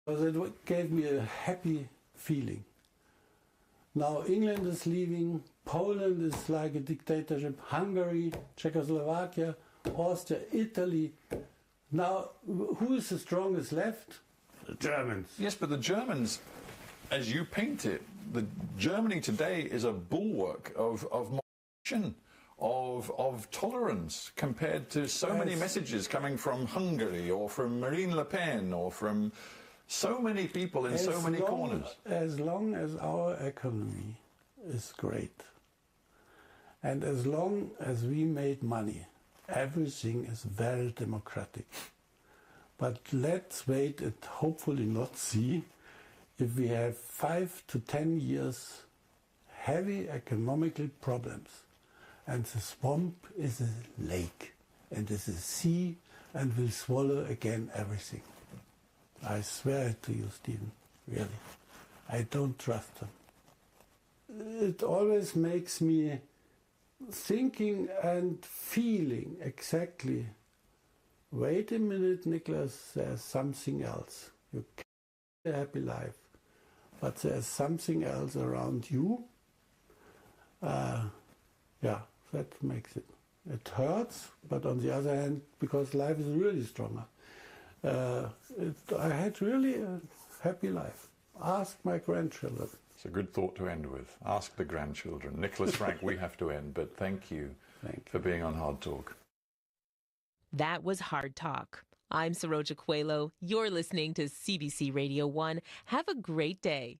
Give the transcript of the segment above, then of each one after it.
It gave me a happy feeling. Now England is leaving, Poland is like a dictatorship, Hungary, Czechoslovakia, Austria, Italy. Now, who is the strongest left? The Germans. Yes, but the Germans, as you paint it, Germany today is a bulwark of moderation, of tolerance, compared to so many messages coming from Hungary or from Marine Le Pen or from so many people in so many corners. As long as our economy is great, and as long as we made money, everything is very democratic. But let's wait and hopefully not see if we have 5 to 10 years heavy economical problems. And the swamp is a lake and is a sea and will swallow again everything. I swear it to you, Stephen, really. I don't trust them. It always makes me thinking and feeling exactly, wait a minute, Nicholas, there's something else. You can have a happy life, but there's something else around you. Yeah, that makes it. It hurts, but on the other hand, because life is really stronger. I had really a happy life. Ask my grandchildren. It's a good thought to end with. Ask the grandchildren. Nicholas Frank, we have to end, but thank you for being on Hard Talk. That was Hard Talk. I'm Saroja Coelho. You're listening to CBC Radio 1. Have a great day.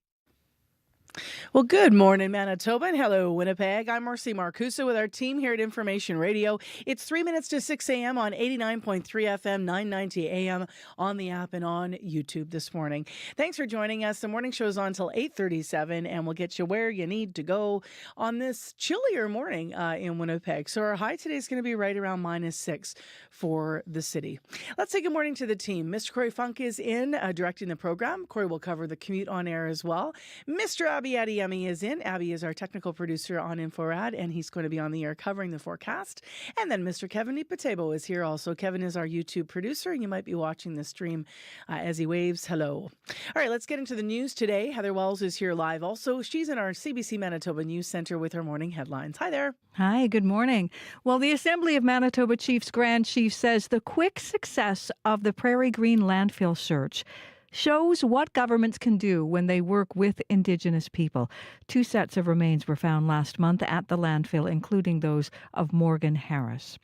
Well, good morning, Manitoba, and hello, Winnipeg. I'm Marcy Marcusa with our team here at Information Radio. It's 3 minutes to 6 a.m. on 89.3 FM, 990 a.m. on the app and on YouTube this morning. Thanks for joining us. The morning show's on until 8:37, and we'll get you where you need to go on this chillier morning in Winnipeg. So our high today is going to be right around -6 for the city. Let's say good morning to the team. Mr. Corey Funk is in directing the program. Corey will cover the commute on air as well. Mr. Abby Adiyemi is in. Abby is our technical producer on InfoRad, and he's going to be on the air covering the forecast. And then Mr. Kevin Ipatebo is here also. Kevin is our YouTube producer, and you might be watching the stream as he waves hello. All right, let's get into the news today. Heather Wells is here live also. She's in our CBC Manitoba News Centre with her morning headlines. Hi there. Hi, good morning. Well, the Assembly of Manitoba Chiefs Grand Chief says the quick success of the Prairie Green landfill search shows what governments can do when they work with Indigenous people. 2 sets of remains were found last month at the landfill, including those of Morgan Harris.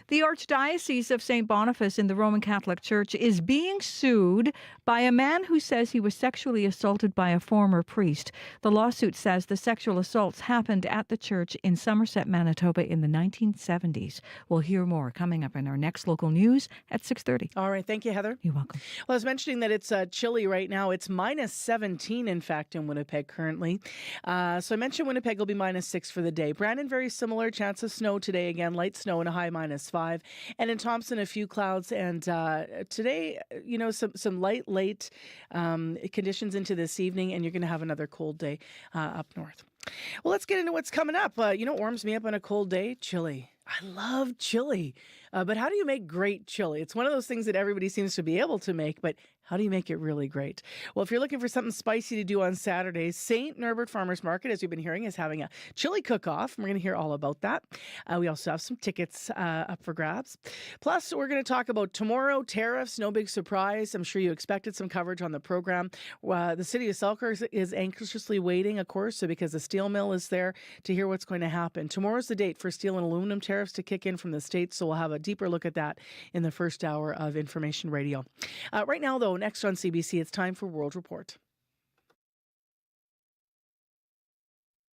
The Archdiocese of St. Boniface in the Roman Catholic Church is being sued by a man who says he was sexually assaulted by a former priest. The lawsuit says the sexual assaults happened at the church in Somerset, Manitoba in the 1970s. We'll hear more coming up in our next local news at 6:30. All right. Thank you, Heather. You're welcome. Well, I was mentioning that it's chilly right now. It's -17, in fact, in Winnipeg currently. So I mentioned Winnipeg will be -6 for the day. Brandon, very similar. Chance of snow today. Again, light snow and a high -5. And in Thompson, a few clouds. And today, some late conditions into this evening, and you're going to have another cold day up north. Well, let's get into what's coming up. What warms me up on a cold day? Chili. I love chili. But how do you make great chili? It's one of those things that everybody seems to be able to make, but how do you make it really great? Well, if you're looking for something spicy to do on Saturdays, St. Norbert Farmers Market, as we've been hearing, is having a chili cook-off. We're going to hear all about that. We also have some tickets up for grabs. Plus, we're going to talk about tomorrow, tariffs, no big surprise. I'm sure you expected some coverage on the program. The city of Selkirk is anxiously waiting, of course, because the steel mill is there to hear what's going to happen. Tomorrow's the date for steel and aluminum tariffs to kick in from the States, so we'll have a deeper look at that in the first hour of Information Radio. Right now, though, next on CBC, it's time for World Report.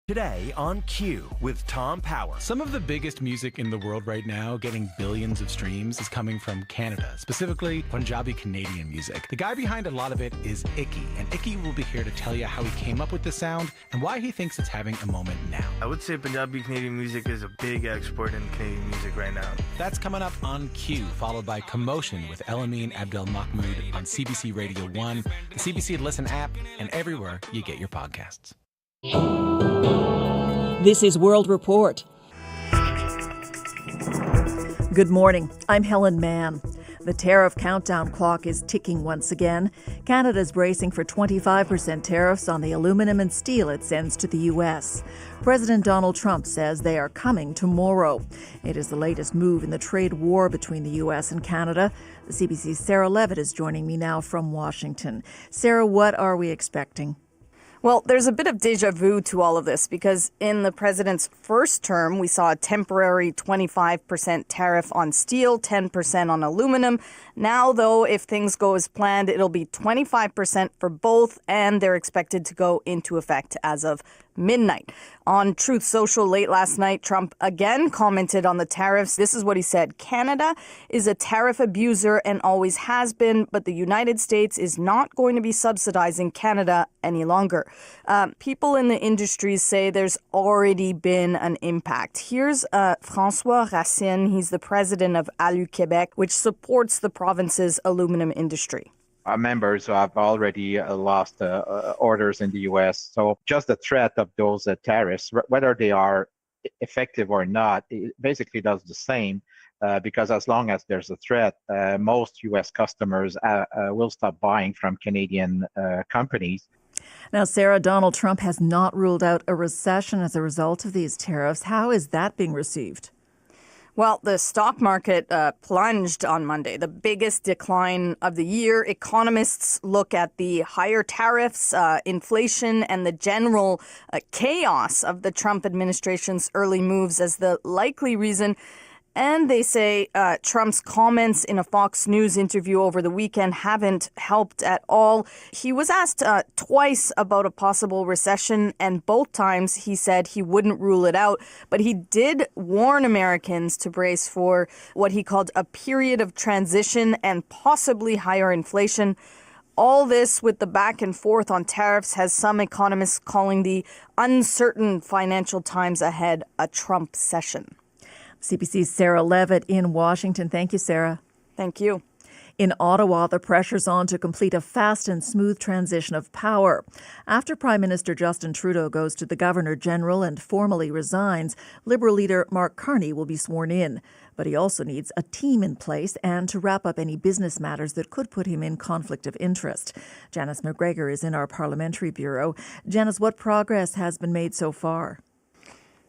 Today on Q with Tom Power. Some of the biggest music in the world right now, getting billions of streams, is coming from Canada, specifically Punjabi Canadian music. The guy behind a lot of it is Icky, and Icky will be here to tell you how he came up with the sound and why he thinks it's having a moment now. I would say Punjabi Canadian music is a big export in Canadian music right now. That's coming up on Q, followed by Commotion with Elamine Abdel Mahmoud on CBC Radio 1, the CBC Listen app, and everywhere you get your podcasts. This is World Report. Good morning. I'm Helen Mann. The tariff countdown clock is ticking once again. Canada's bracing for 25% tariffs on the aluminum and steel it sends to the U.S. President Donald Trump says they are coming tomorrow. It is the latest move in the trade war between the U.S. and Canada. The CBC's Sarah Levitt is joining me now from Washington. Sarah, what are we expecting? Well, there's a bit of déjà vu to all of this because in the president's first term, we saw a temporary 25% tariff on steel, 10% on aluminum. Now, though, if things go as planned, it'll be 25% for both, and they're expected to go into effect as of midnight. On Truth Social late last night, Trump again commented on the tariffs. This is what he said. Canada is a tariff abuser and always has been, but the United States is not going to be subsidizing Canada any longer. People in the industry say there's already been an impact. Here's François Racine. He's the president of Alu Québec, which supports the province's aluminum industry. Our members have already lost orders in the U.S. So just the threat of those tariffs, whether they are effective or not, it basically does the same because as long as there's a threat, most U.S. customers will stop buying from Canadian companies. Now, Sarah, Donald Trump has not ruled out a recession as a result of these tariffs. How is that being received? Well, the stock market plunged on Monday, the biggest decline of the year. Economists look at the higher tariffs, inflation, and the general chaos of the Trump administration's early moves as the likely reason. And they say Trump's comments in a Fox News interview over the weekend haven't helped at all. He was asked twice about a possible recession, and both times he said he wouldn't rule it out. But he did warn Americans to brace for what he called a period of transition and possibly higher inflation. All this with the back and forth on tariffs has some economists calling the uncertain financial times ahead a Trump session. CBC's Sarah Levitt in Washington. Thank you, Sarah. Thank you. In Ottawa, the pressure's on to complete a fast and smooth transition of power. After Prime Minister Justin Trudeau goes to the Governor-General and formally resigns, Liberal leader Mark Carney will be sworn in. But he also needs a team in place and to wrap up any business matters that could put him in conflict of interest. Janice McGregor is in our Parliamentary Bureau. Janice, what progress has been made so far?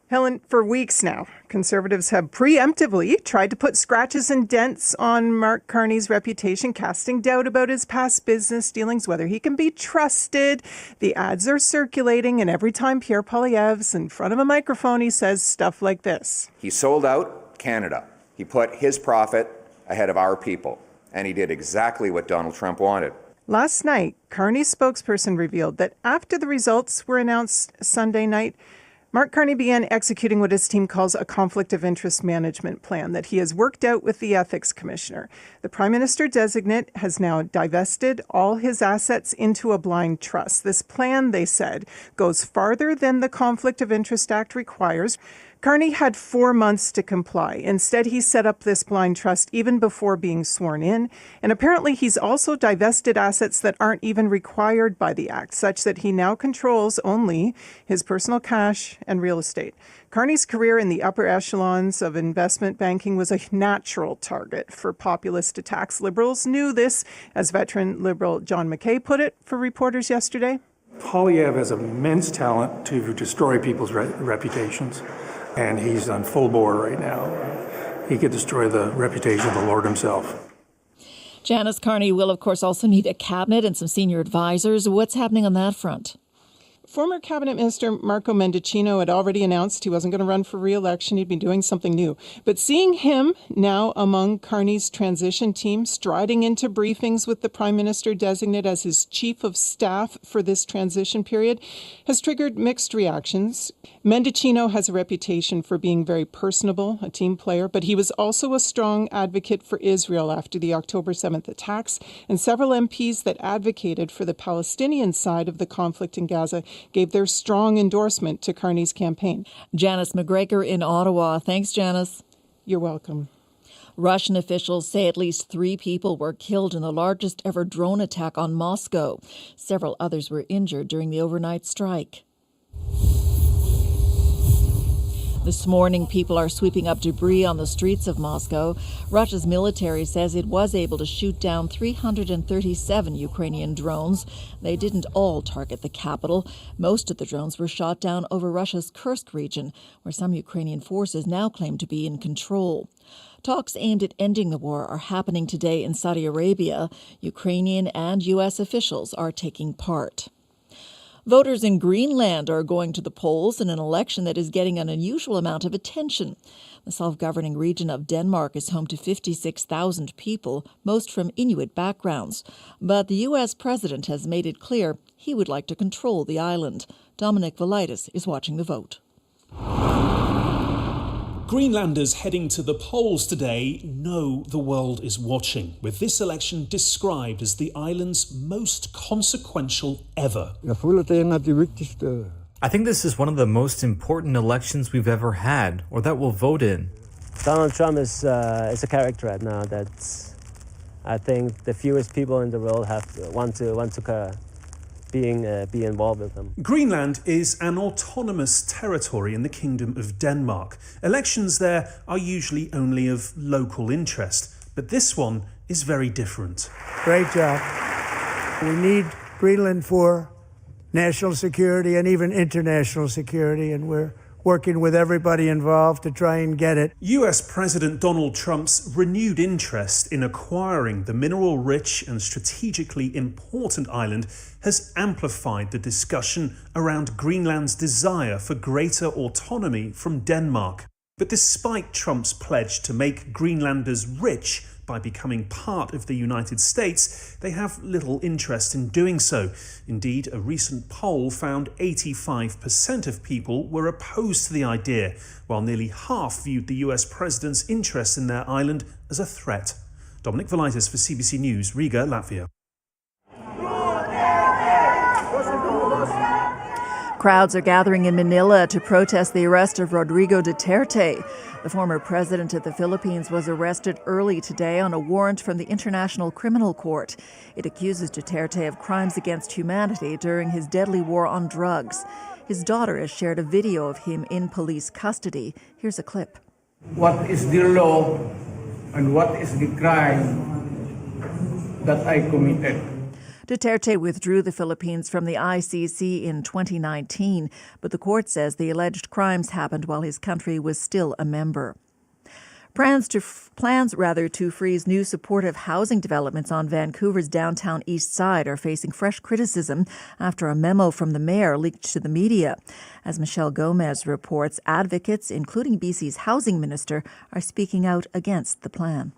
Helen, for weeks now, Conservatives have preemptively tried to put scratches and dents on Mark Carney's reputation, casting doubt about his past business dealings, whether he can be trusted. The ads are circulating, and every time Pierre Poilievre's in front of a microphone, he says stuff like this. He sold out Canada. He put his profit ahead of our people, and he did exactly what Donald Trump wanted. Last night, Carney's spokesperson revealed that after the results were announced Sunday night, Mark Carney began executing what his team calls a conflict of interest management plan that he has worked out with the ethics commissioner. The Prime Minister designate has now divested all his assets into a blind trust. This plan, they said, goes farther than the Conflict of Interest Act requires. Carney had 4 months to comply. Instead, he set up this blind trust even before being sworn in. And apparently, he's also divested assets that aren't even required by the Act, such that he now controls only his personal cash and real estate. Carney's career in the upper echelons of investment banking was a natural target for populist attacks. Liberals knew this, as veteran Liberal John McKay put it for reporters yesterday. Poilievre has immense talent to destroy people's reputations. And he's on full bore right now. He could destroy the reputation of the Lord himself. Janice, Carney will, of course, also need a cabinet and some senior advisors. What's happening on that front? Former Cabinet Minister Marco Mendicino had already announced he wasn't going to run for re-election. He'd be doing something new. But seeing him now among Carney's transition team, striding into briefings with the Prime Minister designate as his chief of staff for this transition period, has triggered mixed reactions. Mendicino has a reputation for being very personable, a team player, but he was also a strong advocate for Israel after the October 7th attacks, and several MPs that advocated for the Palestinian side of the conflict in Gaza gave their strong endorsement to Carney's campaign. Janice McGregor in Ottawa. Thanks, Janice. You're welcome. Russian officials say at least 3 people were killed in the largest ever drone attack on Moscow. Several others were injured during the overnight strike. This morning, people are sweeping up debris on the streets of Moscow. Russia's military says it was able to shoot down 337 Ukrainian drones. They didn't all target the capital. Most of the drones were shot down over Russia's Kursk region, where some Ukrainian forces now claim to be in control. Talks aimed at ending the war are happening today in Saudi Arabia. Ukrainian and U.S. officials are taking part. Voters in Greenland are going to the polls in an election that is getting an unusual amount of attention. The self-governing region of Denmark is home to 56,000 people, most from Inuit backgrounds. But the U.S. president has made it clear he would like to control the island. Dominic Velitis is watching the vote. Greenlanders heading to the polls today know the world is watching, with this election described as the island's most consequential ever. I think this is one of the most important elections we've ever had, or that we'll vote in. Donald Trump is a character right now that I think the fewest people in the world want to be involved with them. Greenland is an autonomous territory in the Kingdom of Denmark. Elections there are usually only of local interest, but this one is very different. Great job. We need Greenland for national security and even international security, and we're working with everybody involved to try and get it. US President Donald Trump's renewed interest in acquiring the mineral-rich and strategically important island has amplified the discussion around Greenland's desire for greater autonomy from Denmark. But despite Trump's pledge to make Greenlanders rich by becoming part of the United States, they have little interest in doing so. Indeed, a recent poll found 85% of people were opposed to the idea, while nearly half viewed the US president's interest in their island as a threat. Dominic Velitis for CBC News, Riga, Latvia. Crowds are gathering in Manila to protest the arrest of Rodrigo Duterte. The former president of the Philippines was arrested early today on a warrant from the International Criminal Court. It accuses Duterte of crimes against humanity during his deadly war on drugs. His daughter has shared a video of him in police custody. Here's a clip. What is the law and what is the crime that I committed? Duterte withdrew the Philippines from the ICC in 2019, but the court says the alleged crimes happened while his country was still a member. Plans to freeze new supportive housing developments on Vancouver's downtown east side are facing fresh criticism after a memo from the mayor leaked to the media. As Michelle Gomez reports, advocates, including BC's housing minister, are speaking out against the plan.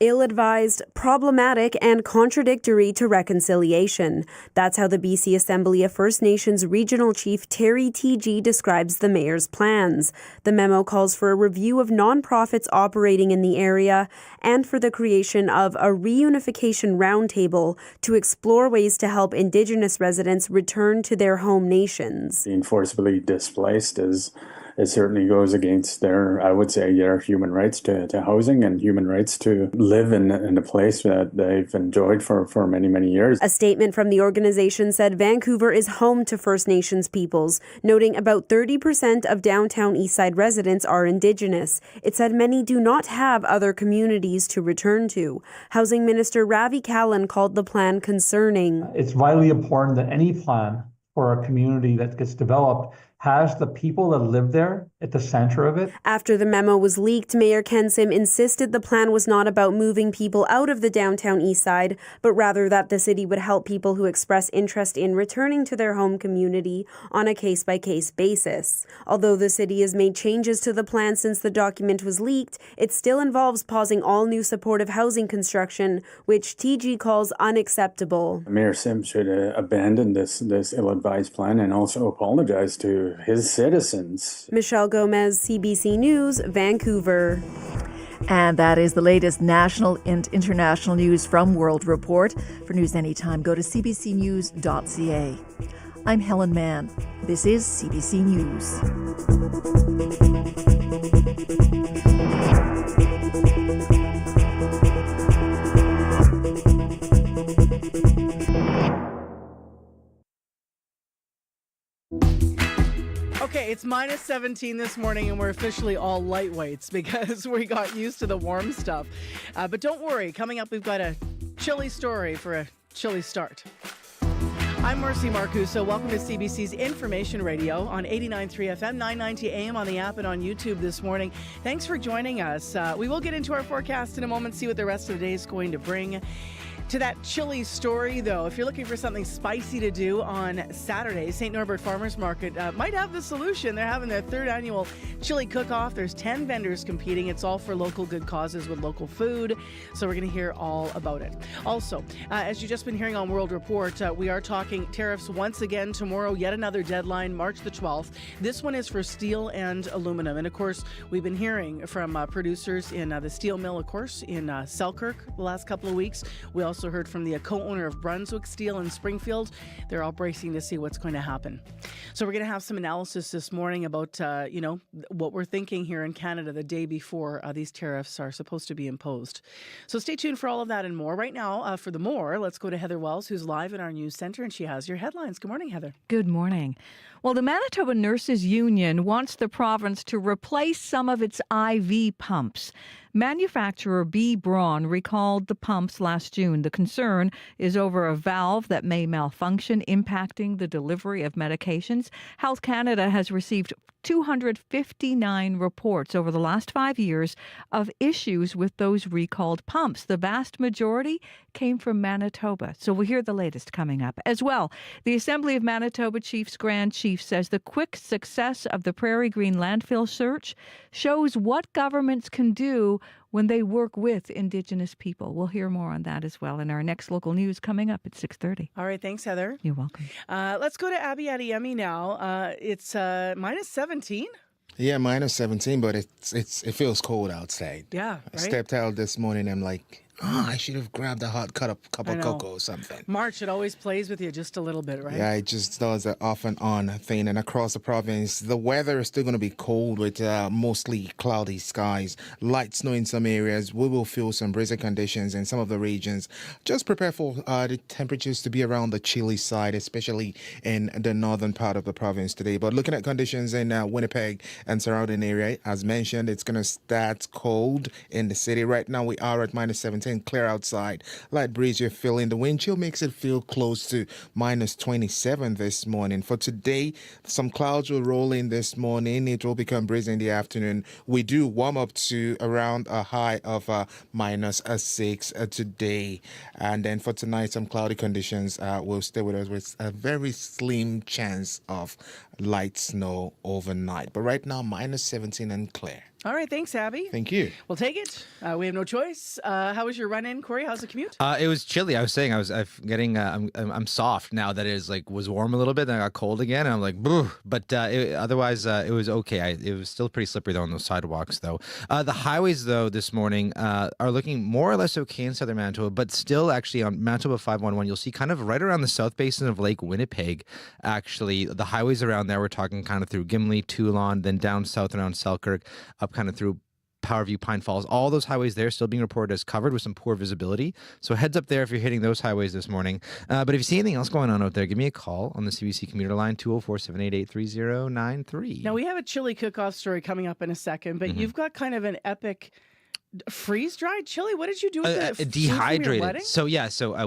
Ill-advised, problematic, and contradictory to reconciliation. That's how the BC Assembly of First Nations Regional Chief Terry T.G. describes the mayor's plans. The memo calls for a review of nonprofits operating in the area and for the creation of a reunification roundtable to explore ways to help Indigenous residents return to their home nations. Being forcibly displaced it certainly goes against their human rights to housing and human rights to live in a place that they've enjoyed for many, many years. A statement from the organization said Vancouver is home to First Nations peoples, noting about 30% of downtown Eastside residents are Indigenous. It said many do not have other communities to return to. Housing Minister Ravi Kahlon called the plan concerning. It's vitally important that any plan for a community that gets developed has the people that live there at the center of it. After the memo was leaked, Mayor Ken Sim insisted the plan was not about moving people out of the downtown east side, but rather that the city would help people who express interest in returning to their home community on a case-by-case basis. Although the city has made changes to the plan since the document was leaked, it still involves pausing all new supportive housing construction, which TG calls unacceptable. Mayor Sim should abandon this ill-advised plan and also apologize to his citizens. Michelle Gomez, CBC News, Vancouver. And that is the latest national and international news from World Report. For news anytime, go to cbcnews.ca. I'm Helen Mann. This is CBC News. Okay, It's minus 17 this morning, and we're officially all lightweights because we got used to the warm stuff. But don't worry, coming up, we've got a chilly story for a chilly start. I'm Marcy Marcuso. Welcome to CBC's Information Radio on 89.3 FM, 990 AM on the app and on YouTube this morning. Thanks for joining us. We will get into our forecast in a moment, see what the rest of the day is going to bring. To that chilly story, though, if you're looking for something spicy to do on Saturday, St. Norbert Farmers Market might have the solution. They're having their third annual chili cook-off. There's 10 vendors competing. It's all for local good causes with local food. So we're going to hear all about it. Also, as you've just been hearing on World Report, we are talking tariffs once again tomorrow. Yet another deadline, March the 12th. This one is for steel and aluminum. And of course, we've been hearing from producers in the steel mill, of course, in Selkirk the last couple of weeks. We also heard from the co-owner of Brunswick Steel in Springfield. They're all bracing to see what's going to happen. So we're going to have some analysis this morning about, what we're thinking here in Canada the day before these tariffs are supposed to be imposed. So stay tuned for all of that and more. Right now, for the more, let's go to Heather Wells, who's live in our news center, and she has your headlines. Good morning, Heather. Good morning. Well, the Manitoba Nurses Union wants the province to replace some of its IV pumps. Manufacturer B. Braun recalled the pumps last June. The concern is over a valve that may malfunction, impacting the delivery of medications. Health Canada has received 259 reports over the last 5 years of issues with those recalled pumps. The vast majority came from Manitoba. So we'll hear the latest coming up. As well, the Assembly of Manitoba Chiefs Grand Chief says the quick success of the Prairie Green landfill search shows what governments can do when they work with Indigenous people. We'll hear more on that as well in our next local news coming up at 6:30. All right, thanks, Heather. You're welcome. Let's go to Abby Adeyemi now. It's minus 17. Yeah, minus 17, but it feels cold outside. Yeah, right? I stepped out this morning, I'm like, I should have grabbed a hot cup of cocoa or something. March, it always plays with you just a little bit, right? Yeah, it just does an off and on thing. And across the province, the weather is still going to be cold with mostly cloudy skies, light snow in some areas. We will feel some breezy conditions in some of the regions. Just prepare for the temperatures to be around the chilly side, especially in the northern part of the province today. But looking at conditions in Winnipeg and surrounding area, as mentioned, it's going to start cold in the city. Right now, we are at minus 17. Clear outside. Light breeze you're feeling. The wind chill makes it feel close to minus 27 this morning. For today, some clouds will roll in this morning. It will become breezy in the afternoon. We do warm up to around a high of minus 6 today. And then for tonight, some cloudy conditions will stay with us with a very slim chance of light snow overnight. But right now, minus 17 and clear. All right, thanks, Abby. Thank you. We'll take it. We have no choice. How was your run-in, Corey? How's the commute? It was chilly. I was saying I'm soft now that it was warm a little bit, and I got cold again, and I'm like, boo. But otherwise, it was okay. It was still pretty slippery though on those sidewalks though. The highways though this morning are looking more or less okay in southern Manitoba, but still actually on Manitoba 511, you'll see kind of right around the south basin of Lake Winnipeg. Actually, the highways around there, we're talking kind of through Gimli, Toulon, then down south around Selkirk, up kind of through Powerview, Pine Falls. All those highways there still being reported as covered with some poor visibility. So heads up there if you're hitting those highways this morning. But if you see anything else going on out there, give me a call on the CBC commuter line, 204-788-3093. Now, we have a chili cook-off story coming up in a second, but you've got kind of an epic freeze-dried chili. What did you do with it? Dehydrated. So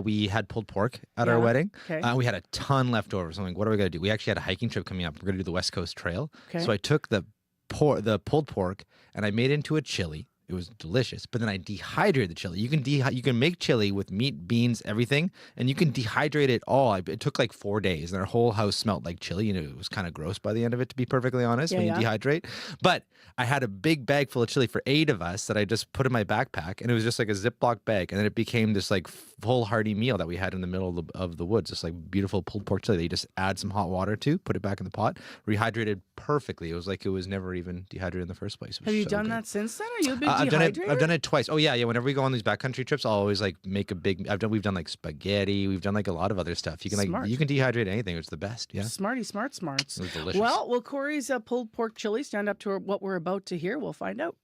we had pulled pork at our wedding. Okay. We had a ton left over. So I'm like, what are we going to do? We actually had a hiking trip coming up. We're going to do the West Coast Trail. Okay. So I took the pulled pork and I made it into a chili. It was delicious, but then I dehydrated the chili. You can make chili with meat, beans, everything, and you can dehydrate it all. It took like 4 days, and our whole house smelled like chili, and it was kind of gross by the end of it, to be perfectly honest, when you dehydrate. But I had a big bag full of chili for 8 of us that I just put in my backpack, and it was just like a Ziploc bag, and then it became this like full hearty meal that we had in the middle of the woods, just like beautiful pulled pork chili that you just add some hot water to, put it back in the pot, rehydrated perfectly. It was like it was never even dehydrated in the first place. Have you done that since then? Are you a big I've done it twice. Oh yeah. Whenever we go on these backcountry trips, I'll always like make a big. We've done like spaghetti. We've done like a lot of other stuff. You can you can dehydrate anything. It's the best. Yeah. Smarty smarts. It was delicious. Well, will Corey's pulled pork chili stand up to what we're about to hear? We'll find out.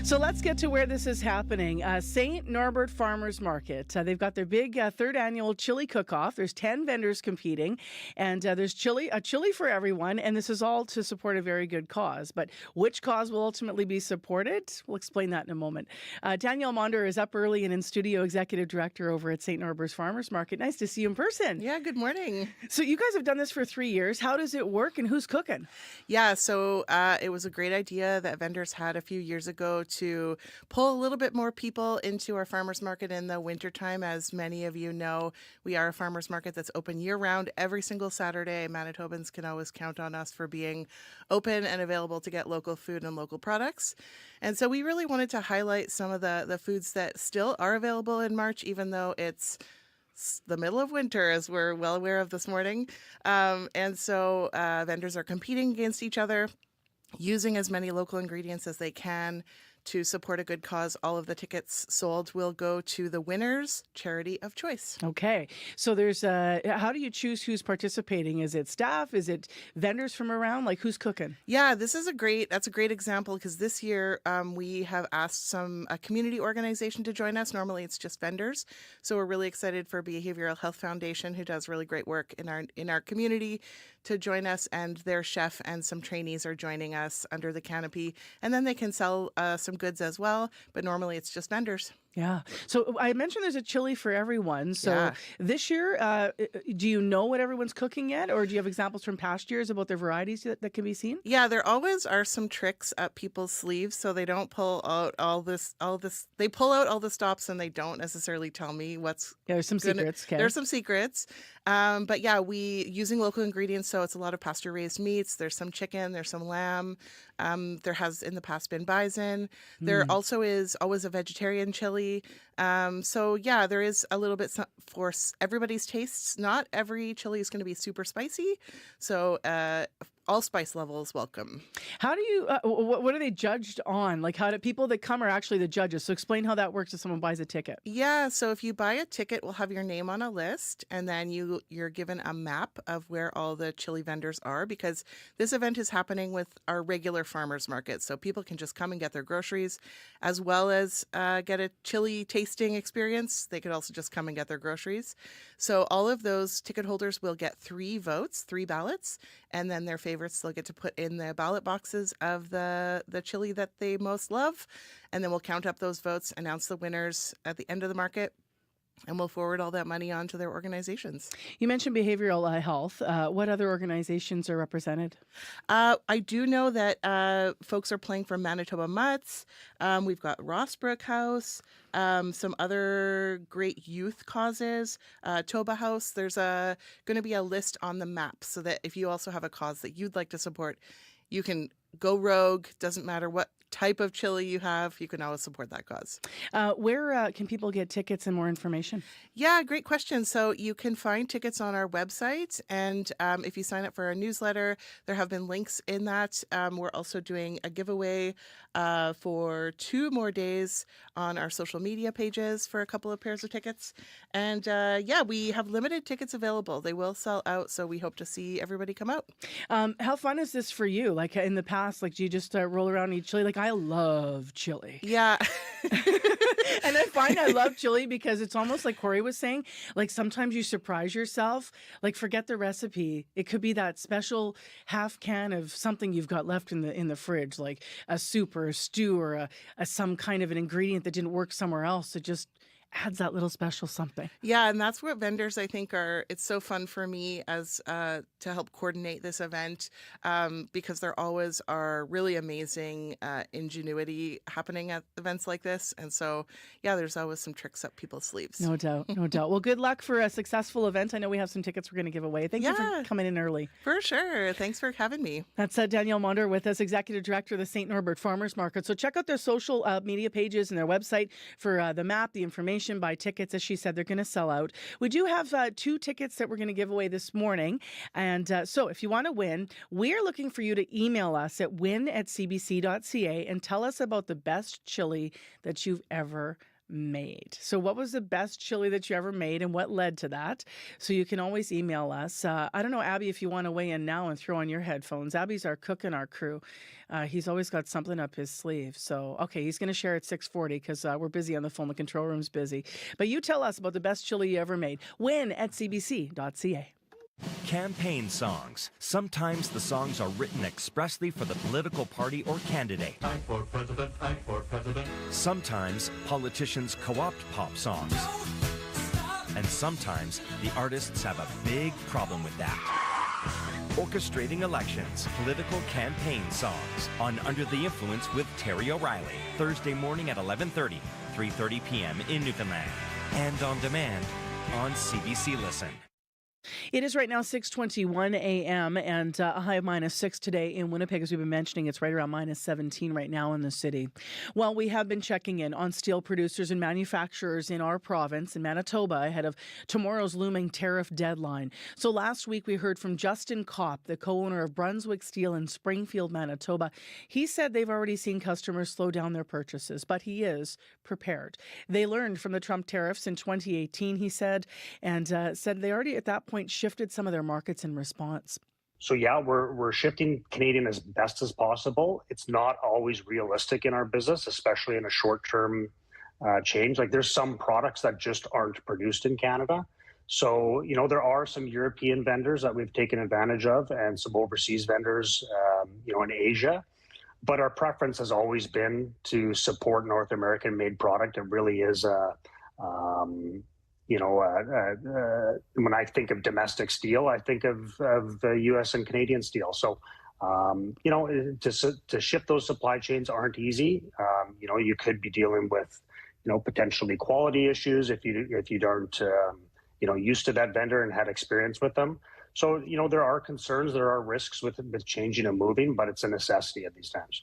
So let's get to where this is happening. St. Norbert Farmers Market. They've got their big third annual chili cook-off. There's 10 vendors competing, and there's a chili for everyone, and this is all to support a very good cause. But which cause will ultimately be supported? We'll explain that in a moment. Danielle Monder is up early and in studio, executive director over at St. Norbert's Farmers Market. Nice to see you in person. Yeah, good morning. So you guys have done this for 3 years. How does it work, and who's cooking? Yeah, so it was a great idea that vendors had a few years ago to pull a little bit more people into our farmers market in the wintertime. As many of you know, we are a farmers market that's open year-round every single Saturday. Manitobans can always count on us for being open and available to get local food and local products. And so we really wanted to highlight some of the foods that still are available in March, even though it's the middle of winter, as we're well aware of this morning. And so vendors are competing against each other, using as many local ingredients as they can to support a good cause. All of the tickets sold will go to the winner's charity of choice. Okay. So there's how do you choose who's participating? Is it staff? Is it vendors from around? Like, who's cooking? Yeah, that's a great example, because this year we have asked some community organization to join us. Normally it's just vendors. So we're really excited for Behavioral Health Foundation, who does really great work in our community, to join us, and their chef and some trainees are joining us under the canopy. And then they can sell some goods as well, but normally it's just vendors. Yeah. So I mentioned there's a chili for everyone. So this year, do you know what everyone's cooking yet? Or do you have examples from past years about their varieties that can be seen? Yeah, there always are some tricks up people's sleeves. So they don't pull out all this. They pull out all the stops and they don't necessarily tell me what's. Yeah, there's some secrets. Okay. There's some secrets. But yeah, we using local ingredients. So it's a lot of pasture raised meats. There's some chicken. There's some lamb. There has in the past been bison. There also is always a vegetarian chili. So yeah, there is a little bit for everybody's tastes. Not every chili is going to be super spicy. So all spice levels welcome. How do you, what are they judged on? Like, how do people that come are actually the judges? So explain how that works if someone buys a ticket. Yeah, so if you buy a ticket, we'll have your name on a list, and then you're given a map of where all the chili vendors are, because this event is happening with our regular farmers market. So people can just come and get their groceries, as well as get a chili tasting experience. They could also just come and get their groceries. So all of those ticket holders will get 3 votes, 3 ballots, and then their favorites they'll get to put in the ballot boxes of the chili that they most love, and then we'll count up those votes, announce the winners at the end of the market, and we'll forward all that money on to their organizations. You mentioned behavioral health. What other organizations are represented? I do know that folks are playing for Manitoba Mutts. We've got Rossbrook House, some other great youth causes, Toba House. There's going to be a list on the map, so that if you also have a cause that you'd like to support, you can go rogue. Doesn't matter what type of chili you have, you can always support that cause. Where can people get tickets and more information? Yeah, great question. So you can find tickets on our website, and if you sign up for our newsletter, there have been links in that. We're also doing a giveaway for 2 more days on our social media pages for a couple of pairs of tickets. And yeah, we have limited tickets available. They will sell out, so we hope to see everybody come out. How fun is this for you? Like in the past, like do you just roll around and eat chili? Like I love chili. Yeah. And I find I love chili because it's almost like Corey was saying, like sometimes you surprise yourself, like forget the recipe. It could be that special half can of something you've got left in the fridge, like a soup or a stew or some kind of an ingredient that didn't work somewhere else. It just adds that little special something. Yeah, and that's what vendors, I think, it's so fun for me as to help coordinate this event, because there always are really amazing ingenuity happening at events like this. And so, yeah, there's always some tricks up people's sleeves. No doubt, no doubt. Well, good luck for a successful event. I know we have some tickets we're going to give away. Thank you for coming in early. For sure. Thanks for having me. That's Danielle Monder with us, Executive Director of the St. Norbert Farmers Market. So check out their social media pages and their website for the map, the information, buy tickets. As she said, they're going to sell out. We do have 2 tickets that we're going to give away this morning. And so if you want to win, we're looking for you to email us at win@cbc.ca and tell us about the best chili that you've ever made. So what was the best chili that you ever made and what led to that? So you can always email us. I don't know, Abby, if you want to weigh in now and throw on your headphones. Abby's our cook in our crew. He's always got something up his sleeve. So, okay, he's going to share at 6:40 because we're busy on the phone. The control room's busy. But you tell us about the best chili you ever made. Win at cbc.ca. Campaign songs. Sometimes the songs are written expressly for the political party or candidate. I'm for president, I'm for president. Sometimes politicians co-opt pop songs. And sometimes the artists have a big problem with that. Orchestrating elections, political campaign songs on Under the Influence with Terry O'Reilly. Thursday morning at 11:30, 3:30 p.m. in Newfoundland. And on demand on CBC Listen. It is right now 6:21 a.m. and a high of -6 today in Winnipeg. As we've been mentioning, it's right around -17 right now in the city. Well, we have been checking in on steel producers and manufacturers in our province, in Manitoba, ahead of tomorrow's looming tariff deadline. So last week we heard from Justin Kopp, the co-owner of Brunswick Steel in Springfield, Manitoba. He said they've already seen customers slow down their purchases, but he is prepared. They learned from the Trump tariffs in 2018, he said, and said they already at that point shifted some of their markets in response. So yeah, we're shifting Canadian as best as possible. It's not always realistic in our business, especially in a short-term change. Like there's some products that just aren't produced in Canada. So, there are some European vendors that we've taken advantage of and some overseas vendors, in Asia. But our preference has always been to support North American made product. It really is when I think of domestic steel, I think of the U.S. and Canadian steel. So, to shift those supply chains aren't easy. You could be dealing with, potentially quality issues if you aren't, used to that vendor and had experience with them. So, there are concerns, there are risks with changing and moving, but it's a necessity at these times.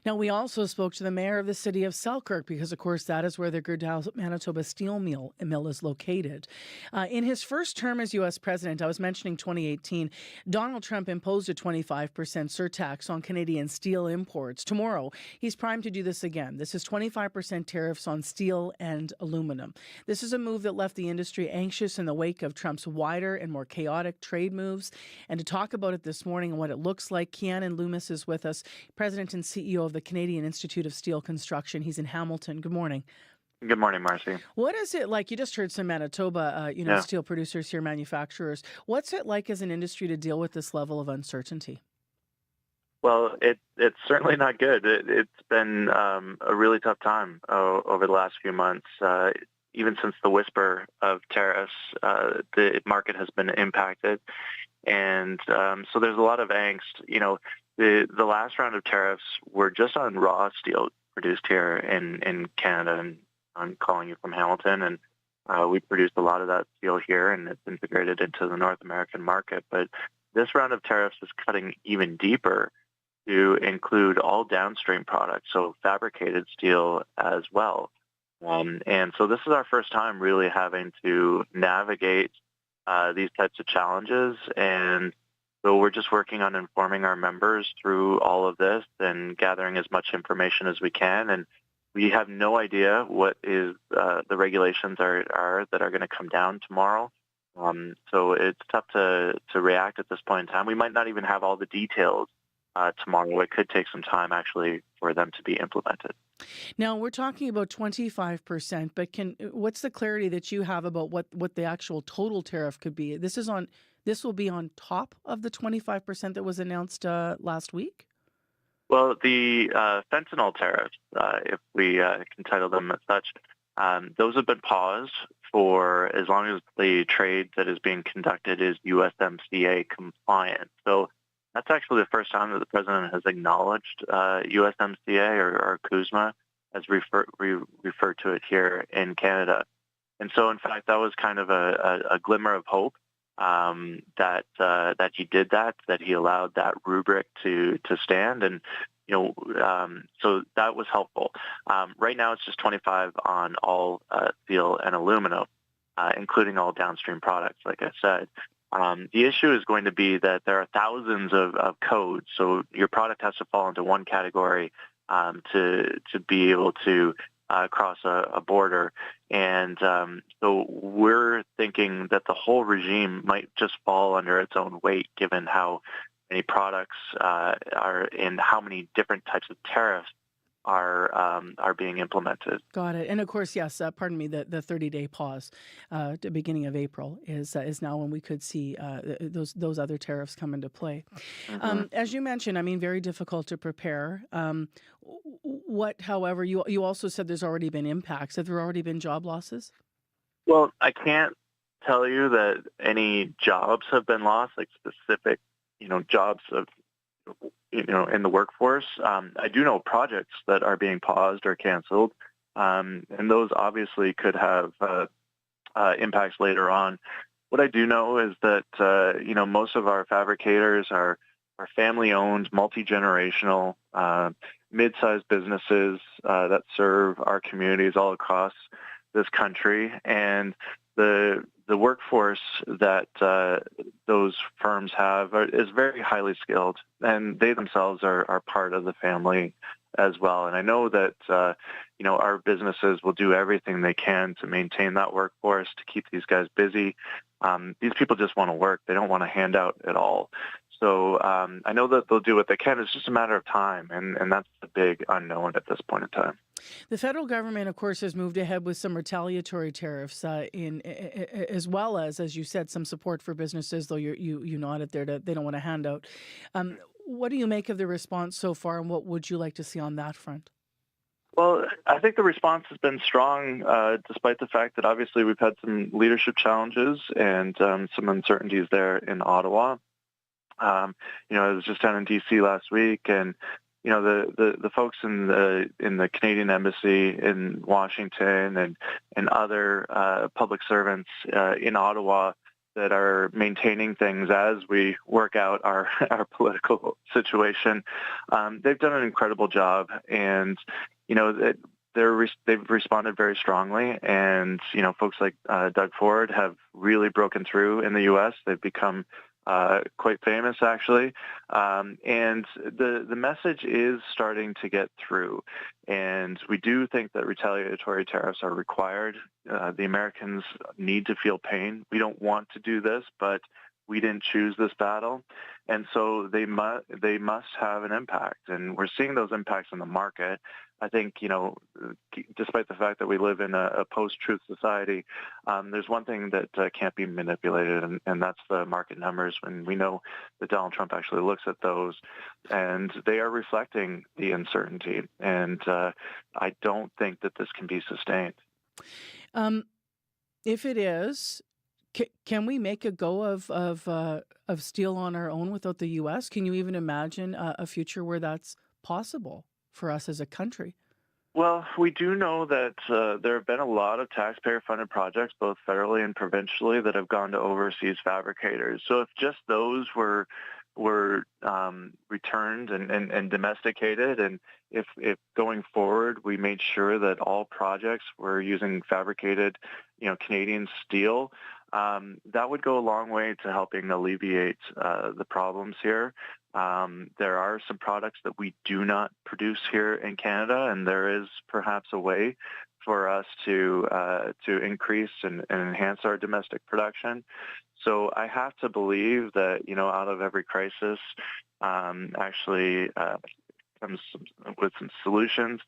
Now, we also spoke to the mayor of the city of Selkirk because, of course, that is where the Gerdau Manitoba steel mill is located. In his first term as U.S. president, I was mentioning 2018, Donald Trump imposed a 25% surtax on Canadian steel imports. Tomorrow, he's primed to do this again. This is 25% tariffs on steel and aluminum. This is a move that left the industry anxious in the wake of Trump's wider and more chaotic trade moves. And to talk about it this morning and what it looks like, Kianan Loomis is with us, President and CEO of the Canadian Institute of Steel Construction. He's in Hamilton. Good morning. Good morning, Marcy. What is it like? You just heard some Manitoba, steel producers here, manufacturers. What's it like as an industry to deal with this level of uncertainty? Well, it's certainly not good. It's been a really tough time over the last few months. Even since the whisper of tariffs, the market has been impacted. And so there's a lot of angst. The last round of tariffs were just on raw steel produced here in Canada, and I'm calling you from Hamilton, and we produced a lot of that steel here, and it's integrated into the North American market. But this round of tariffs is cutting even deeper to include all downstream products, so fabricated steel as well. And so this is our first time really having to navigate these types of challenges, and so we're just working on informing our members through all of this and gathering as much information as we can. And we have no idea what is the regulations are that are going to come down tomorrow. So it's tough to react at this point in time. We might not even have all the details tomorrow. It could take some time actually for them to be implemented. Now, we're talking about 25%, but what's the clarity that you have about what the actual total tariff could be? This will be on top of the 25% that was announced last week? Well, the fentanyl tariffs, if we can title them as such, those have been paused for as long as the trade that is being conducted is USMCA compliant. So that's actually the first time that the president has acknowledged USMCA or CUSMA, as we refer to it here in Canada. And so, in fact, that was kind of a glimmer of hope that he did that he allowed that rubric to stand. And, so that was helpful. Right now, it's just 25 on all steel and aluminum, including all downstream products, like I said. The issue is going to be that there are thousands of codes, so your product has to fall into one category to be able to across a border. And so we're thinking that the whole regime might just fall under its own weight, given how many products are and how many different types of tariffs are being implemented. Got it. And of course, yes, pardon me, the 30-day pause the beginning of April is now when we could see those other tariffs come into play. As you mentioned, I mean, very difficult to prepare. However, you also said there's already been impacts. Have there already been job losses? Well, I can't tell you that any jobs have been lost, like specific, jobs of, in the workforce. I do know projects that are being paused or canceled, and those obviously could have impacts later on. What I do know is that, most of our fabricators are family-owned, multi-generational, mid-sized businesses that serve our communities all across this country, and the workforce that those firms have is very highly skilled, and they themselves are part of the family as well. And I know that our businesses will do everything they can to maintain that workforce, to keep these guys busy. These people just want to work; they don't want to hand out at all. So I know that they'll do what they can. It's just a matter of time, and that's the big unknown at this point in time. The federal government, of course, has moved ahead with some retaliatory tariffs, as well as you said, some support for businesses. Though you nodded there, they don't want to hand out. What do you make of the response so far, and what would you like to see on that front? Well, I think the response has been strong, despite the fact that obviously we've had some leadership challenges and some uncertainties there in Ottawa. I was just down in D.C. last week, and the folks in the Canadian Embassy in Washington and other public servants in Ottawa that are maintaining things as we work out our political situation. They've done an incredible job, and they've responded very strongly. And folks like Doug Ford have really broken through in the U.S. They've become quite famous, actually. And the message is starting to get through. And we do think that retaliatory tariffs are required. The Americans need to feel pain. We don't want to do this, but we didn't choose this battle. And so they must have an impact. And we're seeing those impacts in the market. I think, despite the fact that we live in a post-truth society, there's one thing that can't be manipulated, and that's the market numbers. And we know that Donald Trump actually looks at those, and they are reflecting the uncertainty. And I don't think that this can be sustained. If it is, can we make a go of steel on our own without the U.S.? Can you even imagine a future where that's possible for us as a country? Well, we do know that there have been a lot of taxpayer-funded projects, both federally and provincially, that have gone to overseas fabricators. So if just those were returned and domesticated, and if going forward we made sure that all projects were using fabricated, Canadian steel, that would go a long way to helping alleviate the problems here. There are some products that we do not produce here in Canada, and there is perhaps a way for us to increase and enhance our domestic production. So I have to believe that, out of every crisis actually comes with some solutions,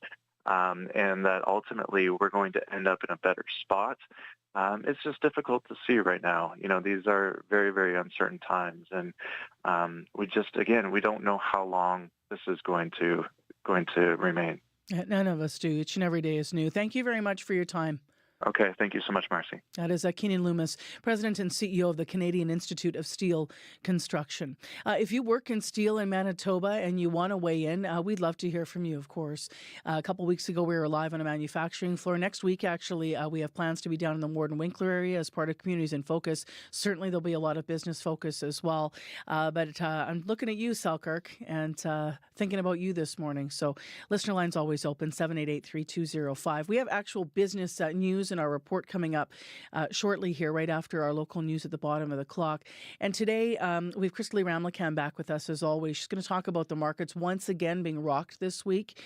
and that ultimately we're going to end up in a better spot. It's just difficult to see right now. These are very, very uncertain times, and we don't know how long this is going to remain. None of us do. Each and every day is new. Thank you very much for your time. Okay, thank you so much, Marcy. That is Keenan Loomis, President and CEO of the Canadian Institute of Steel Construction. If you work in steel in Manitoba and you want to weigh in, we'd love to hear from you, of course. A couple weeks ago, we were live on a manufacturing floor. Next week, actually, we have plans to be down in the Warden-Winkler area as part of Communities in Focus. Certainly, there'll be a lot of business focus as well. But I'm looking at you, Selkirk, and thinking about you this morning. So listener line's always open, 788-3205. We have actual business news in our report coming up shortly here, right after our local news at the bottom of the clock. And today we have Crystalie Ramlakan back with us as always. She's going to talk about the markets once again being rocked this week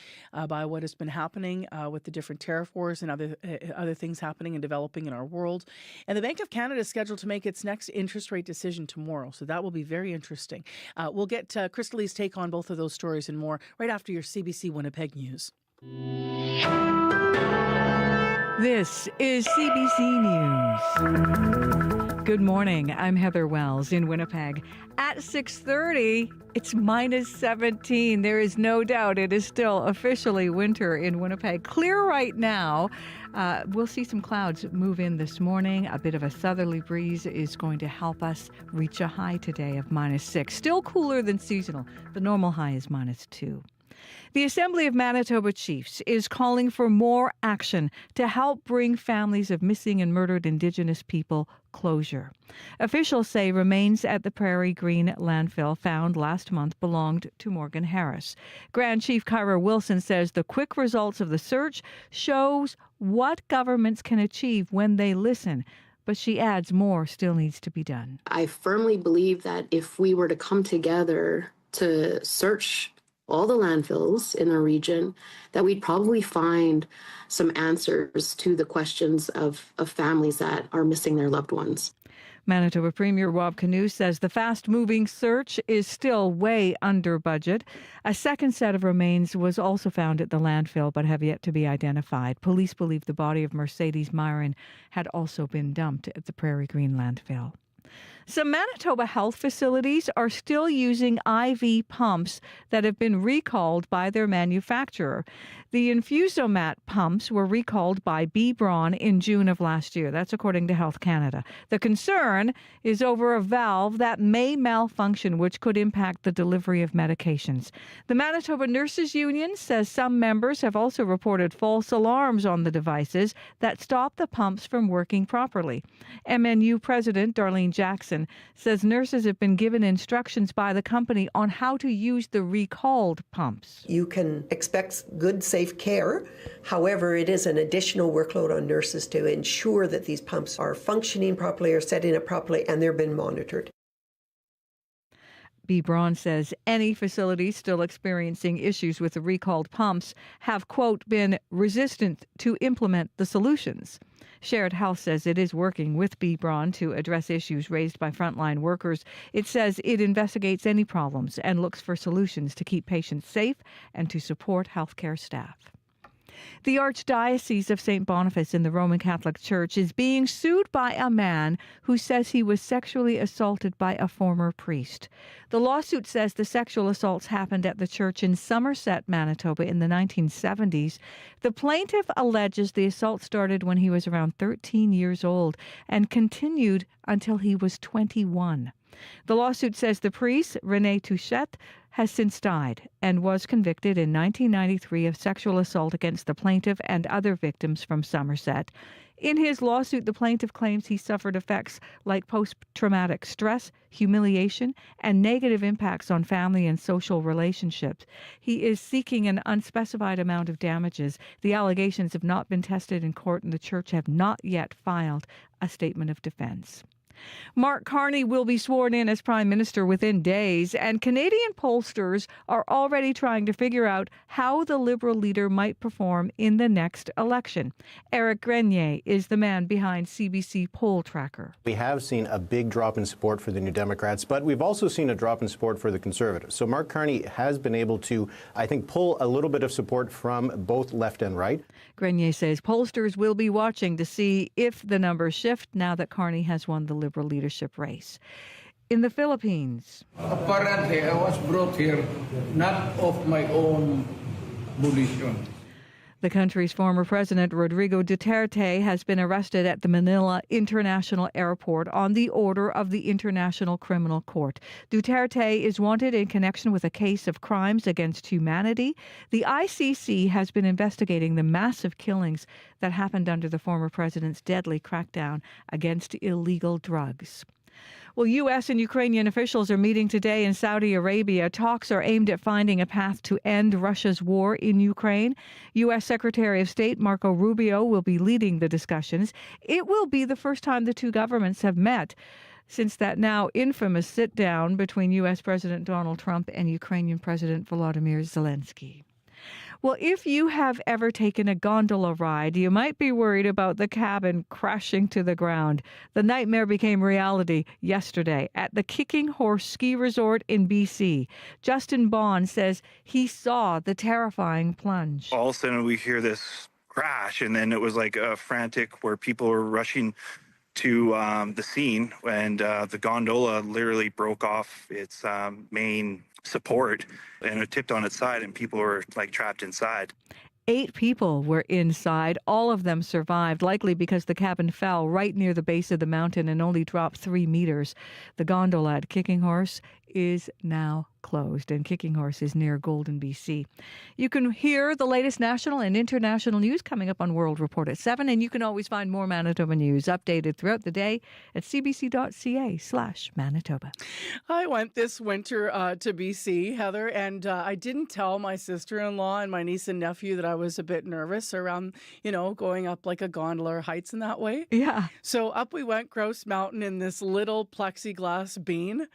by what has been happening with the different tariff wars and other things happening and developing in our world. And the Bank of Canada is scheduled to make its next interest rate decision tomorrow, so that will be very interesting. We'll get Crystalie's take on both of those stories and more right after your CBC Winnipeg News. This is CBC News. Good morning. I'm Heather Wells in Winnipeg. At 6:30, it's minus 17. There is no doubt it is still officially winter in Winnipeg. Clear right now. We'll see some clouds move in this morning. A bit of a southerly breeze is going to help us reach a high today of minus 6. Still cooler than seasonal. The normal high is minus 2. The Assembly of Manitoba Chiefs is calling for more action to help bring families of missing and murdered Indigenous people closure. Officials say remains at the Prairie Green landfill found last month belonged to Morgan Harris. Grand Chief Kyra Wilson says the quick results of the search shows what governments can achieve when they listen. But she adds more still needs to be done. I firmly believe that if we were to come together to search all the landfills in our region, that we'd probably find some answers to the questions of families that are missing their loved ones. Manitoba Premier Rob Canoe says the fast-moving search is still way under budget. A second set of remains was also found at the landfill but have yet to be identified. Police believe the body of Mercedes Myron had also been dumped at the Prairie Green landfill. Some Manitoba health facilities are still using IV pumps that have been recalled by their manufacturer. The Infusomat pumps were recalled by B. Braun in June of last year. That's according to Health Canada. The concern is over a valve that may malfunction, which could impact the delivery of medications. The Manitoba Nurses Union says some members have also reported false alarms on the devices that stop the pumps from working properly. MNU President Darlene Jackson says nurses have been given instructions by the company on how to use the recalled pumps. You can expect good, safe care. However, it is an additional workload on nurses to ensure that these pumps are functioning properly, are setting up properly, and they're being monitored. B. Braun says any facilities still experiencing issues with the recalled pumps have, quote, been resistant to implement the solutions. Shared Health says it is working with B. Braun to address issues raised by frontline workers. It says it investigates any problems and looks for solutions to keep patients safe and to support healthcare staff. The Archdiocese of St. Boniface in the Roman Catholic Church is being sued by a man who says he was sexually assaulted by a former priest. The lawsuit says the sexual assaults happened at the church in Somerset, Manitoba in the 1970s. The plaintiff alleges the assault started when he was around 13 years old and continued until he was 21. The lawsuit says the priest, René Touchette, has since died and was convicted in 1993 of sexual assault against the plaintiff and other victims from Somerset. In his lawsuit, the plaintiff claims he suffered effects like post-traumatic stress, humiliation, and negative impacts on family and social relationships. He is seeking an unspecified amount of damages. The allegations have not been tested in court, and the church have not yet filed a statement of defense. Mark Carney will be sworn in as Prime Minister within days, and Canadian pollsters are already trying to figure out how the Liberal leader might perform in the next election. Eric Grenier is the man behind CBC Poll Tracker. We have seen a big drop in support for the New Democrats, but we've also seen a drop in support for the Conservatives. So Mark Carney has been able to, I think, pull a little bit of support from both left and right. Grenier says pollsters will be watching to see if the numbers shift now that Carney has won the Liberal leadership race. In the Philippines, Apparently, I was brought here not of my own volition. the country's former president, Rodrigo Duterte, has been arrested at the Manila International Airport on the order of the International Criminal Court. Duterte is wanted in connection with a case of crimes against humanity. The ICC has been investigating the massive killings that happened under the former president's deadly crackdown against illegal drugs. Well, U.S. and Ukrainian officials are meeting today in Saudi Arabia. Talks are aimed at finding a path to end Russia's war in Ukraine. U.S. Secretary of State Marco Rubio will be leading the discussions. It will be the first time the two governments have met since that now infamous sit-down between U.S. President Donald Trump and Ukrainian President Volodymyr Zelensky. Well, if you have ever taken a gondola ride, you might be worried about the cabin crashing to the ground. The nightmare became reality yesterday at the Kicking Horse Ski Resort in BC. Justin Bond says he saw the terrifying plunge. All of a sudden we hear this crash, and then it was like a frantic where people were rushing to the scene, and the gondola literally broke off its main support, and it tipped on its side, and people were like trapped inside. 8 people were inside. All of them survived, likely because the cabin fell right near the base of the mountain and only dropped 3 meters. The gondola at Kicking Horse is now closed, and Kicking Horse is near Golden, BC. You can hear the latest national and international news coming up on World Report at 7, and you can always find more Manitoba news updated throughout the day at cbc.ca/Manitoba. I went this winter to BC, Heather, and I didn't tell my sister-in-law and my niece and nephew that I was a bit nervous around, going up like a gondola or heights in that way. Yeah. So up we went Grouse Mountain in this little plexiglass bean.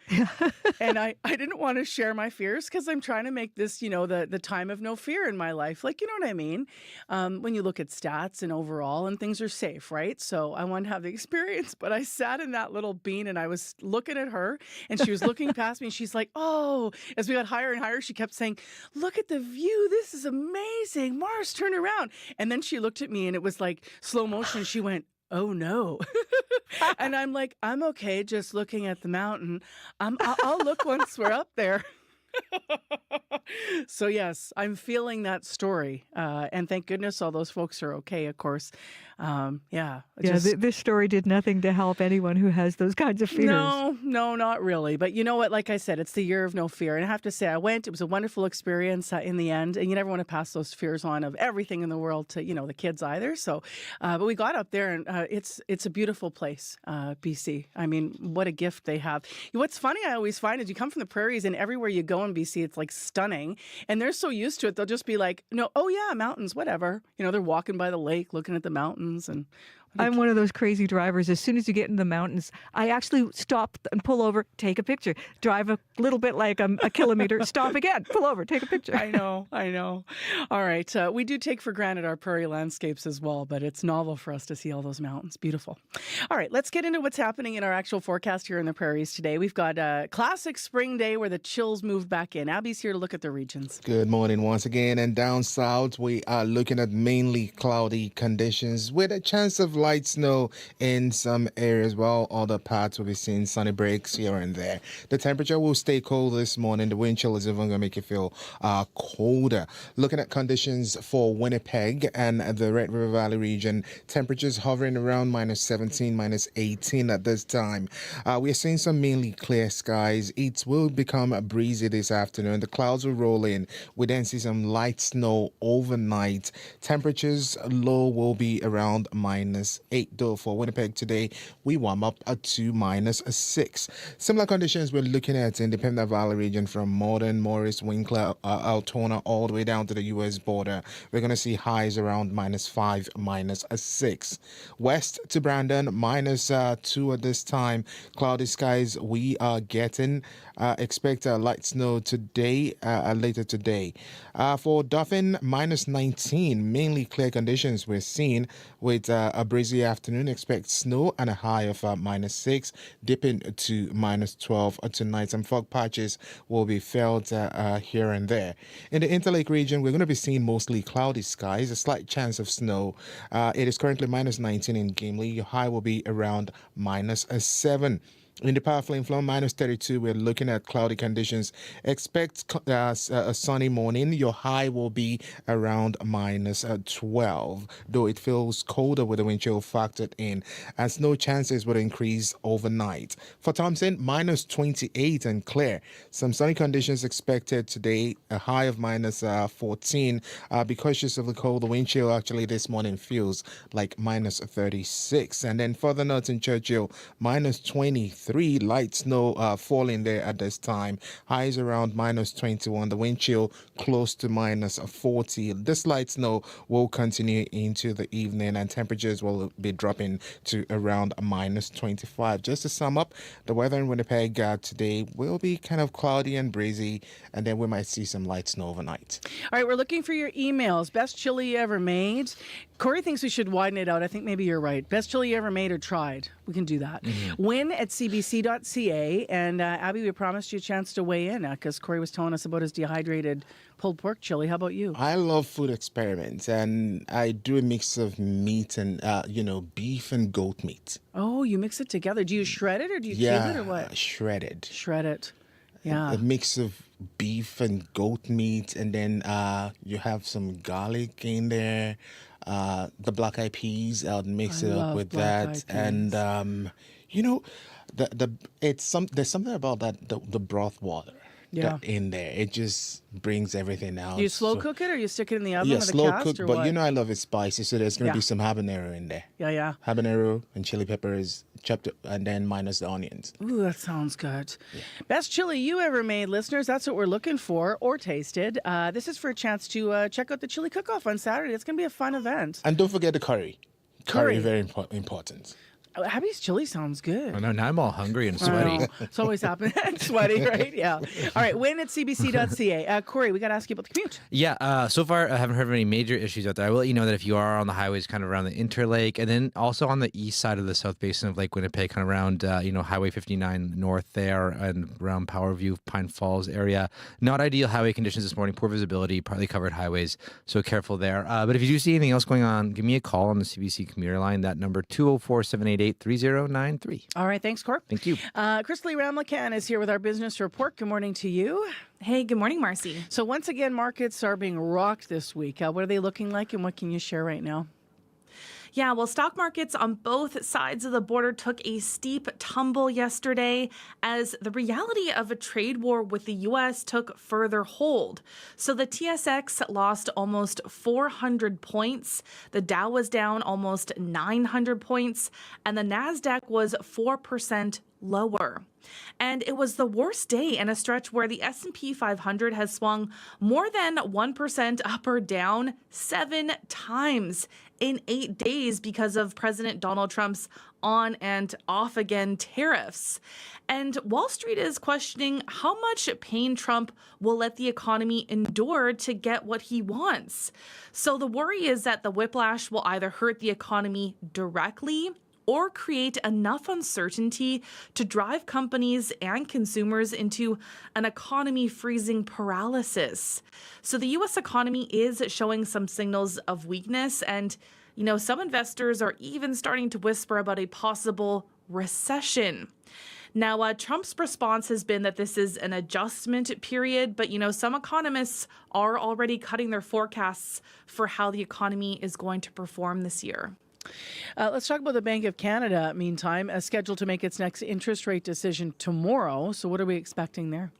And I didn't want to share my fears because I'm trying to make this, the time of no fear in my life. Like, you know what I mean? When you look at stats and overall and things are safe, right? So I wanted to have the experience, but I sat in that little bean and I was looking at her and she was looking past me and she's like, oh, as we got higher and higher, she kept saying, look at the view. This is amazing. Mars, turn around. And then she looked at me and it was like slow motion. She went, oh no. And I'm like, I'm okay just looking at the mountain. I'll look once we're up there. So yes, I'm feeling that story. And thank goodness all those folks are okay, of course. This story did nothing to help anyone who has those kinds of fears. No, not really. But you know what? Like I said, it's the year of no fear. And I have to say, I went. It was a wonderful experience in the end. And you never want to pass those fears on of everything in the world to, the kids either. So, but we got up there and it's a beautiful place, BC. I mean, what a gift they have. What's funny, I always find, is you come from the prairies and everywhere you go in BC, it's like stunning. And they're so used to it, they'll just be like, no, oh yeah, mountains, whatever. They're walking by the lake, looking at the mountains. And I'm one of those crazy drivers. As soon as you get in the mountains, I actually stop and pull over, take a picture, drive a little bit like a kilometer, stop again, pull over, take a picture. I know. All right. We do take for granted our prairie landscapes as well, but it's novel for us to see all those mountains. Beautiful. All right. Let's get into what's happening in our actual forecast here in the prairies today. We've got a classic spring day where the chills moved back in. Abby's here to look at the regions. Good morning once again. And down south, we are looking at mainly cloudy conditions with a chance of light snow in some areas, while other parts will be seeing sunny breaks here and there. The temperature will stay cold this morning. The wind chill is even going to make you feel colder. Looking at conditions for Winnipeg and the Red River Valley region, temperatures hovering around -17, -18 at this time. We are seeing some mainly clear skies. It will become breezy this afternoon. The clouds will roll in. We then see some light snow overnight. Temperatures low will be around -8. Though for Winnipeg today, we warm up to -6. Similar conditions we're looking at in the Pembina Valley region from Morden, Morris, Winkler, Altona, all the way down to the U.S. border. We're going to see highs around -5, -6. West to Brandon, -2 at this time. Cloudy skies we are getting. Expect light snow today, later today. For Dauphin, -19. Mainly clear conditions we're seeing with a breezy afternoon. Expect snow and a high of -6, dipping to -12 tonight. Some fog patches will be felt here and there. In the Interlake region, we're going to be seeing mostly cloudy skies, a slight chance of snow. It is currently -19 in Gimli. Your high will be around -7. In the Power Flame Flow, -32, we're looking at cloudy conditions. Expect a sunny morning. Your high will be around -12, though it feels colder with the wind chill factored in, and snow chances will increase overnight. For Thompson, -28 and clear. Some sunny conditions expected today, a high of -14. Be cautious of the cold. The wind chill actually this morning feels like -36. And then further north in Churchill, -23. 23. Light snow falling there at this time. Highs around -21. The wind chill close to -40. This light snow will continue into the evening, and temperatures will be dropping to around -25. Just to sum up, the weather in Winnipeg today will be kind of cloudy and breezy, and then we might see some light snow overnight. All right, we're looking for your emails. Best chili you ever made. Corey thinks we should widen it out. I think maybe you're right. Best chili you ever made or tried. We can do that. Win@cbc.ca. And Abby, we promised you a chance to weigh in because Corey was telling us about his dehydrated pulled pork chili. How about you? I love food experiments, and I do a mix of meat and, beef and goat meat. Oh, you mix it together. Do you shred it or do you cube it or what? Shredded. Shred it. Yeah. A mix of beef and goat meat, and then you have some garlic in there. The black eyed peas, I'll mix it up with that, and there's something about that the broth water. Yeah. In there, it just brings everything out. Do you slow cook it or you stick it in the oven Yeah, with slow a cast cook, or but what? I love it spicy, so there's gonna be some habanero in there. Yeah. Habanero and chili peppers chopped up, and then minus the onions. Ooh, that sounds good. Yeah. Best chili you ever made, listeners. That's what we're looking for or tasted. This is for a chance to check out the chili cook-off on Saturday. It's going to be a fun event. And don't forget the curry. Curry, very important. Abby's chili sounds good. I know, now I'm all hungry and sweaty. It's always happening. Sweaty, right? Yeah. All right, win@cbc.ca. Corey, we got to ask you about the commute. Yeah, so far I haven't heard of any major issues out there. I will let you know that if you are on the highways kind of around the Interlake and then also on the east side of the South Basin of Lake Winnipeg, kind of around, Highway 59 north there and around Powerview, Pine Falls area. Not ideal highway conditions this morning, poor visibility, partly covered highways, so careful there. But if you do see anything else going on, give me a call on the CBC commuter line, that number 204-788-3093. All right, thanks, Corp. Thank you. Chrisley Ramlakan is here with our business report. Good morning to you. Hey, good morning, Marcy. So once again, markets are being rocked this week. What are they looking like and what can you share right now? Yeah, well, stock markets on both sides of the border took a steep tumble yesterday as the reality of a trade war with the U.S. took further hold. So the TSX lost almost 400 points. The Dow was down almost 900 points, and the NASDAQ was 4% lower. And it was the worst day in a stretch where the S&P 500 has swung more than 1% up or down 7 times in 8 days because of President Donald Trump's on and off again tariffs. And Wall Street is questioning how much pain Trump will let the economy endure to get what he wants. So the worry is that the whiplash will either hurt the economy directly or create enough uncertainty to drive companies and consumers into an economy freezing paralysis. So the U.S. economy is showing some signals of weakness, and some investors are even starting to whisper about a possible recession. Now, Trump's response has been that this is an adjustment period, but, some economists are already cutting their forecasts for how the economy is going to perform this year. Let's talk about the Bank of Canada, meantime, scheduled to make its next interest rate decision tomorrow. So what are we expecting there?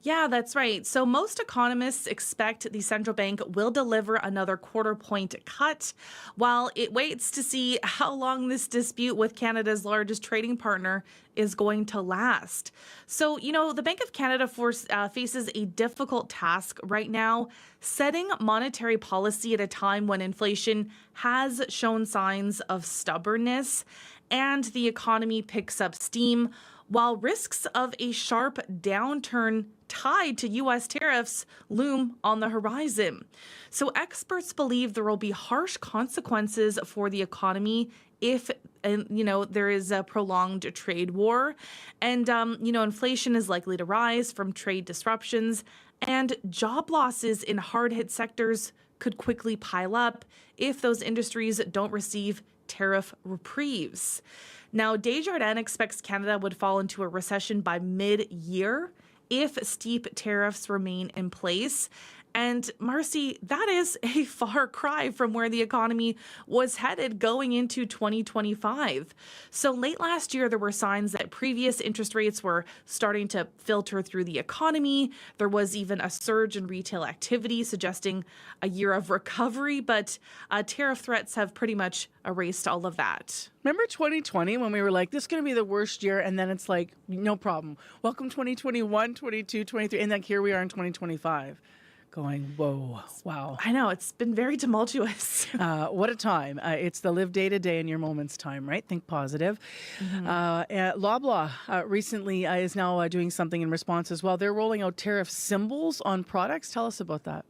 Yeah, that's right. So most economists expect the central bank will deliver another quarter-point cut while it waits to see how long this dispute with Canada's largest trading partner is going to last. So, the Bank of Canada faces a difficult task right now, setting monetary policy at a time when inflation has shown signs of stubbornness and the economy picks up steam, while risks of a sharp downturn tied to U.S. tariffs loom on the horizon. So experts believe there will be harsh consequences for the economy if, there is a prolonged trade war. And, inflation is likely to rise from trade disruptions, and job losses in hard-hit sectors could quickly pile up if those industries don't receive tariff reprieves. Now, Desjardins expects Canada would fall into a recession by mid-year if steep tariffs remain in place. And Marcy, that is a far cry from where the economy was headed going into 2025. So late last year, there were signs that previous interest rates were starting to filter through the economy. There was even a surge in retail activity, suggesting a year of recovery, but tariff threats have pretty much erased all of that. Remember 2020 when we were like, this is going to be the worst year, and then it's like, no problem. Welcome 2021, 22, 23, and then here we are in 2025. Going, whoa, wow. I know, it's been very tumultuous. What a time. It's the live day to day in your moments time, right? Think positive. Loblaw recently is now doing something in response as well. They're rolling out tariff symbols on products. Tell us about that.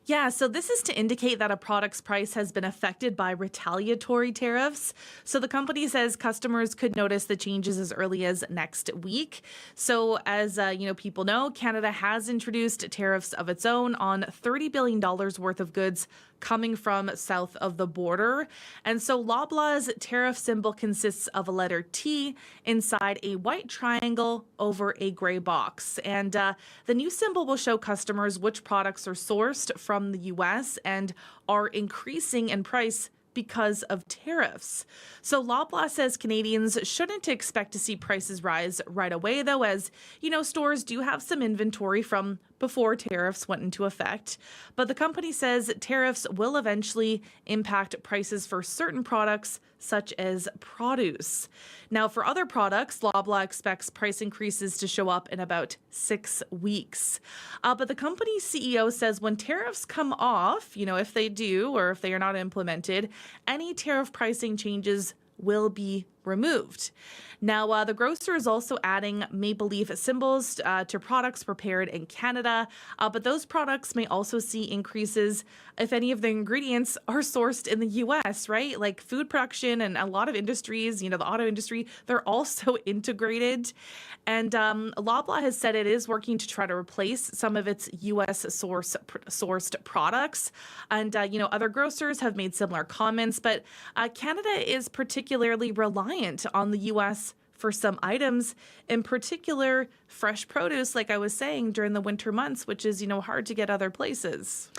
Yeah, so this is to indicate that a product's price has been affected by retaliatory tariffs. So the company says customers could notice the changes as early as next week. So as people know, Canada has introduced tariffs of its own on $30 billion worth of goods coming from south of the border. And so Loblaw's tariff symbol consists of a letter T inside a white triangle over a gray box. And the new symbol will show customers which products are sourced from the U.S. and are increasing in price because of tariffs. So Loblaw says Canadians shouldn't expect to see prices rise right away, though, as, stores do have some inventory from before tariffs went into effect. But the company says tariffs will eventually impact prices for certain products, such as produce. Now, for other products, Loblaw expects price increases to show up in about 6 weeks. But the company's CEO says when tariffs come off, if they do or if they are not implemented, any tariff pricing changes will be removed. Now, the grocer is also adding maple leaf symbols to products prepared in Canada, but those products may also see increases if any of the ingredients are sourced in the U.S., right? Like food production and a lot of industries, the auto industry, they're also integrated. And Loblaw has said it is working to try to replace some of its U.S. sourced products. And, other grocers have made similar comments, but Canada is particularly reliant on the U.S. for some items, in particular fresh produce, like I was saying, during the winter months, which is, hard to get other places.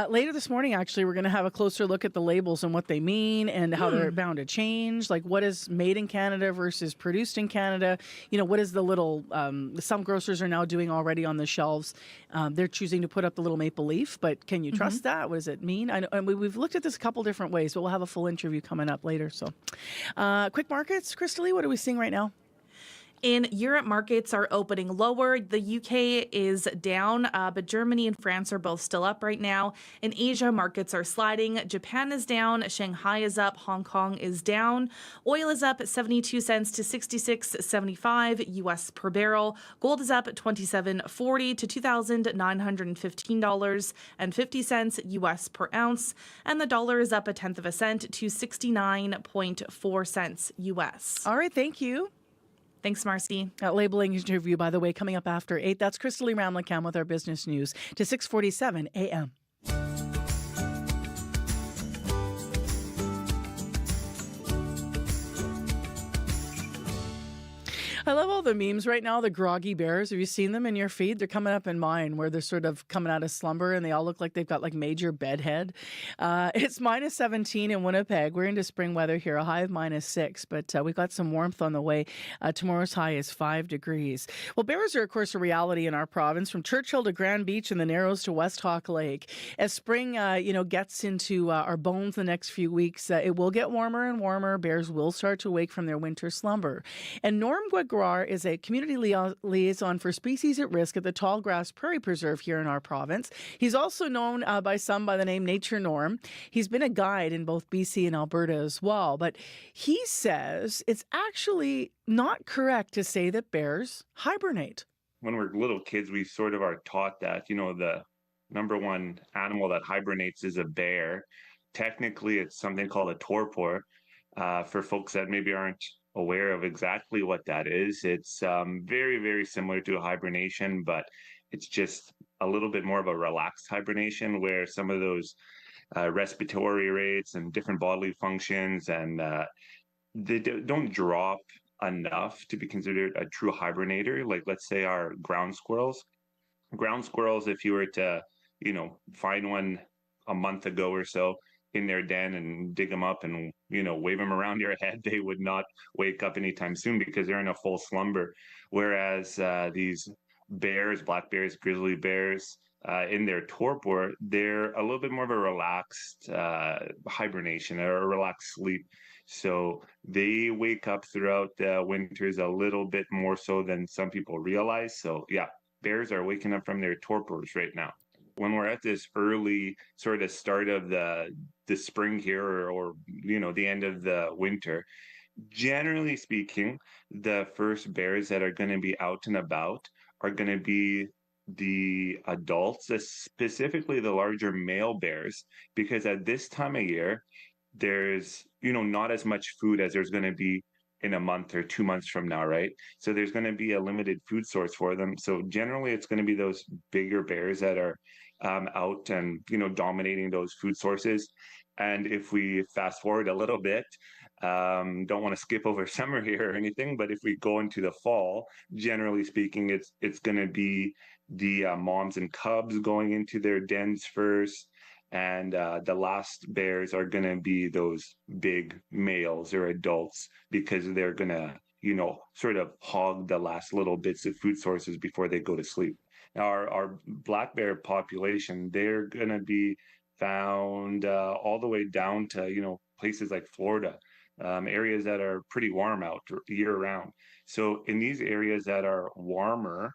Later this morning, actually, we're going to have a closer look at the labels and what they mean and how they're bound to change. Like what is made in Canada versus produced in Canada? What is the little, some grocers are now doing already on the shelves. They're choosing to put up the little maple leaf, but can you trust that? What does it mean? I know, and we've looked at this a couple different ways, but we'll have a full interview coming up later. So quick markets, Crystalie, what are we seeing right now? In Europe, markets are opening lower. The UK is down, but Germany and France are both still up right now. In Asia, markets are sliding. Japan is down. Shanghai is up. Hong Kong is down. Oil is up 72 cents to 66.75 U.S. per barrel. Gold is up 27.40 to $2,915.50 U.S. per ounce. And the dollar is up 1/10 of a cent to 69.4 cents U.S. All right, thank you. Thanks, Marcy. Labeling interview, by the way, coming up after 8. That's Crystalie Ramlicam with our business news to 6:47 a.m. I love all the memes right now, the groggy bears. Have you seen them in your feed? They're coming up in mine where they're sort of coming out of slumber and they all look like they've got like major bedhead. It's minus 17 in Winnipeg. We're into spring weather here, a high of minus 6, but we've got some warmth on the way. Tomorrow's high is 5 degrees. Well, bears are, of course, a reality in our province, from Churchill to Grand Beach and the Narrows to West Hawk Lake. As spring, gets into our bones the next few weeks, it will get warmer and warmer. Bears will start to wake from their winter slumber. And Norm Guaguar is a community liaison for species at risk at the Tallgrass Prairie Preserve here in our province. He's also known by some by the name Nature Norm. He's been a guide in both BC and Alberta as well. But he says it's actually not correct to say that bears hibernate. When we're little kids, we sort of are taught that, the number one animal that hibernates is a bear. Technically, it's something called a torpor. For folks that maybe aren't aware of exactly what that is, it's very, very similar to a hibernation, but it's just a little bit more of a relaxed hibernation where some of those respiratory rates and different bodily functions and they don't drop enough to be considered a true hibernator. Like, let's say our ground squirrels. Ground squirrels, if you were to find one a month ago or so in their den and dig them up and, wave them around your head, they would not wake up anytime soon because they're in a full slumber. Whereas these bears, black bears, grizzly bears, in their torpor, they're a little bit more of a relaxed hibernation or a relaxed sleep. So they wake up throughout the winters a little bit more so than some people realize. So yeah, bears are waking up from their torpors right now. When we're at this early sort of start of the spring here or the end of the winter, generally speaking, the first bears that are going to be out and about are going to be the adults, specifically the larger male bears, because at this time of year, there's, not as much food as there's going to be in a month or 2 months from now, right? So there's going to be a limited food source for them. So generally, it's going to be those bigger bears that are out and, dominating those food sources. And if we fast forward a little bit, don't want to skip over summer here or anything, but if we go into the fall, generally speaking, it's going to be the moms and cubs going into their dens first. And the last bears are going to be those big males or adults because they're going to, sort of hog the last little bits of food sources before they go to sleep. Now, our black bear population, they're going to be found all the way down to, places like Florida, areas that are pretty warm out year round. So in these areas that are warmer,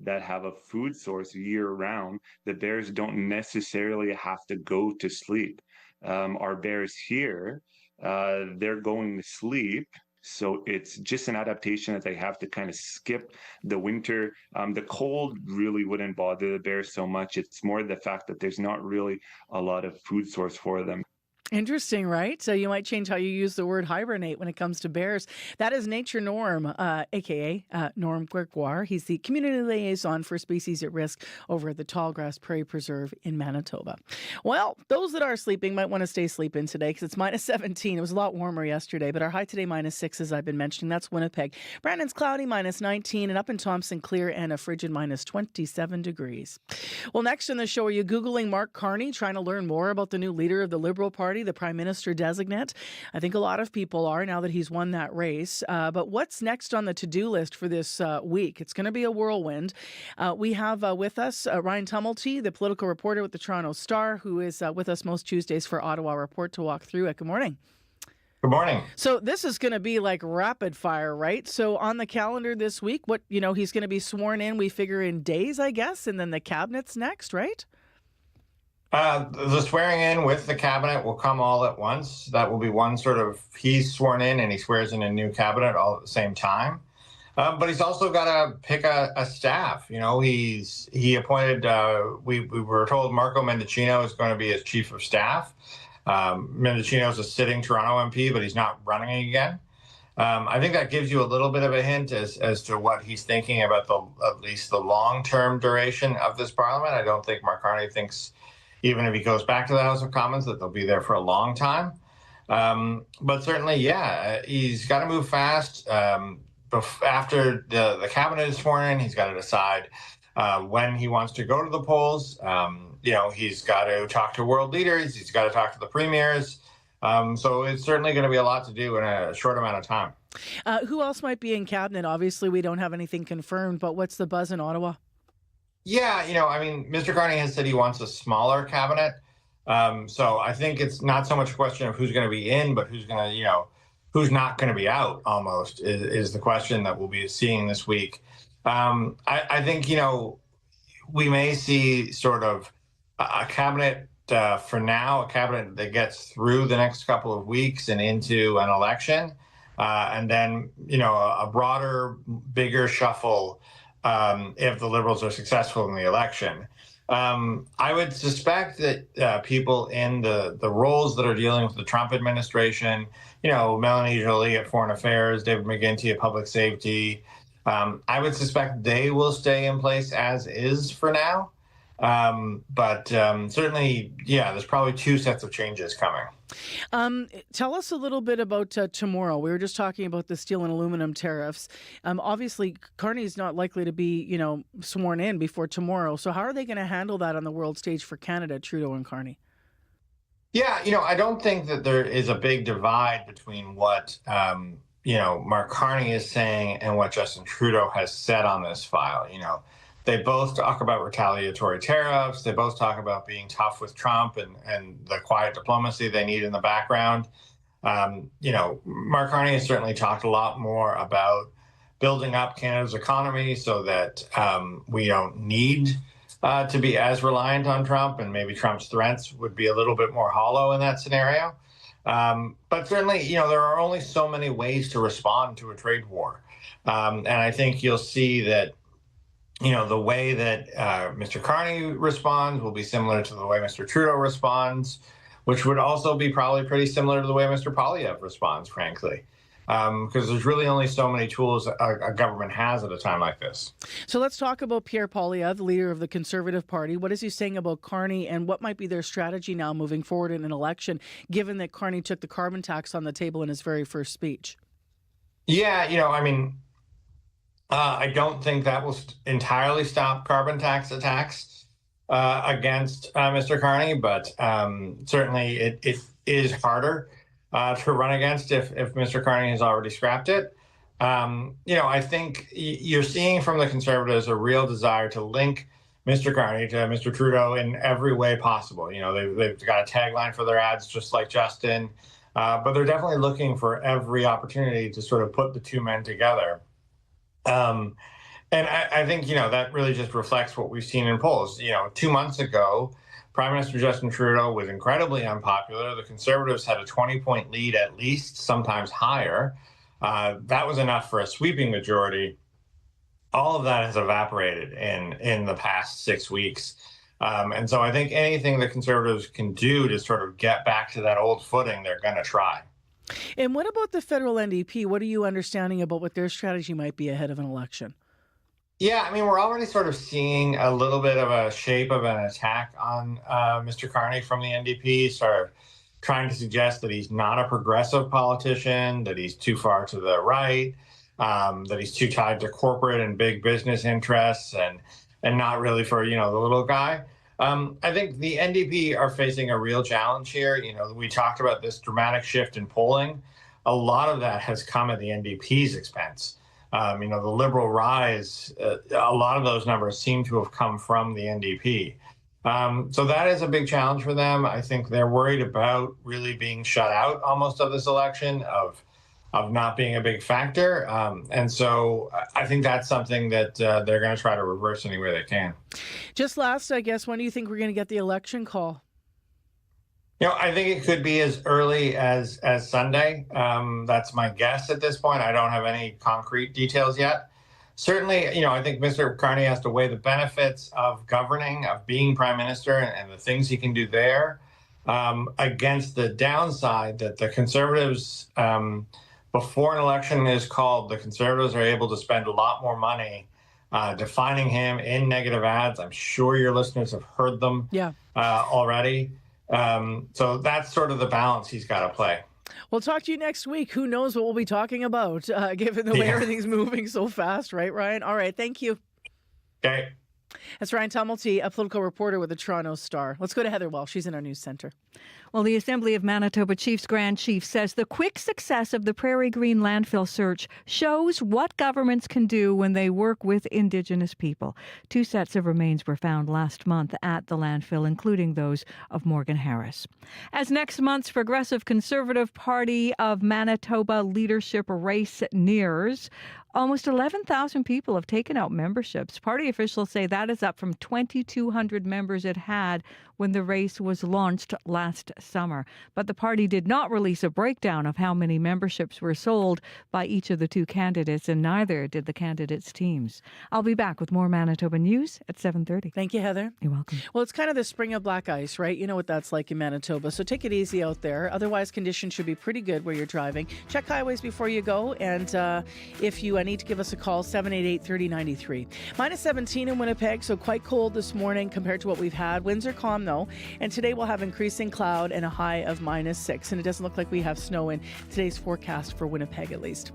that have a food source year round, the bears don't necessarily have to go to sleep. Our bears here, they're going to sleep. So it's just an adaptation that they have to kind of skip the winter. The cold really wouldn't bother the bears so much. It's more the fact that there's not really a lot of food source for them. Interesting, right? So you might change how you use the word hibernate when it comes to bears. That is Nature Norm, a.k.a. Norm Gregoire. He's the community liaison for species at risk over at the Tallgrass Prairie Preserve in Manitoba. Well, those that are sleeping might want to stay sleeping today because it's minus 17. It was a lot warmer yesterday, but our high today minus 6, as I've been mentioning. That's Winnipeg. Brandon's cloudy, minus 19, and up in Thompson, clear and a frigid minus 27 degrees. Well, next in the show, are you Googling Mark Carney, trying to learn more about the new leader of the Liberal Party, the Prime Minister designate? I think a lot of people are now that he's won that race. But what's next on the to-do list for this week? It's going to be a whirlwind. We have with us Ryan Tumulty, the political reporter with the Toronto Star, who is with us most Tuesdays for Ottawa Report to walk through it. Good morning. Good morning. So this is going to be like rapid fire, right? So on the calendar this week, he's going to be sworn in, we figure in days, I guess, and then the cabinet's next, right? The swearing in with the cabinet will come all at once. That will be one sort of, he's sworn in and he swears in a new cabinet all at the same time. But he's also got to pick a staff. He appointed, we were told Marco Mendicino is going to be his chief of staff. Mendicino is a sitting Toronto MP, but he's not running again. I think that gives you a little bit of a hint as to what he's thinking about at least the long-term duration of this parliament. I don't think Mark Carney thinks, even if he goes back to the House of Commons, that they'll be there for a long time. But certainly, yeah, he's got to move fast. After the cabinet is sworn in, he's got to decide when he wants to go to the polls. He's got to talk to world leaders. He's got to talk to the premiers. So it's certainly going to be a lot to do in a short amount of time. Who else might be in cabinet? Obviously, we don't have anything confirmed, but what's the buzz in Ottawa? Yeah, Mr. Carney has said he wants a smaller cabinet. So I think it's not so much a question of who's going to be in, but who's going to, who's not going to be out almost is the question that we'll be seeing this week. I think, we may see sort of a cabinet for now, a cabinet that gets through the next couple of weeks and into an election. And then, a broader, bigger shuffle if the Liberals are successful in the election. I would suspect that people in the roles that are dealing with the Trump administration, Melanie Joly at Foreign Affairs, David McGuinty at Public Safety, I would suspect they will stay in place as is for now. But certainly, yeah, there's probably two sets of changes coming. Tell us a little bit about tomorrow. We were just talking about the steel and aluminum tariffs. Obviously, Carney's not likely to be, sworn in before tomorrow. So how are they going to handle that on the world stage for Canada, Trudeau and Carney? Yeah, I don't think that there is a big divide between what, Mark Carney is saying and what Justin Trudeau has said on this file. They both talk about retaliatory tariffs. They both talk about being tough with Trump and the quiet diplomacy they need in the background. Mark Carney has certainly talked a lot more about building up Canada's economy so that we don't need to be as reliant on Trump, and maybe Trump's threats would be a little bit more hollow in that scenario. But certainly, there are only so many ways to respond to a trade war. And I think you'll see that the way that Mr. Carney responds will be similar to the way Mr. Trudeau responds, which would also be probably pretty similar to the way Mr. Poilievre responds, frankly, because there's really only so many tools a government has at a time like this. So let's talk about Pierre Poilievre, the leader of the Conservative Party. What is he saying about Carney, and what might be their strategy now moving forward in an election, given that Carney took the carbon tax on the table in his very first speech? Yeah, I don't think that will entirely stop carbon tax attacks against Mr. Carney, but certainly it is harder to run against if Mr. Carney has already scrapped it. I think you're seeing from the Conservatives a real desire to link Mr. Carney to Mr. Trudeau in every way possible. They've got a tagline for their ads just like Justin, but they're definitely looking for every opportunity to sort of put the two men together. And I think, that really just reflects what we've seen in polls. 2 months ago, Prime Minister Justin Trudeau was incredibly unpopular. The Conservatives had a 20-point lead at least, sometimes higher. That was enough for a sweeping majority. All of that has evaporated in the past 6 weeks. And so I think anything the Conservatives can do to sort of get back to that old footing, they're going to try. And what about the federal NDP? What are you understanding about what their strategy might be ahead of an election? Yeah, we're already sort of seeing a little bit of a shape of an attack on Mr. Carney from the NDP, sort of trying to suggest that he's not a progressive politician, that he's too far to the right, that he's too tied to corporate and big business interests and not really for, the little guy. I think the NDP are facing a real challenge here. We talked about this dramatic shift in polling. A lot of that has come at the NDP's expense. The Liberal rise, a lot of those numbers seem to have come from the NDP. So that is a big challenge for them. I think they're worried about really being shut out almost of this election, of not being a big factor. And so I think that's something that they're going to try to reverse any way they can. Just last, I guess, when do you think we're going to get the election call? I think it could be as early as Sunday. That's my guess at this point. I don't have any concrete details yet. Certainly, I think Mr. Carney has to weigh the benefits of governing, of being prime minister, and the things he can do there against the downside that the Conservatives, before an election is called, the Conservatives are able to spend a lot more money defining him in negative ads. I'm sure your listeners have heard them already. So that's sort of the balance he's got to play. We'll talk to you next week. Who knows what we'll be talking about, given the way everything's moving so fast, right, Ryan? All right, thank you. Okay. That's Ryan Tumulty, a political reporter with the Toronto Star. Let's go to Heather Walsh. She's in our news center. Well, the Assembly of Manitoba Chiefs Grand Chief says the quick success of the Prairie Green landfill search shows what governments can do when they work with Indigenous people. 2 sets of remains were found last month at the landfill, including those of Morgan Harris. As next month's Progressive Conservative Party of Manitoba leadership race nears, almost 11,000 people have taken out memberships. Party officials say that is up from 2,200 members it had when the race was launched last summer. But the party did not release a breakdown of how many memberships were sold by each of the two candidates, and neither did the candidates' teams. I'll be back with more Manitoba news at 7:30. Thank you, Heather. You're welcome. Well, it's kind of the spring of black ice, right? You know what that's like in Manitoba. So take it easy out there. Otherwise, conditions should be pretty good where you're driving. Check highways before you go. And if you need to give us a call, 788-3093. Minus 17 in Winnipeg, so quite cold this morning compared to what we've had. Winds are calm, though. And today we'll have increasing cloud and a high of -6. And it doesn't look like we have snow in today's forecast for Winnipeg, at least.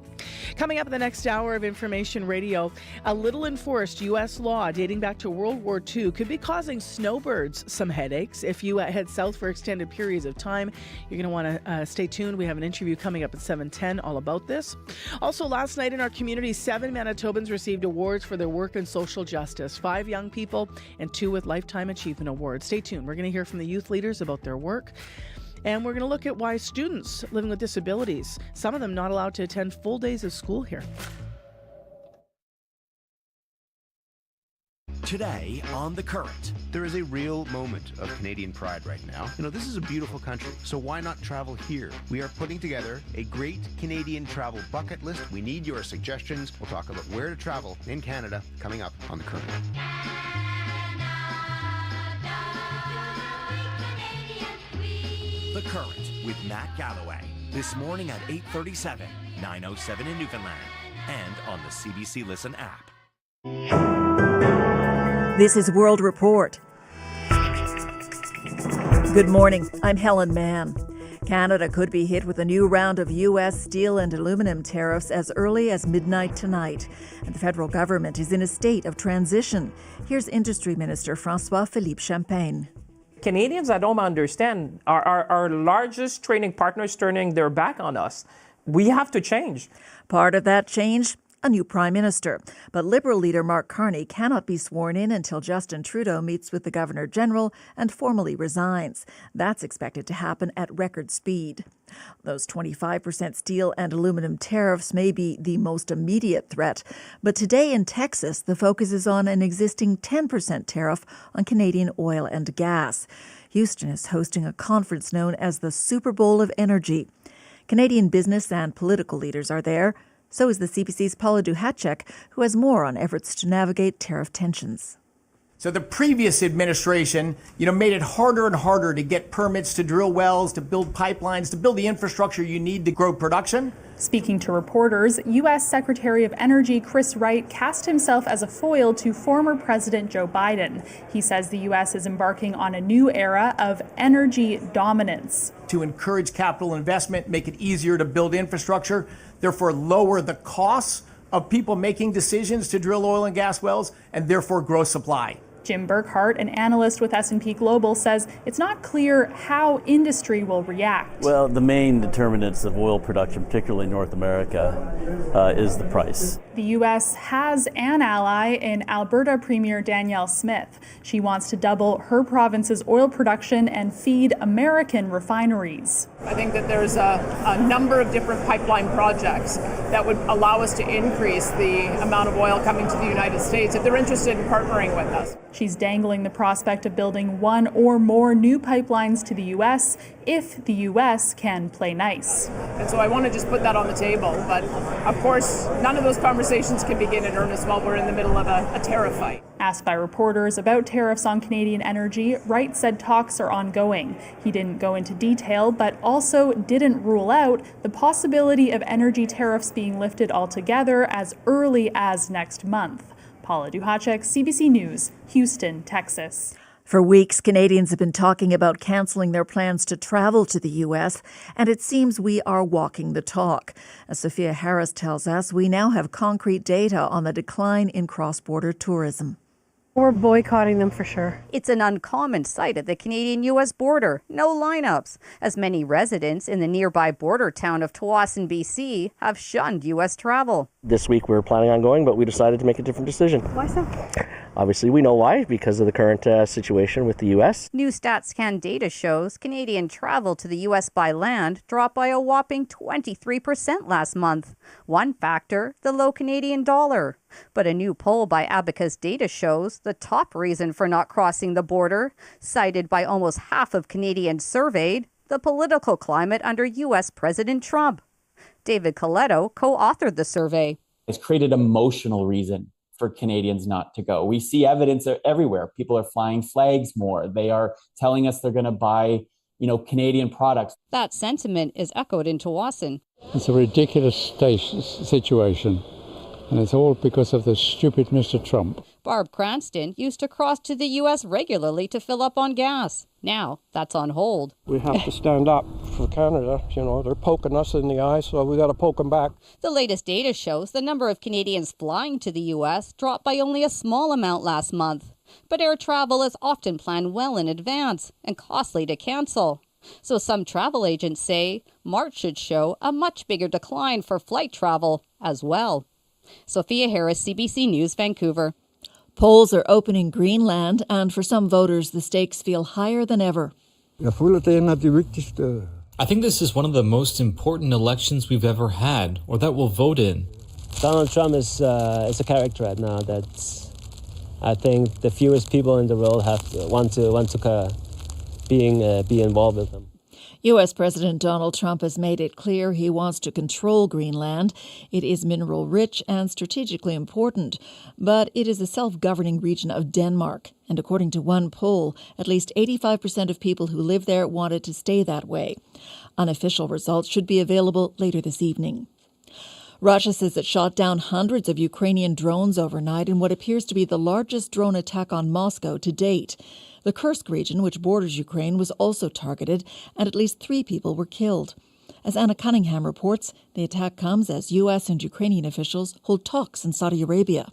Coming up in the next hour of Information Radio, a little enforced U.S. law dating back to World War II could be causing snowbirds some headaches. If you head south for extended periods of time, you're going to want to stay tuned. We have an interview coming up at 7:10 all about this. Also, last night in our community, 7 Manitobans received awards for their work in social justice. 5 young people and 2 with Lifetime Achievement Awards. Stay tuned. We're going to hear from the youth leaders about their work. And we're going to look at why students living with disabilities, some of them not allowed to attend full days of school here. Today on The Current. There is a real moment of Canadian pride right now. You know, this is a beautiful country, so why not travel here? We are putting together a great Canadian travel bucket list. We need your suggestions. We'll talk about where to travel in Canada coming up on The Current. The Current with Matt Galloway. This morning at 8:37, 9:07 in Newfoundland, and on the CBC Listen app. This is World Report. Good morning. I'm Helen Mann. Canada could be hit with a new round of U.S. steel and aluminum tariffs as early as midnight tonight. And the federal government is in a state of transition. Here's Industry Minister François-Philippe Champagne. Canadians at home understand our largest trading partners turning their back on us. We have to change. Part of that change, a new Prime Minister. But Liberal leader Mark Carney cannot be sworn in until Justin Trudeau meets with the Governor-General and formally resigns. That's expected to happen at record speed. Those 25% steel and aluminum tariffs may be the most immediate threat. But today in Texas, the focus is on an existing 10% tariff on Canadian oil and gas. Houston is hosting a conference known as the Super Bowl of Energy. Canadian business and political leaders are there. So is the CBC's Paula Duhacek, who has more on efforts to navigate tariff tensions. So the previous administration, made it harder and harder to get permits to drill wells, to build pipelines, to build the infrastructure you need to grow production. Speaking to reporters, U.S. Secretary of Energy Chris Wright cast himself as a foil to former President Joe Biden. He says the U.S. is embarking on a new era of energy dominance. To encourage capital investment, make it easier to build infrastructure, therefore lower the costs of people making decisions to drill oil and gas wells, and therefore grow supply. Jim Burkhart, an analyst with S&P Global, says it's not clear how industry will react. Well, the main determinants of oil production, particularly North America, is the price. The U.S. has an ally in Alberta Premier Danielle Smith. She wants to double her province's oil production and feed American refineries. I think that there's a number of different pipeline projects that would allow us to increase the amount of oil coming to the United States if they're interested in partnering with us. She's dangling the prospect of building one or more new pipelines to the U.S. if the U.S. can play nice. And so I want to just put that on the table. But of course, none of those conversations can begin in earnest while we're in the middle of a tariff fight. Asked by reporters about tariffs on Canadian energy, Wright said talks are ongoing. He didn't go into detail, but also didn't rule out the possibility of energy tariffs being lifted altogether as early as next month. Paula Duhacek, CBC News, Houston, Texas. For weeks, Canadians have been talking about cancelling their plans to travel to the U.S., and it seems we are walking the talk. As Sophia Harris tells us, we now have concrete data on the decline in cross-border tourism. We're boycotting them for sure. It's an uncommon sight at the Canadian-U.S. border. No lineups, as many residents in the nearby border town of Tsawwassen, BC, have shunned U.S. travel. This week we were planning on going, but we decided to make a different decision. Why so? Obviously, we know why, because of the current situation with the U.S. New StatsCan data shows Canadian travel to the U.S. by land dropped by a whopping 23% last month. One factor, the low Canadian dollar. But a new poll by Abacus Data shows the top reason for not crossing the border, cited by almost half of Canadians surveyed, the political climate under U.S. President Trump. David Coletto co-authored the survey. It's created emotional reason for Canadians not to go. We see evidence everywhere. People are flying flags more. They are telling us they're going to buy, Canadian products. That sentiment is echoed in Tawasin. It's a ridiculous situation, and it's all because of the stupid Mr. Trump. Barb Cranston used to cross to the U.S. regularly to fill up on gas. Now, that's on hold. We have to stand up for Canada. They're poking us in the eye, so we got to poke them back. The latest data shows the number of Canadians flying to the U.S. dropped by only a small amount last month. But air travel is often planned well in advance and costly to cancel. So some travel agents say March should show a much bigger decline for flight travel as well. Sophia Harris, CBC News, Vancouver. Polls are open in Greenland, and for some voters, the stakes feel higher than ever. I think this is one of the most important elections we've ever had, or that we'll vote in. Donald Trump is a character right now I think the fewest people in the world want to be involved with him. U.S. President Donald Trump has made it clear he wants to control Greenland. It is mineral-rich and strategically important, but it is a self-governing region of Denmark. And according to one poll, at least 85% of people who live there want it to stay that way. Unofficial results should be available later this evening. Russia says it shot down hundreds of Ukrainian drones overnight in what appears to be the largest drone attack on Moscow to date. The Kursk region, which borders Ukraine, was also targeted, and at least 3 people were killed. As Anna Cunningham reports, the attack comes as U.S. and Ukrainian officials hold talks in Saudi Arabia.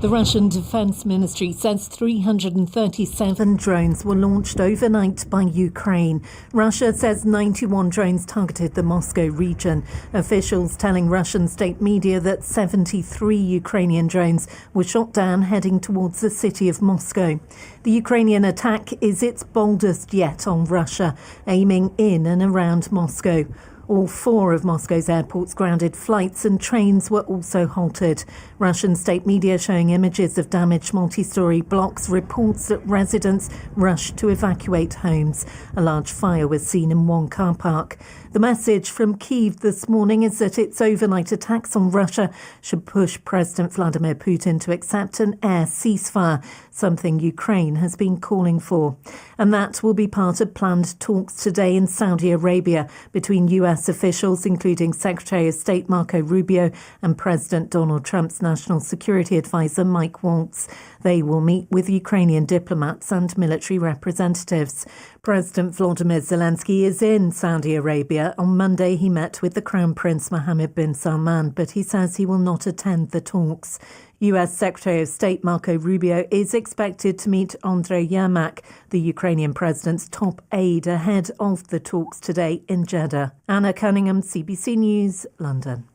The Russian Defense Ministry says 337 drones were launched overnight by Ukraine. Russia says 91 drones targeted the Moscow region. Officials telling Russian state media that 73 Ukrainian drones were shot down heading towards the city of Moscow. The Ukrainian attack is its boldest yet on Russia, aiming in and around Moscow. All 4 of Moscow's airports grounded flights and trains were also halted. Russian state media showing images of damaged multi-storey blocks reports that residents rushed to evacuate homes. A large fire was seen in one car park. The message from Kyiv this morning is that its overnight attacks on Russia should push President Vladimir Putin to accept an air ceasefire, something Ukraine has been calling for. And that will be part of planned talks today in Saudi Arabia between US officials, including Secretary of State Marco Rubio and President Donald Trump's National Security Advisor Mike Waltz. They will meet with Ukrainian diplomats and military representatives. President Volodymyr Zelensky is in Saudi Arabia. On Monday, he met with the Crown Prince Mohammed bin Salman, but he says he will not attend the talks. US Secretary of State Marco Rubio is expected to meet Andrei Yermak, the Ukrainian president's top aide, ahead of the talks today in Jeddah. Anna Cunningham, CBC News, London.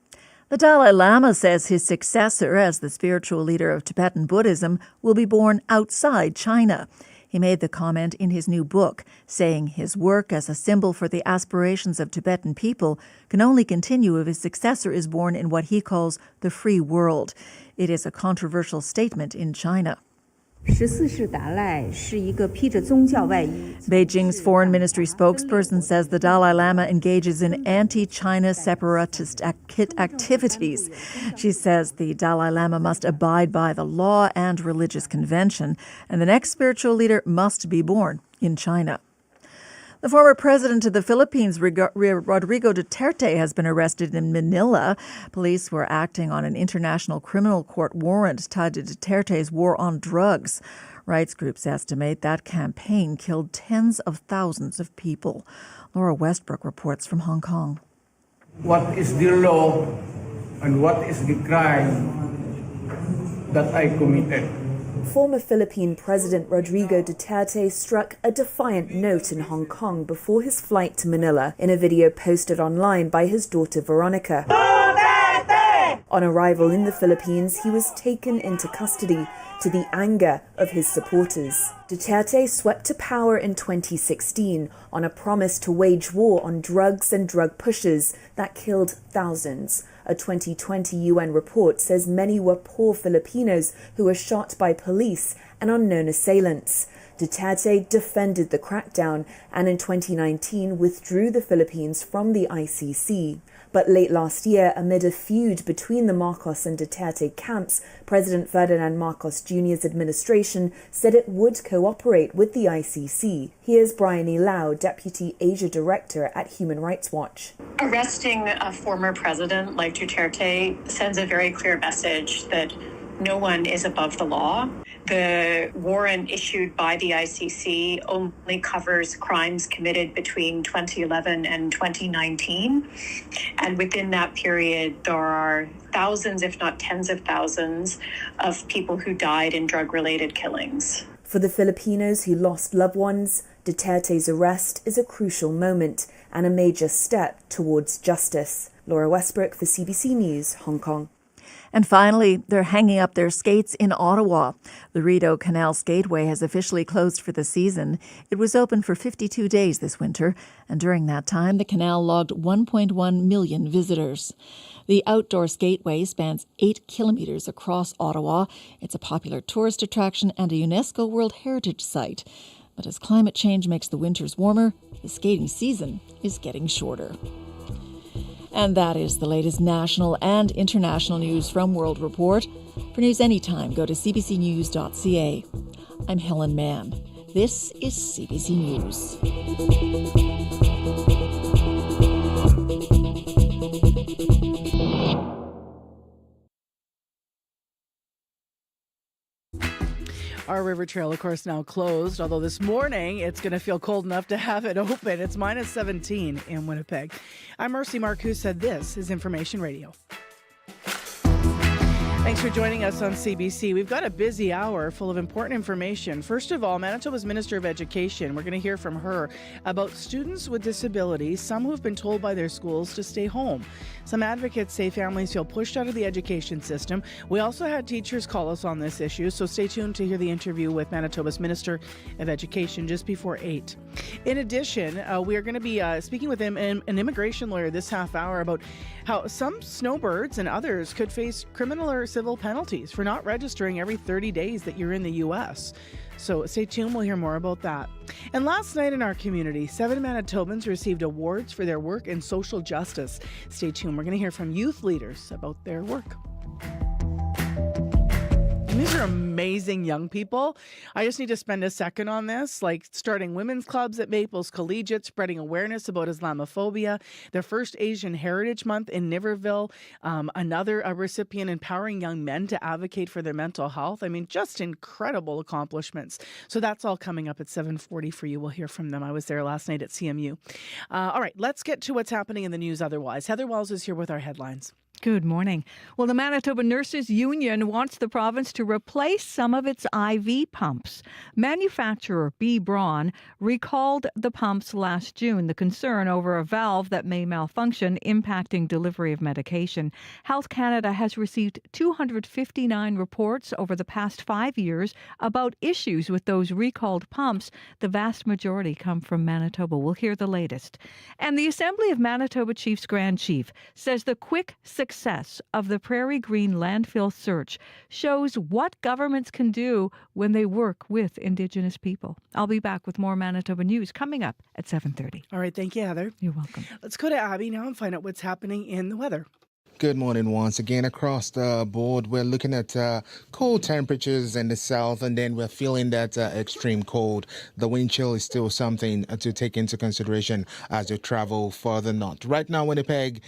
The Dalai Lama says his successor as the spiritual leader of Tibetan Buddhism will be born outside China. He made the comment in his new book, saying his work as a symbol for the aspirations of Tibetan people can only continue if his successor is born in what he calls the free world. It is a controversial statement in China. Beijing's foreign ministry spokesperson says the Dalai Lama engages in anti-China separatist activities. She says the Dalai Lama must abide by the law and religious convention, and the next spiritual leader must be born in China. The former president of the Philippines, Rodrigo Duterte, has been arrested in Manila. Police were acting on an international criminal court warrant tied to Duterte's war on drugs. Rights groups estimate that campaign killed tens of thousands of people. Laura Westbrook reports from Hong Kong. What is the law and what is the crime that I committed? Former Philippine President Rodrigo Duterte struck a defiant note in Hong Kong before his flight to Manila in a video posted online by his daughter Veronica. On arrival in the Philippines, he was taken into custody to the anger of his supporters. Duterte swept to power in 2016 on a promise to wage war on drugs and drug pushers that killed thousands. A 2020 UN report says many were poor Filipinos who were shot by police and unknown assailants. Duterte defended the crackdown and in 2019 withdrew the Philippines from the ICC. But late last year, amid a feud between the Marcos and Duterte camps, President Ferdinand Marcos Jr.'s administration said it would cooperate with the ICC. Here's Bryony Lau, Deputy Asia Director at Human Rights Watch. Arresting a former president like Duterte sends a very clear message that no one is above the law. The warrant issued by the ICC only covers crimes committed between 2011 and 2019. And within that period, there are thousands, if not tens of thousands, of people who died in drug-related killings. For the Filipinos who lost loved ones, Duterte's arrest is a crucial moment and a major step towards justice. Laura Westbrook for CBC News, Hong Kong. And finally, they're hanging up their skates in Ottawa. The Rideau Canal Skateway has officially closed for the season. It was open for 52 days this winter, and during that time, the canal logged 1.1 million visitors. The outdoor skateway spans 8 kilometres across Ottawa. It's a popular tourist attraction and a UNESCO World Heritage Site. But as climate change makes the winters warmer, the skating season is getting shorter. And that is the latest national and international news from World Report. For news anytime, go to cbcnews.ca. I'm Helen Mann. This is CBC News. Our river trail, of course, now closed, although this morning it's going to feel cold enough to have it open. It's minus 17 in Winnipeg. I'm Mercy Marcoux, said this is Information Radio. Thanks for joining us on CBC. We've got a busy hour full of important information. First of all, Manitoba's Minister of Education, we're going to hear from her about students with disabilities, some who've been told by their schools to stay home. Some advocates say families feel pushed out of the education system. We also had teachers call us on this issue, so stay tuned to hear the interview with Manitoba's Minister of Education just before 8. In addition, we are going to be speaking with an immigration lawyer this half hour about how some snowbirds and others could face criminal or civil penalties for not registering every 30 days that you're in the U.S. So stay tuned, we'll hear more about that. And last night in our community, 7 Manitobans received awards for their work in social justice. Stay tuned, we're going to hear from youth leaders about their work. And these are amazing young people. I just need to spend a second on this, like starting women's clubs at Maples Collegiate, spreading awareness about Islamophobia, their first Asian Heritage Month in Niverville, another recipient empowering young men to advocate for their mental health. I mean, just incredible accomplishments. So that's all coming up at 7:40 for you. We'll hear from them. I was there last night at CMU. All right, let's get to what's happening in the news otherwise. Heather Wells is here with our headlines. Good morning. Well, the Manitoba Nurses Union wants the province to replace some of its IV pumps. Manufacturer B. Braun recalled the pumps last June, the concern over a valve that may malfunction, impacting delivery of medication. Health Canada has received 259 reports over the past 5 years about issues with those recalled pumps. The vast majority come from Manitoba. We'll hear the latest. And the Assembly of Manitoba Chiefs Grand Chief says the quick success of the Prairie Green landfill search shows what governments can do when they work with Indigenous people. I'll be back with more Manitoba news coming up at 7:30. All right, thank you, Heather. You're welcome. Let's go to Abby now and find out what's happening in the weather. Good morning once again. Across the board, we're looking at cold temperatures in the south, and then we're feeling that extreme cold. The wind chill is still something to take into consideration as you travel further north. Right now, Winnipeg,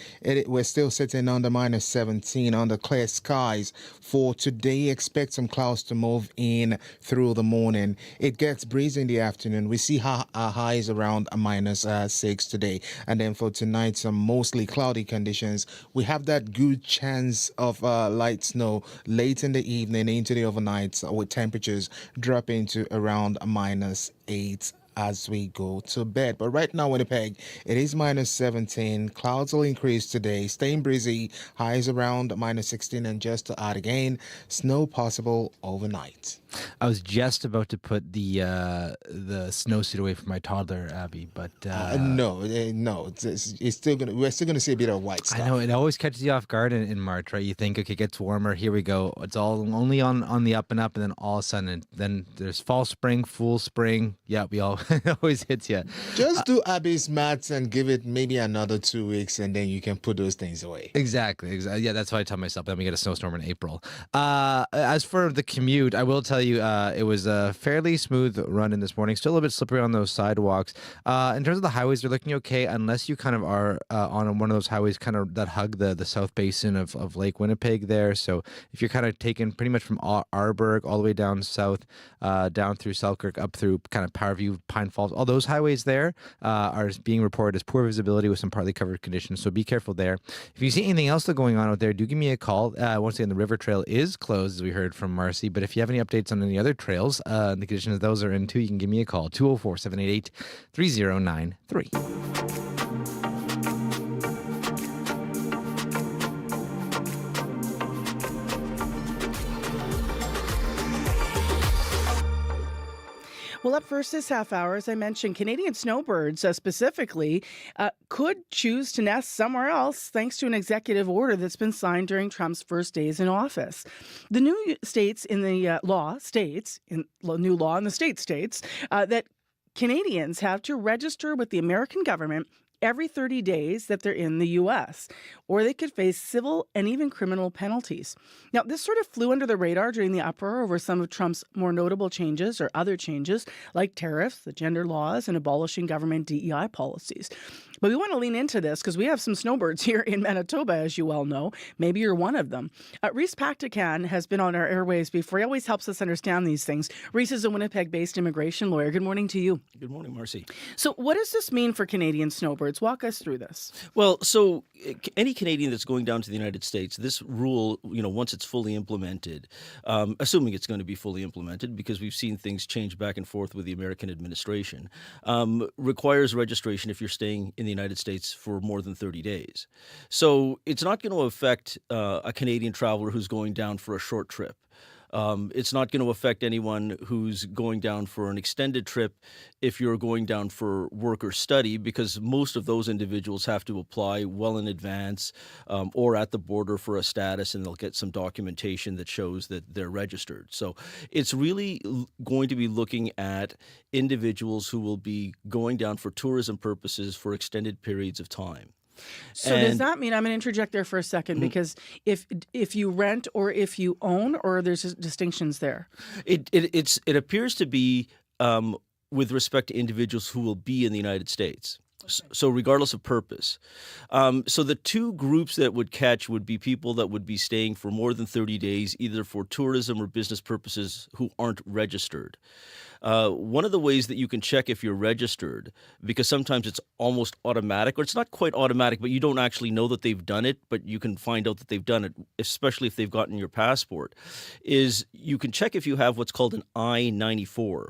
we're still sitting under minus 17 under clear skies. For today, expect some clouds to move in through the morning. It gets breezy in the afternoon. We see our highs around minus 6 today. And then for tonight, some mostly cloudy conditions. We have that good chance of light snow late in the evening into the overnight, with temperatures dropping to around minus 8 as we go to bed. But right now, Winnipeg, it is minus 17. Clouds will increase today, staying breezy, highs around minus 16, and just to add again, snow possible overnight. I was just about to put the snowsuit away for my toddler, Abby, but no, it's still we're still gonna see a bit of white stuff. I know it always catches you off guard in March, right? You think, okay, it gets warmer, here we go. It's all only on the up and up, and then all of a sudden, then there's fall, spring, full spring. Yeah, we all it always hits you. Just do Abby's maths and give it maybe another 2 weeks, and then you can put those things away. Exactly. Yeah, that's what I tell myself. Then we get a snowstorm in April. As for the commute, I will tell you, it was a fairly smooth run in this morning. Still a little bit slippery on those sidewalks. In terms of the highways, they're looking okay, unless you kind of are on one of those highways kind of that hug the south basin of Lake Winnipeg there. So if you're kind of taking pretty much from Arborg all the way down south, down through Selkirk, up through kind of Powerview, Pine Falls, all those highways there are being reported as poor visibility with some partly covered conditions. So be careful there. If you see anything else going on out there, do give me a call. Once again, the river trail is closed, as we heard from Marcy. But if you have any updates on any other trails, the conditions those are in too, you can give me a call, 204-788-3093. Well, up first this half hour, as I mentioned, Canadian snowbirds specifically could choose to nest somewhere else thanks to an executive order that's been signed during Trump's first days in office. The new states in the new law in the states that Canadians have to register with the American government every 30 days that they're in the U.S., or they could face civil and even criminal penalties. Now, this sort of flew under the radar during the uproar over some of Trump's more notable changes or other changes, like tariffs, the gender laws, and abolishing government DEI policies. But we want to lean into this because we have some snowbirds here in Manitoba, as you well know. Maybe you're one of them. Rhys Pactican has been on our airwaves before. He always helps us understand these things. Rhys is a Winnipeg-based immigration lawyer. Good morning to you. Good morning, Marcy. So what does this mean for Canadian snowbirds? Walk us through this. Well, so any Canadian that's going down to the United States, this rule, once it's fully implemented, assuming it's going to be fully implemented, because we've seen things change back and forth with the American administration, requires registration if you're staying in the United States for more than 30 days. So it's not going to affect a Canadian traveler who's going down for a short trip. It's not going to affect anyone who's going down for an extended trip if you're going down for work or study, because most of those individuals have to apply well in advance or at the border for a status, and they'll get some documentation that shows that they're registered. So it's really going to be looking at individuals who will be going down for tourism purposes for extended periods of time. So does that mean, I'm going to interject there for a second, because if you rent or if you own, or there's distinctions there? It appears to be with respect to individuals who will be in the United States. So regardless of purpose. So the two groups that would catch would be people that would be staying for more than 30 days, either for tourism or business purposes, who aren't registered. One of the ways that you can check if you're registered, because sometimes it's almost automatic, or it's not quite automatic, but you don't actually know that they've done it, but you can find out that they've done it, especially if they've gotten your passport, is you can check if you have what's called an I-94.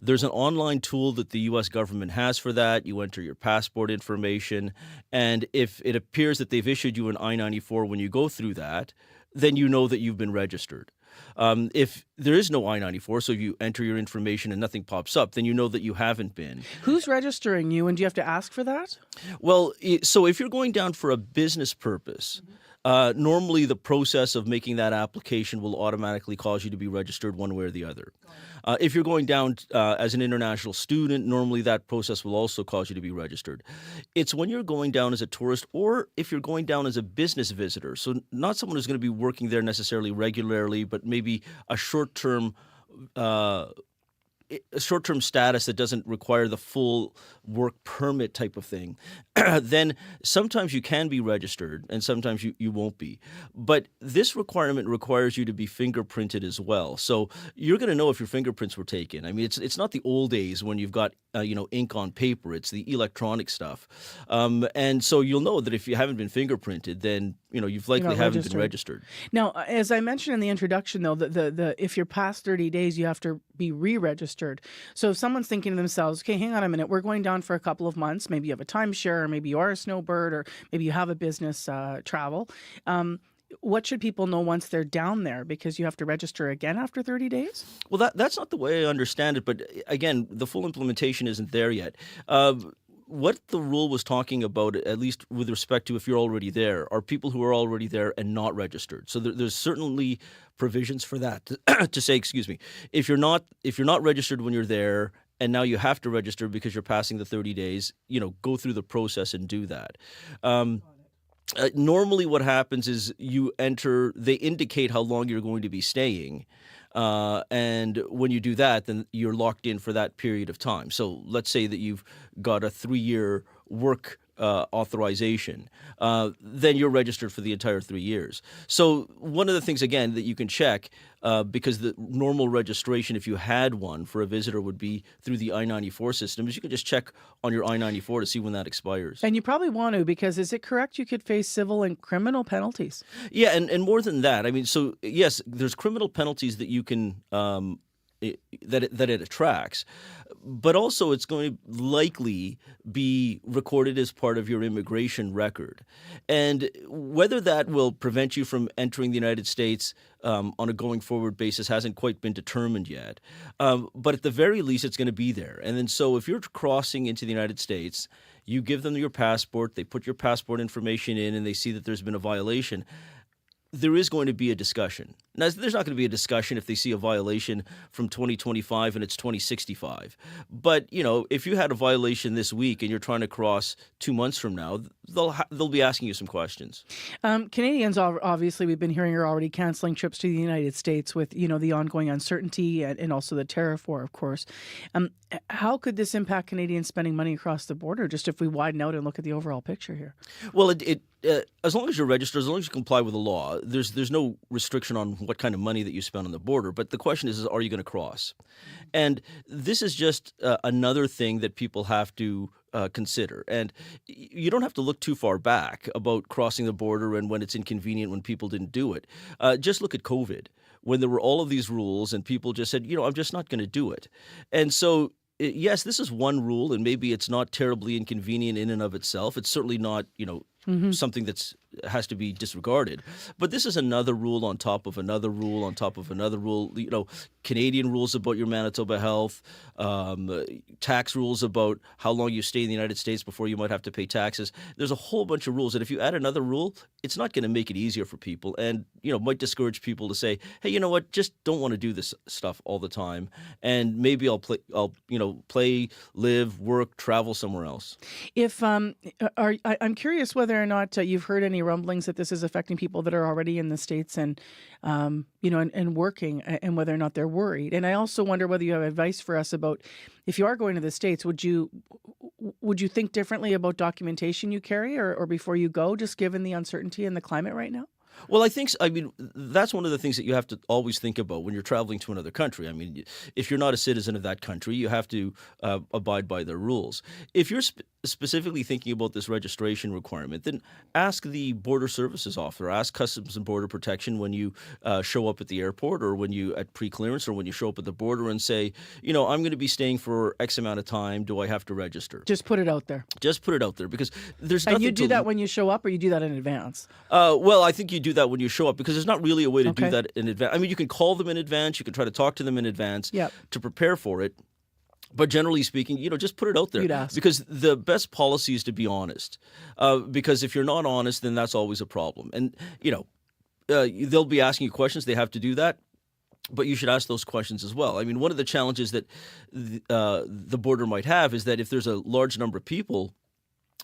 There's an online tool that the U.S. government has for that. You enter your passport information, and if it appears that they've issued you an I-94 when you go through that, then you know that you've been registered. If there is no I-94, so if you enter your information and nothing pops up, then you know that you haven't been. Who's registering you, and do you have to ask for that? Well, so if you're going down for a business purpose, normally the process of making that application will automatically cause you to be registered one way or the other. If you're going down as an international student, normally that process will also cause you to be registered. It's when you're going down as a tourist, or if you're going down as a business visitor, so not someone who's going to be working there necessarily regularly, but maybe a short-term status that doesn't require the full work permit type of thing, then sometimes you can be registered and sometimes you won't be. But this requirement requires you to be fingerprinted as well. So you're going to know if your fingerprints were taken. I mean, it's not the old days when you've got ink on paper. It's the electronic stuff. And so you'll know that if you haven't been fingerprinted, then you've likely haven't been registered. Now, as I mentioned in the introduction, though, the if you're past 30 days, you have to be re-registered. registered. So if someone's thinking to themselves, okay, hang on a minute, we're going down for a couple of months, maybe you have a timeshare, or maybe you are a snowbird, or maybe you have a business travel. What should people know once they're down there? Because you have to register again after 30 days? Well, that's not the way I understand it. But again, the full implementation isn't there yet. What the rule was talking about, at least with respect to if you're already there, are people who are already there and not registered. So there's certainly provisions for that to say, excuse me, if you're not registered when you're there, and now you have to register because you're passing the 30 days, go through the process and do that. Normally what happens is they indicate how long you're going to be staying. And when you do that, then you're locked in for that period of time. So let's say that you've got a 3-year work authorization, then you're registered for the entire 3 years. So one of the things, again, that you can check, because the normal registration, if you had one for a visitor, would be through the I-94 system, is you can just check on your I-94 to see when that expires. And you probably want to, because is it correct you could face civil and criminal penalties? Yeah, and more than that. I mean, so yes, there's criminal penalties that you can that it attracts, but also it's going to likely be recorded as part of your immigration record. And whether that will prevent you from entering the United States on a going forward basis hasn't quite been determined yet. But at the very least, it's going to be there. And then so if you're crossing into the United States, you give them your passport, they put your passport information in, and they see that there's been a violation, there is going to be a discussion. Now, there's not going to be a discussion if they see a violation from 2025 and it's 2065. But, if you had a violation this week and you're trying to cross 2 months from now, they'll be asking you some questions. Canadians, obviously, we've been hearing, are already canceling trips to the United States with, the ongoing uncertainty and also the tariff war, of course. How could this impact Canadians spending money across the border, just if we widen out and look at the overall picture here? Well, as long as you're registered, as long as you comply with the law, there's no restriction on what kind of money that you spend on the border. But the question is are you going to cross? And this is just another thing that people have to consider. And you don't have to look too far back about crossing the border and when it's inconvenient when people didn't do it. Just look at COVID, when there were all of these rules and people just said, I'm just not going to do it. And so yes, this is one rule, and maybe it's not terribly inconvenient in and of itself. It's certainly not, something that's has to be disregarded. But this is another rule on top of another rule on top of another rule. Canadian rules about your Manitoba health, tax rules about how long you stay in the United States before you might have to pay taxes. There's a whole bunch of rules that if you add another rule, it's not going to make it easier for people, and might discourage people to say, hey, you know what, just don't want to do this stuff all the time, and maybe I'll play, live, work, travel somewhere else. If I'm curious whether or not you've heard any rumblings that this is affecting people that are already in the States and and working, and whether or not they're worried. And I also wonder whether you have advice for us about, if you are going to the States, would you think differently about documentation you carry or before you go, just given the uncertainty in the climate right now? Well, I think so. I mean, that's one of the things that you have to always think about when you're traveling to another country. I mean, if you're not a citizen of that country, you have to abide by their rules. If you're specifically thinking about this registration requirement, then ask the Border Services officer, ask Customs and Border Protection when you show up at the airport or when you at pre-clearance or when you show up at the border and say, I'm going to be staying for X amount of time. Do I have to register? Just put it out there. Just put it out there, because there's nothing. And you do that when you show up, or you do that in advance? Well, I think you do that when you show up, because there's not really a way to do that in advance. I mean, you can call them in advance. You can try to talk to them in advance to prepare for it. But generally speaking, just put it out there. You'd ask. Because the best policy is to be honest. Because if you're not honest, then that's always a problem. And, they'll be asking you questions. They have to do that. But you should ask those questions as well. I mean, one of the challenges that the border might have is that if there's a large number of people,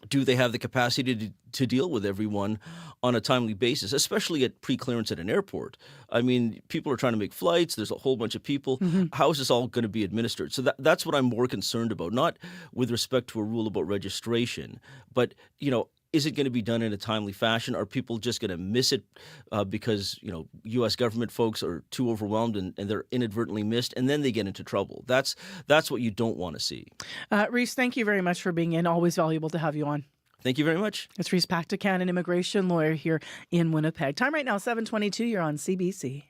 do they have the capacity to deal with everyone on a timely basis, especially at pre-clearance at an airport? I mean, people are trying to make flights. There's a whole bunch of people. Mm-hmm. How is this all going to be administered? So that's what I'm more concerned about, not with respect to a rule about registration, but, is it going to be done in a timely fashion? Are people just going to miss it because, U.S. government folks are too overwhelmed and they're inadvertently missed, and then they get into trouble? That's what you don't want to see. Rhys, thank you very much for being in. Always valuable to have you on. Thank you very much. It's Rhys Pactican, an immigration lawyer here in Winnipeg. Time right now, 7:22. You're on CBC.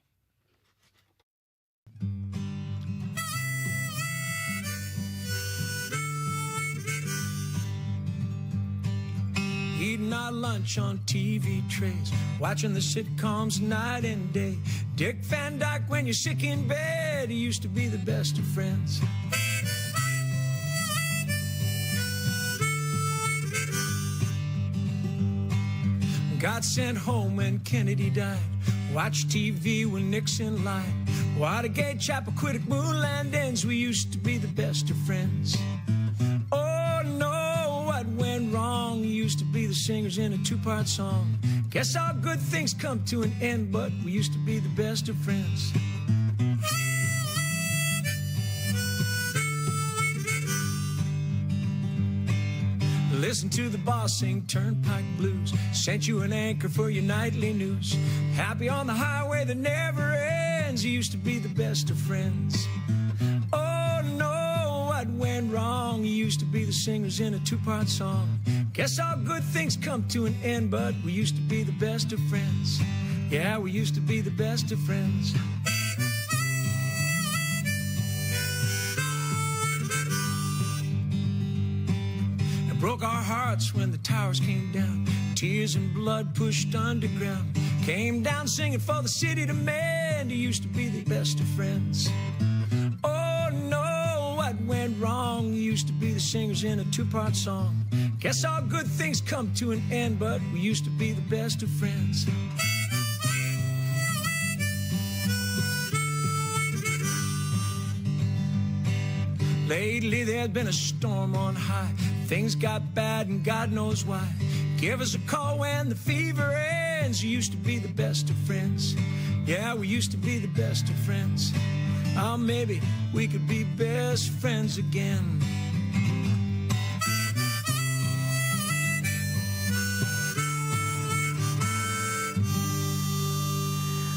eating our lunch on TV trays, watching the sitcoms night and day. Dick Van Dyke, when you're sick in bed, he used to be the best of friends. Got sent home when Kennedy died. Watched TV when Nixon lied. Watergate, Chappaquiddick, moon landings. We used to be the best of friends. Oh no, what went wrong? We used to be the singers in a two-part song. Guess all good things come to an end, but we used to be the best of friends. Listen to the boss sing Turnpike Blues. Sent you an anchor for your nightly news. Happy on the highway that never ends. You used to be the best of friends. Oh no, what went wrong? You used to be the singers in a two-part song. Guess all good things come to an end, but we used to be the best of friends. Yeah, we used to be the best of friends. Broke our hearts when the towers came down. Tears and blood pushed underground. Came down singing for the city to mend. You used to be the best of friends. Oh no, what went wrong? You used to be the singers in a two-part song. Guess all good things come to an end, but we used to be the best of friends. Lately there's been a storm on high. Things got bad and God knows why. Give us a call when the fever ends. You used to be the best of friends. Yeah, we used to be the best of friends. Oh, maybe we could be best friends again.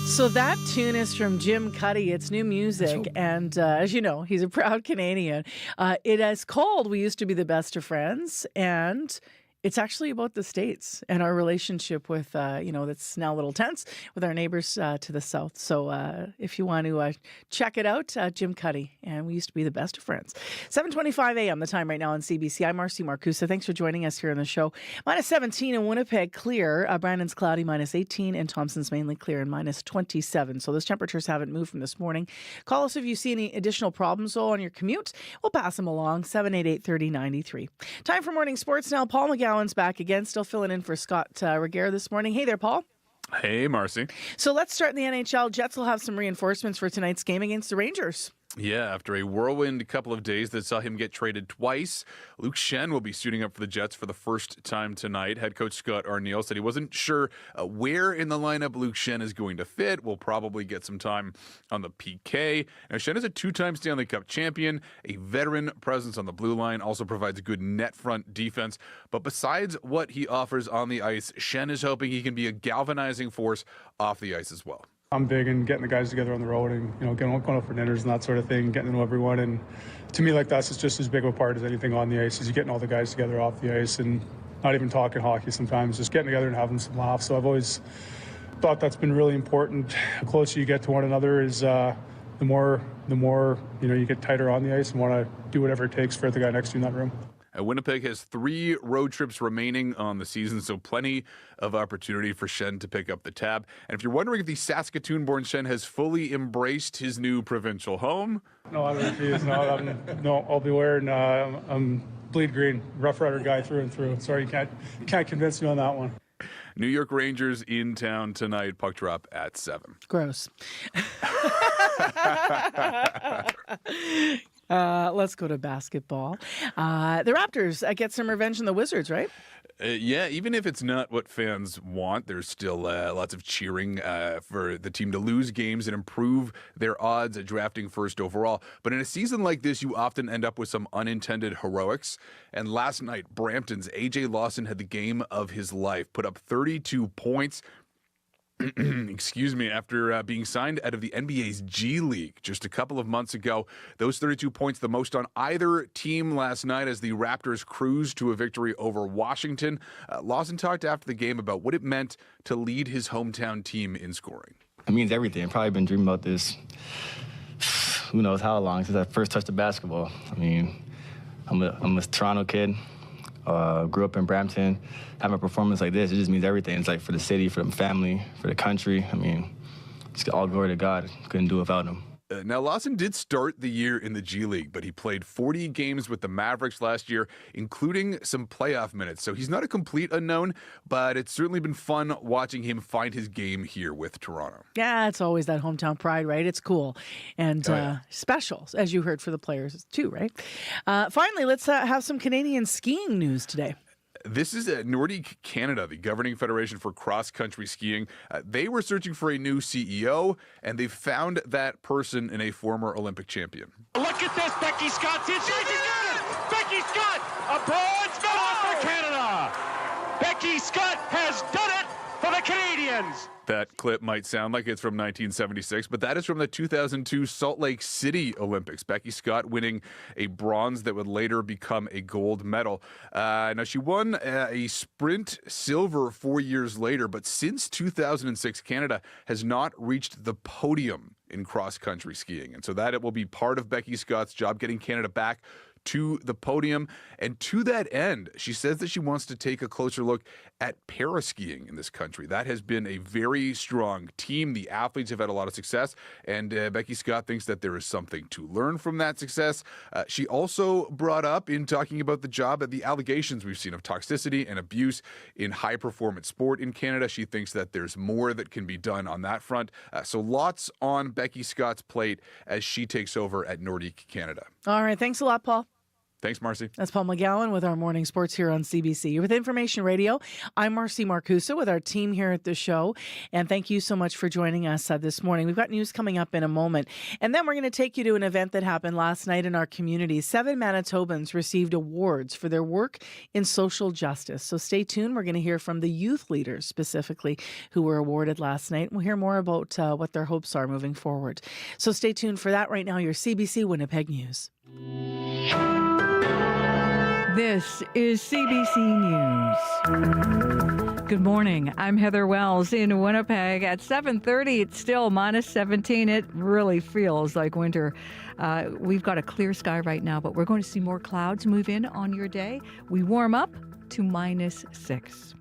So that tune is from Jim Cuddy. It's new music. And as you know, he's a proud Canadian. It is called We Used to Be the Best of Friends. And it's actually about the States and our relationship with, that's now a little tense with our neighbors to the south. So if you want to check it out, Jim Cuddy, and We Used to Be the Best of Friends. 7:25 a.m. the time right now on CBC. I'm Marcy Marcusa. Thanks for joining us here on the show. Minus 17 in Winnipeg, clear. Brandon's cloudy, minus 18, and Thompson's mainly clear and minus 27. So those temperatures haven't moved from this morning. Call us if you see any additional problems on your commute. We'll pass them along. 788-3093. Time for morning sports now. Paul McGowan's back again, still filling in for Scott Reguer this morning. Hey there, Paul. Hey, Marcy. So let's start in the NHL. Jets will have some reinforcements for tonight's game against the Rangers. Yeah, after a whirlwind couple of days that saw him get traded twice, Luke Schenn will be suiting up for the Jets for the first time tonight. Head coach Scott Arniel said he wasn't sure where in the lineup Luke Schenn is going to fit. We'll probably get some time on the PK. Now, Schenn is a two-time Stanley Cup champion, a veteran presence on the blue line, also provides good net front defense. But besides what he offers on the ice, Schenn is hoping he can be a galvanizing force off the ice as well. I'm big in getting the guys together on the road and, going out for dinners and that sort of thing, getting to know everyone. And to me, that's just as big of a part as anything on the ice, is getting all the guys together off the ice and not even talking hockey sometimes, just getting together and having some laughs. So I've always thought that's been really important. The closer you get to one another is the more you get tighter on the ice and want to do whatever it takes for the guy next to you in that room. Winnipeg has 3 road trips remaining on the season, so plenty of opportunity for Schenn to pick up the tab. And if you're wondering if the Saskatoon-born Schenn has fully embraced his new provincial home... No, I refuse. No, I'll be wearing bleed green, Rough Rider guy through and through. Sorry, you can't convince me on that one. New York Rangers in town tonight. Puck drop at 7. Gross. Let's go to basketball. The Raptors get some revenge on the Wizards, right? Yeah, even if it's not what fans want, there's still lots of cheering for the team to lose games and improve their odds at drafting first overall. But in a season like this, you often end up with some unintended heroics. And last night, Brampton's A.J. Lawson had the game of his life, put up 32 points. Excuse me, after being signed out of the NBA's G League just a couple of months ago. Those 32 points, the most on either team last night as the Raptors cruised to a victory over Washington. Lawson talked after the game about what it meant to lead his hometown team in scoring. It means everything. I've probably been dreaming about this who knows how long, since I first touched the basketball. I mean, I'm a Toronto kid. grew up in Brampton. Having a performance like this, it just means everything. It's like for the city, for the family, for the country. I mean, it's all glory to God. Couldn't do it without him. Now, Lawson did start the year in the G League, but he played 40 games with the Mavericks last year, including some playoff minutes. So he's not a complete unknown, but it's certainly been fun watching him find his game here with Toronto. Yeah, it's always that hometown pride, right? It's cool and special, as you heard, for the players too, right? Finally, let's have some Canadian skiing news today. This is Nordic Canada, the governing federation for cross-country skiing. They were searching for a new CEO, and they found that person in a former Olympic champion. Look at this, Becky Scott. She's got it! Becky Scott, a bronze medal for Canada. Becky Scott has done it for the Canadians. That clip might sound like it's from 1976, but that is from the 2002 Salt Lake City Olympics. Becky Scott winning a bronze that would later become a gold medal. Now, she won a sprint silver 4 years later, but since 2006, Canada has not reached the podium in cross-country skiing. And so that it will be part of Becky Scott's job, getting Canada back to the podium. And to that end, she says that she wants to take a closer look at para-skiing in this country. That has been a very strong team. The athletes have had a lot of success, and Becky Scott thinks that there is something to learn from that success. She also brought up, in talking about the job, the allegations we've seen of toxicity and abuse in high-performance sport in Canada. She thinks that there's more that can be done on that front. So lots on Becky Scott's plate as she takes over at Nordic Canada. All right. Thanks a lot, Paul. Thanks, Marcy. That's Paul McGowan with our morning sports here on CBC. You're with Information Radio. I'm Marcy Marcusa with our team here at the show. And thank you so much for joining us this morning. We've got news coming up in a moment. And then we're going to take you to an event that happened last night in our community. 7 Manitobans received awards for their work in social justice. So stay tuned. We're going to hear from the youth leaders specifically who were awarded last night. We'll hear more about what their hopes are moving forward. So stay tuned for that. Right now, your CBC Winnipeg News. This is CBC News. Good morning. I'm Heather Wells in Winnipeg. At 7:30, it's still minus 17. It really feels like winter. We've got a clear sky right now, but we're going to see more clouds move in on your day. We warm up to minus 6.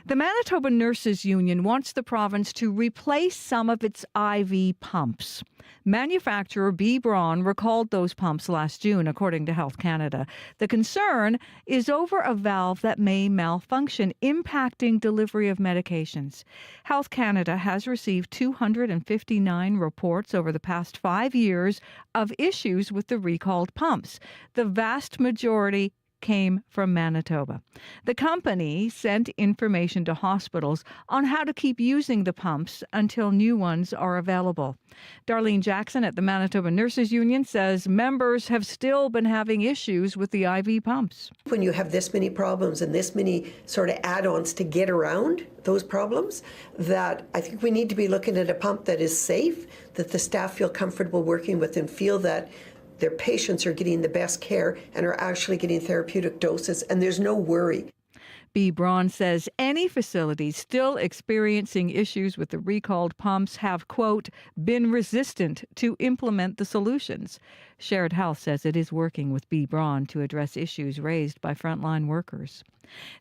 The Manitoba Nurses Union wants the province to replace some of its IV pumps. Manufacturer B. Braun recalled those pumps last June, according to Health Canada. The concern is over a valve that may malfunction, impacting delivery of medications. Health Canada has received 259 reports over the past 5 years of issues with the recalled pumps. The vast majority came from Manitoba. The company sent information to hospitals on how to keep using the pumps until new ones are available. Darlene Jackson at the Manitoba Nurses Union says members have still been having issues with the IV pumps. When you have this many problems and this many sort of add-ons to get around those problems, that I think we need to be looking at a pump that is safe, that the staff feel comfortable working with and feel that their patients are getting the best care and are actually getting therapeutic doses, and there's no worry. B. Braun says any facilities still experiencing issues with the recalled pumps have, quote, been resistant to implement the solutions. Shared Health says it is working with B. Braun to address issues raised by frontline workers.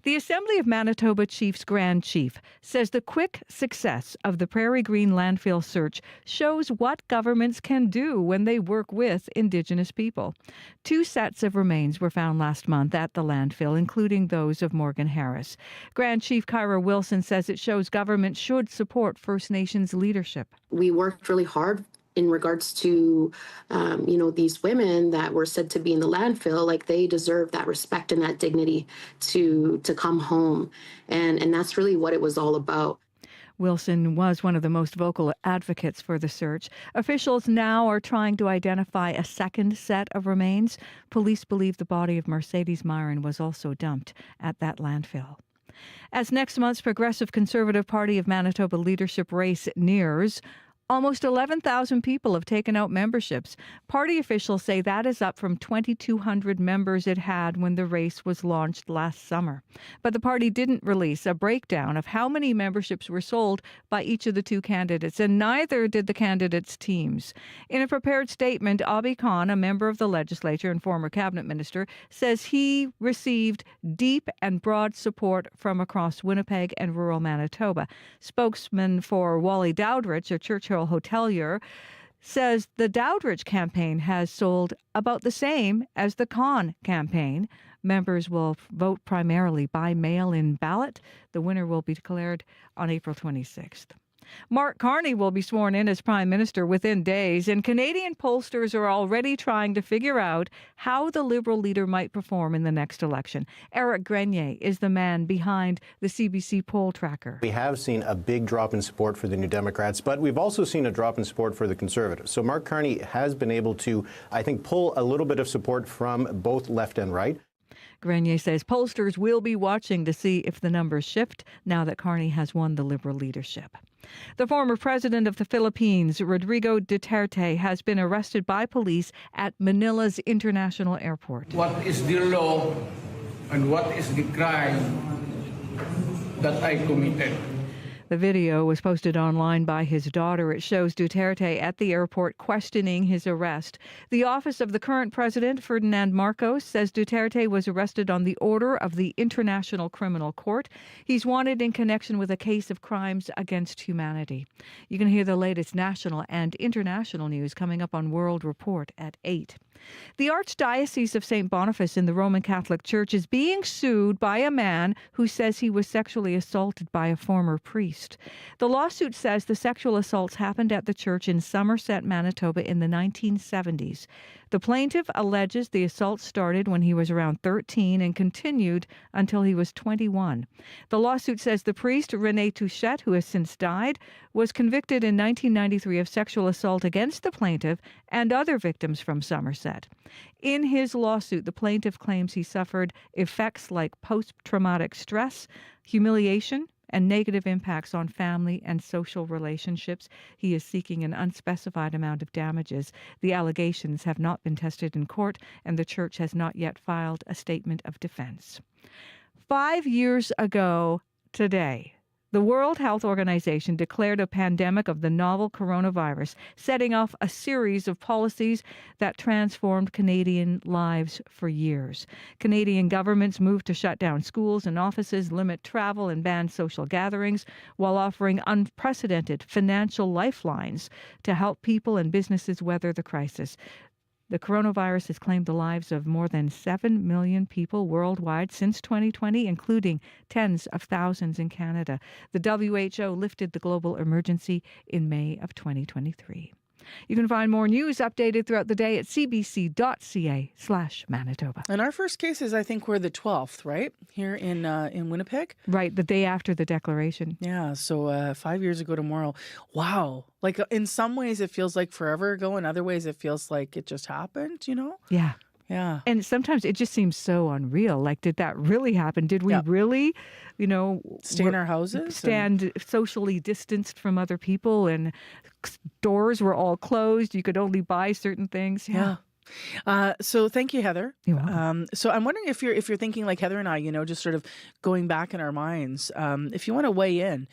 The Assembly of Manitoba Chief's Grand Chief says the quick success of the Prairie Green landfill search shows what governments can do when they work with Indigenous people. 2 sets of remains were found last month at the landfill, including those of Morgan Harris. Grand Chief Kyra Wilson says it shows government should support First Nations leadership. We worked really hard in regards to, these women that were said to be in the landfill. Like, they deserve that respect and that dignity to come home. And that's really what it was all about. Wilson was one of the most vocal advocates for the search. Officials now are trying to identify a second set of remains. Police believe the body of Mercedes Myron was also dumped at that landfill. As next month's Progressive Conservative Party of Manitoba leadership race nears, Almost 11,000 people have taken out memberships. Party officials say that is up from 2,200 members it had when the race was launched last summer. But the party didn't release a breakdown of how many memberships were sold by each of the two candidates, and neither did the candidates' teams. In a prepared statement, Abi Khan, a member of the legislature and former cabinet minister, says he received deep and broad support from across Winnipeg and rural Manitoba. Spokesman for Wally Dowdrich, a Churchill hotelier, says the Dowdrich campaign has sold about the same as the Khan campaign. Members will vote primarily by mail-in ballot. The winner will be declared on April 26th. Mark Carney will be sworn in as Prime Minister within days, and Canadian pollsters are already trying to figure out how the Liberal leader might perform in the next election. Eric Grenier is the man behind the CBC poll tracker. We have seen a big drop in support for the New Democrats, but we've also seen a drop in support for the Conservatives. So Mark Carney has been able to, I think, pull a little bit of support from both left and right. Grenier says pollsters will be watching to see if the numbers shift now that Carney has won the Liberal leadership. The former president of the Philippines, Rodrigo Duterte, has been arrested by police at Manila's international airport. What is the law and what is the crime that I committed? The video was posted online by his daughter. It shows Duterte at the airport questioning his arrest. The office of the current president, Ferdinand Marcos, says Duterte was arrested on the order of the International Criminal Court. He's wanted in connection with a case of crimes against humanity. You can hear the latest national and international news coming up on World Report at 8. The Archdiocese of St. Boniface in the Roman Catholic Church is being sued by a man who says he was sexually assaulted by a former priest. The lawsuit says the sexual assaults happened at the church in Somerset, Manitoba in the 1970s. The plaintiff alleges the assault started when he was around 13 and continued until he was 21. The lawsuit says the priest, René Touchette, who has since died, was convicted in 1993 of sexual assault against the plaintiff and other victims from Somerset. In his lawsuit, the plaintiff claims he suffered effects like post-traumatic stress, humiliation, and negative impacts on family and social relationships. He is seeking an unspecified amount of damages. The allegations have not been tested in court, and the church has not yet filed a statement of defense. 5 years ago today, the World Health Organization declared a pandemic of the novel coronavirus, setting off a series of policies that transformed Canadian lives for years. Canadian governments moved to shut down schools and offices, limit travel, and ban social gatherings, while offering unprecedented financial lifelines to help people and businesses weather the crisis. The coronavirus has claimed the lives of more than 7 million people worldwide since 2020, including tens of thousands in Canada. The WHO lifted the global emergency in May of 2023. You can find more news updated throughout the day at cbc.ca/Manitoba. And our first cases, I think, were the 12th, right? Here in Winnipeg? Right, the day after the declaration. Yeah, so 5 years ago tomorrow. Wow. Like, in some ways, it feels like forever ago. In other ways, it feels like it just happened, you know? Yeah. Yeah. And sometimes it just seems so unreal. Like, did that really happen? Did we really, stay in our houses? Stand socially distanced from other people, and stores were all closed. You could only buy certain things. Yeah. So thank you, Heather. You're welcome. So I'm wondering if you're thinking like Heather and I, just sort of going back in our minds, if you want to weigh in,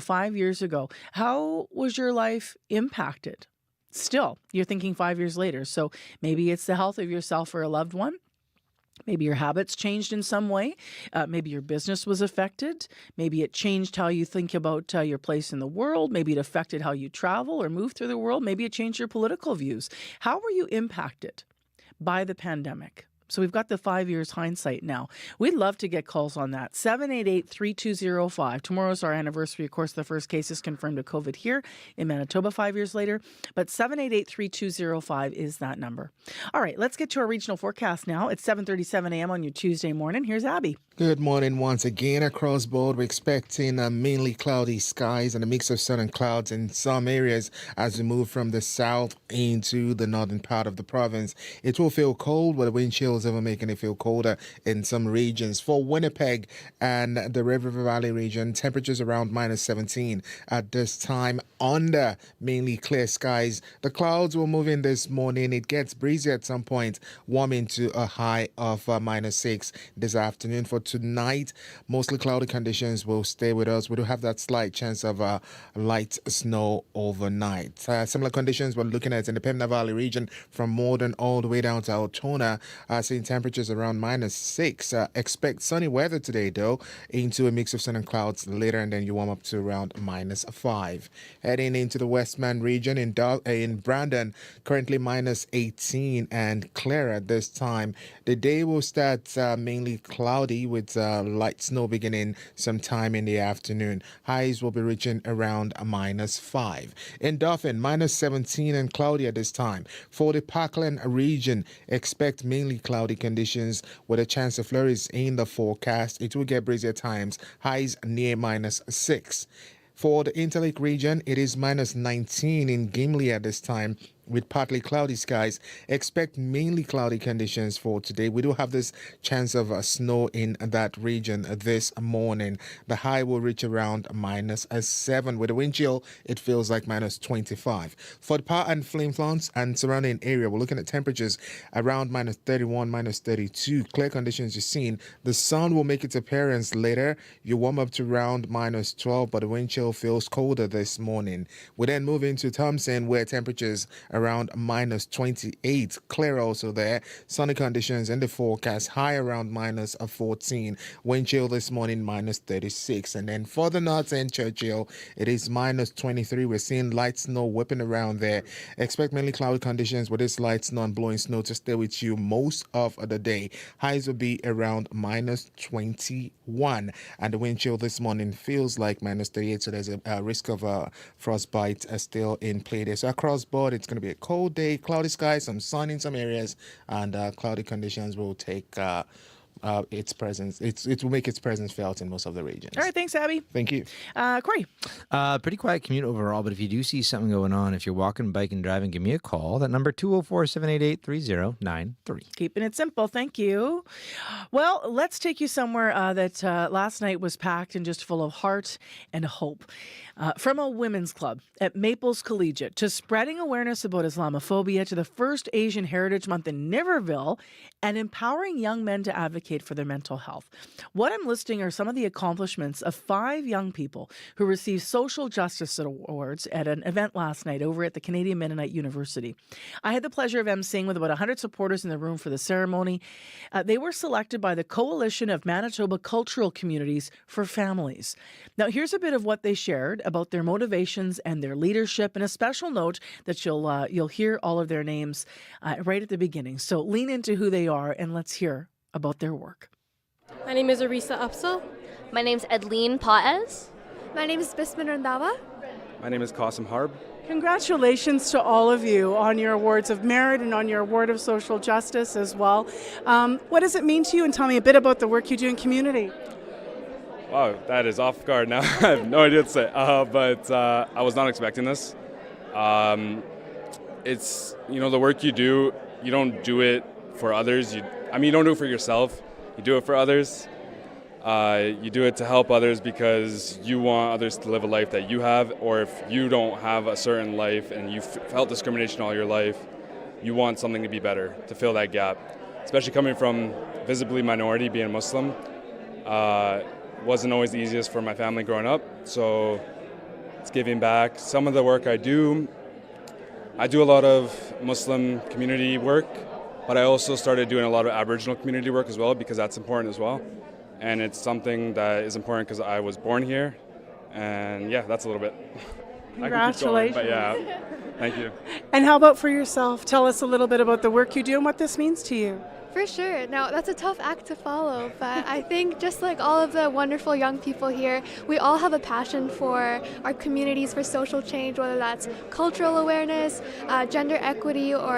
5 years ago, how was your life impacted? Still, you're thinking 5 years later. So maybe it's the health of yourself or a loved one. Maybe your habits changed in some way. Maybe your business was affected. Maybe it changed how you think about your place in the world. Maybe it affected how you travel or move through the world. Maybe it changed your political views. How were you impacted by the pandemic? So we've got the 5 years hindsight now. We'd love to get calls on that. 788-3205. Tomorrow's our anniversary. Of course, the first case is confirmed of COVID here in Manitoba 5 years later. But 788-3205 is that number. All right, let's get to our regional forecast now. It's 7:37 a.m. on your Tuesday morning. Here's Abby. Good morning once again. Across board, we're expecting mainly cloudy skies and a mix of sun and clouds in some areas as we move from the south into the northern part of the province. It will feel cold with wind chills clouds even making it feel colder in some regions. For Winnipeg and the River Valley region, temperatures around -17 at this time under mainly clear skies. The clouds will move in this morning. It gets breezy at some point, warming to a high of -6 this afternoon. For tonight, mostly cloudy conditions will stay with us. We do have that slight chance of light snow overnight. Similar conditions we're looking at in the Pembina Valley region from Morden all the way down to Altona, seeing temperatures around -6. Expect sunny weather today, though, into a mix of sun and clouds later, and then you warm up to around -5. Heading into the Westman region in Brandon, currently -18 and clear at this time. The day will start mainly cloudy with light snow beginning sometime in the afternoon. Highs will be reaching around -5. In Dauphin, -17 and cloudy at this time. For the Parkland region, expect mainly cloudy conditions with a chance of flurries in the forecast. It will get breezy at times. Highs near -6. For the Interlake region, it is -19 in Gimli at this time with partly cloudy skies. Expect mainly cloudy conditions for today. We do have this chance of snow in that region this morning. The high will reach around -7. With the wind chill, it feels like -25. For the Power and Flin Flons and surrounding area, we're looking at temperatures around -31, -32. Clear conditions you're seeing. The sun will make its appearance later. You warm up to around -12, but the wind chill feels colder this morning. We then move into Thompson, where temperatures around -28. Clear also there. Sunny conditions in the forecast. High around -14. Wind chill this morning -36. And then for the north end, Churchill, it is -23. We're seeing light snow whipping around there. Expect mainly cloudy conditions with this light snow and blowing snow to stay with you most of the day. Highs will be around -21. And the wind chill this morning feels like -38. So there's a risk of frostbite still in play there. So across board, it's going to be a cold day, cloudy skies, some sun in some areas, and cloudy conditions will take its presence. It will make its presence felt in most of the regions. All right, thanks, Abby. Thank you. Corey. Pretty quiet commute overall, but if you do see something going on, if you're walking, biking, driving, give me a call. That number 204-788-3093. Keeping it simple, thank you. Well, let's take you somewhere that last night was packed and just full of heart and hope. From a women's club at Maples Collegiate to spreading awareness about Islamophobia to the first Asian Heritage Month in Niverville and empowering young men to advocate for their mental health. What I'm listing are some of the accomplishments of 5 young people who received social justice awards at an event last night over at the Canadian Mennonite University. I had the pleasure of emceeing with about 100 supporters in the room for the ceremony. They were selected by the Coalition of Manitoba Cultural Communities for Families. Now, here's a bit of what they shared about their motivations and their leadership, and a special note that you'll hear all of their names right at the beginning. So lean into who they are and let's hear about their work. My name is Arisa Upsal. My name is Edleen Paez. My name is Bisman Randava. My name is Qasim Harb. Congratulations to all of you on your awards of merit and on your award of social justice as well. What does it mean to you? And tell me a bit about the work you do in community. Wow, that is off guard now. I have no idea what to say, but I was not expecting this. It's, the work you do, you don't do it for others. You don't do it for yourself. You do it for others. You do it to help others because you want others to live a life that you have, or if you don't have a certain life and you felt discrimination all your life, you want something to be better, to fill that gap. Especially coming from visibly minority, being Muslim. Wasn't always the easiest for my family growing up, so it's giving back. Some of the work I do a lot of Muslim community work, but I also started doing a lot of Aboriginal community work as well because that's important as well. And it's something that is important because I was born here, and yeah, that's a little bit. Congratulations. But yeah, thank you. And how about for yourself? Tell us a little bit about the work you do and what this means to you. For sure. Now, that's a tough act to follow, but I think just like all of the wonderful young people here, we all have a passion for our communities, for social change, whether that's cultural awareness, gender equity, or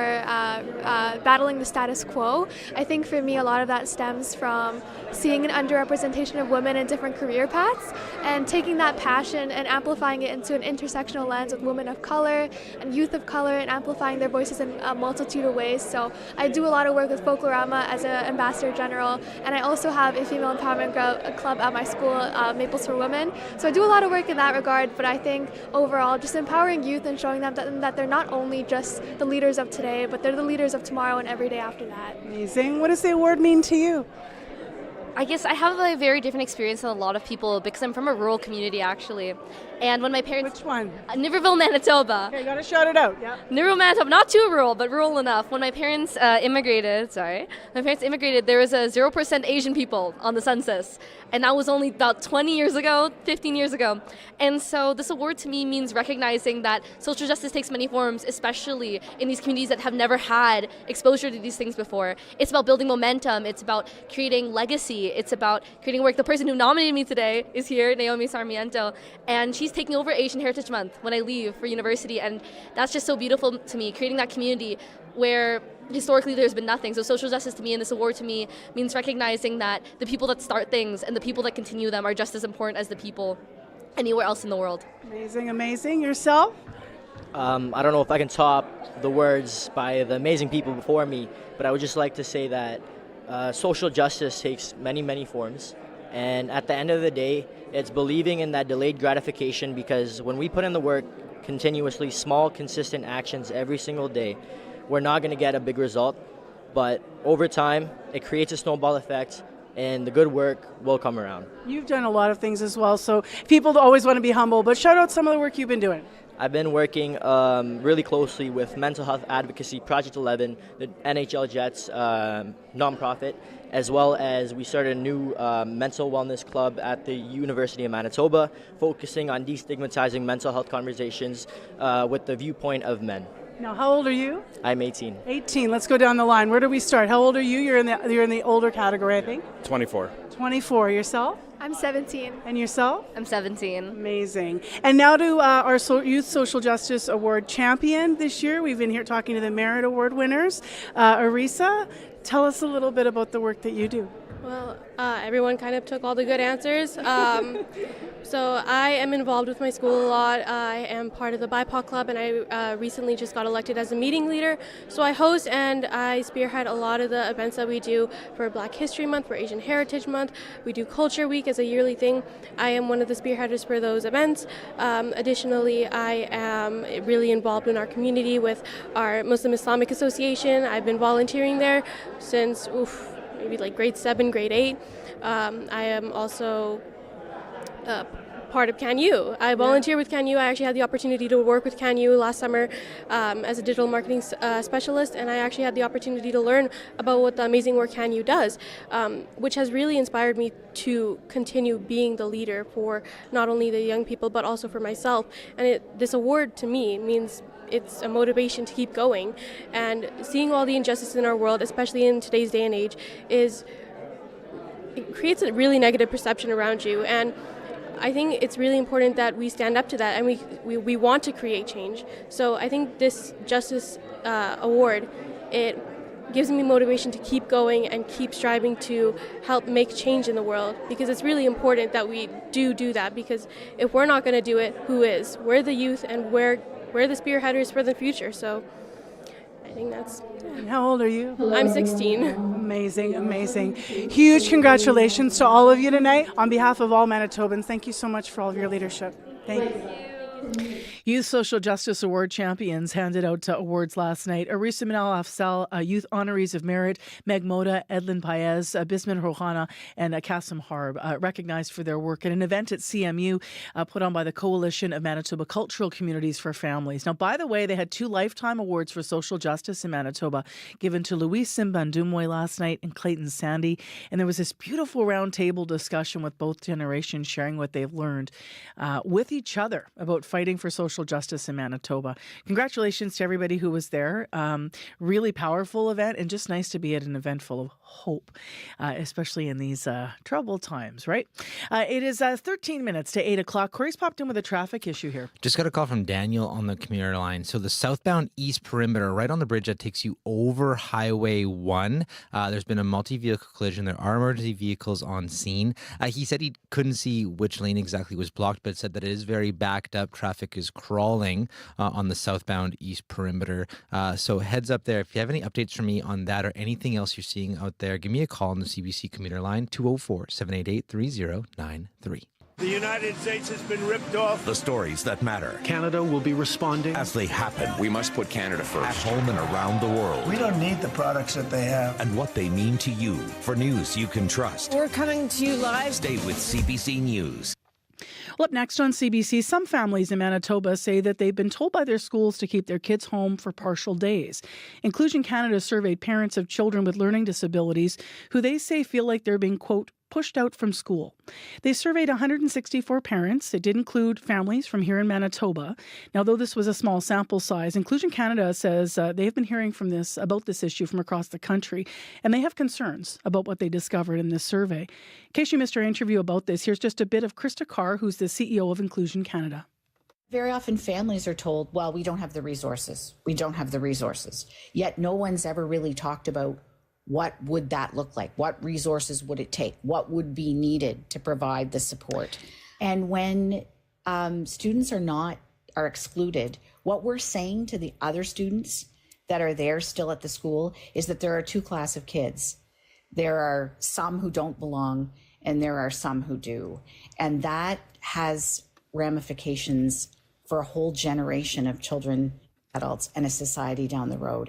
battling the status quo. I think for me, a lot of that stems from seeing an underrepresentation of women in different career paths and taking that passion and amplifying it into an intersectional lens with women of color and youth of color and amplifying their voices in a multitude of ways. So I do a lot of work with folk around drama as an ambassador general, and I also have a female empowerment club at my school, Maples for Women. So I do a lot of work in that regard, but I think overall just empowering youth and showing them that they're not only just the leaders of today, but they're the leaders of tomorrow and every day after that. Amazing. What does the award mean to you? I guess I have a very different experience than a lot of people because I'm from a rural community, actually. And when my parents... Which one? Niverville, Manitoba. Okay, gotta shout it out, yeah. Niverville, Manitoba, not too rural, but rural enough. When my parents immigrated, there was a 0% Asian people on the census. And that was only about 20 years ago, 15 years ago. And so this award to me means recognizing that social justice takes many forms, especially in these communities that have never had exposure to these things before. It's about building momentum. It's about creating legacy. It's about creating work. The person who nominated me today is here, Naomi Sarmiento, and she's taking over Asian Heritage Month when I leave for university, and that's just so beautiful to me, creating that community where historically there's been nothing. So social justice to me and this award to me means recognizing that the people that start things and the people that continue them are just as important as the people anywhere else in the world. Amazing, amazing. Yourself? I don't know if I can top the words by the amazing people before me, but I would just like to say that social justice takes many, many forms. And at the end of the day, it's believing in that delayed gratification, because when we put in the work continuously, small, consistent actions every single day, we're not going to get a big result. But over time, it creates a snowball effect, and the good work will come around. You've done a lot of things as well, so people always want to be humble, but shout out some of the work you've been doing. I've been working really closely with Mental Health Advocacy Project 11, the NHL Jets nonprofit, as well as we started a new mental wellness club at the University of Manitoba, focusing on destigmatizing mental health conversations with the viewpoint of men. Now, how old are you? I'm 18. 18. Let's go down the line. Where do we start? How old are you? You're in the older category, I think. 24. 24. Yourself? I'm 17. And yourself? I'm 17. Amazing. And now to our Youth Social Justice Award champion this year. We've been here talking to the Merit Award winners. Arisa, tell us a little bit about the work that you do. Well, everyone kind of took all the good answers. So I am involved with my school a lot. I am part of the BIPOC Club, and I recently just got elected as a meeting leader. So I host and I spearhead a lot of the events that we do for Black History Month, for Asian Heritage Month. We do Culture Week as a yearly thing. I am one of the spearheaders for those events. Additionally, I am really involved in our community with our Muslim Islamic Association. I've been volunteering there since maybe like grade 7, grade 8. I am also part of CanU. I volunteer with CanU. I actually had the opportunity to work with CanU last summer as a digital marketing specialist, and I actually had the opportunity to learn about what the amazing work CanU does, which has really inspired me to continue being the leader for not only the young people but also for myself. And this award to me means it's a motivation to keep going, and seeing all the injustice in our world, especially in today's day and age, it creates a really negative perception around you. And I think it's really important that we stand up to that, and we want to create change. So I think this Justice Award, it gives me motivation to keep going and keep striving to help make change in the world, because it's really important that we do that, because if we're not going to do it, who is? We're the youth, and we're the spearheaders for the future. So I think that's... And how old are you? I'm 16. Amazing, amazing. Huge congratulations to all of you tonight. On behalf of all Manitobans, thank you so much for all of your leadership. Thank you. Youth Social Justice Award champions handed out awards last night. Arisa Minal Afsal, Youth Honorees of Merit, Meg Moda, Edlin Paez, Bisman Rohana, and Kasim Harb, recognized for their work at an event at CMU put on by the Coalition of Manitoba Cultural Communities for Families. Now, by the way, they had 2 lifetime awards for social justice in Manitoba given to Louise Simbandumwe last night and Clayton Sandy. And there was this beautiful roundtable discussion with both generations sharing what they've learned with each other about fighting for social justice in Manitoba. Congratulations to everybody who was there. Really powerful event, and just nice to be at an event full of hope, especially in these troubled times, right? It is 13 minutes to 8 o'clock. Corey's popped in with a traffic issue here. Just got a call from Daniel on the commuter line. So the southbound east perimeter, right on the bridge that takes you over Highway 1, there's been a multi-vehicle collision. There are emergency vehicles on scene. He said he couldn't see which lane exactly was blocked, but said that it is very backed up. Traffic is crawling on the southbound east perimeter. So heads up there. If you have any updates for me on that or anything else you're seeing out there, give me a call on the CBC commuter line, 204-788-3093. The United States has been ripped off. The stories that matter. Canada will be responding as they happen. We must put Canada first. At home and around the world. We don't need the products that they have. And what they mean to you. For news you can trust. We're coming to you live. Stay with CBC News. Well, up next on CBC, some families in Manitoba say that they've been told by their schools to keep their kids home for partial days. Inclusion Canada surveyed parents of children with learning disabilities who they say feel like they're being, quote, pushed out from school. They surveyed 164 parents. It did include families from here in Manitoba. Now, though this was a small sample size, Inclusion Canada says they've been hearing about this issue from across the country, and they have concerns about what they discovered in this survey. In case you missed our interview about this, here's just a bit of Krista Carr, who's the CEO of Inclusion Canada. Very often families are told, well, we don't have the resources. We don't have the resources. Yet no one's ever really talked about what would that look like? What resources would it take? What would be needed to provide the support? And when students are excluded, what we're saying to the other students that are there still at the school is that there are two classes of kids. There are some who don't belong and there are some who do. And that has ramifications for a whole generation of children, adults, and a society down the road.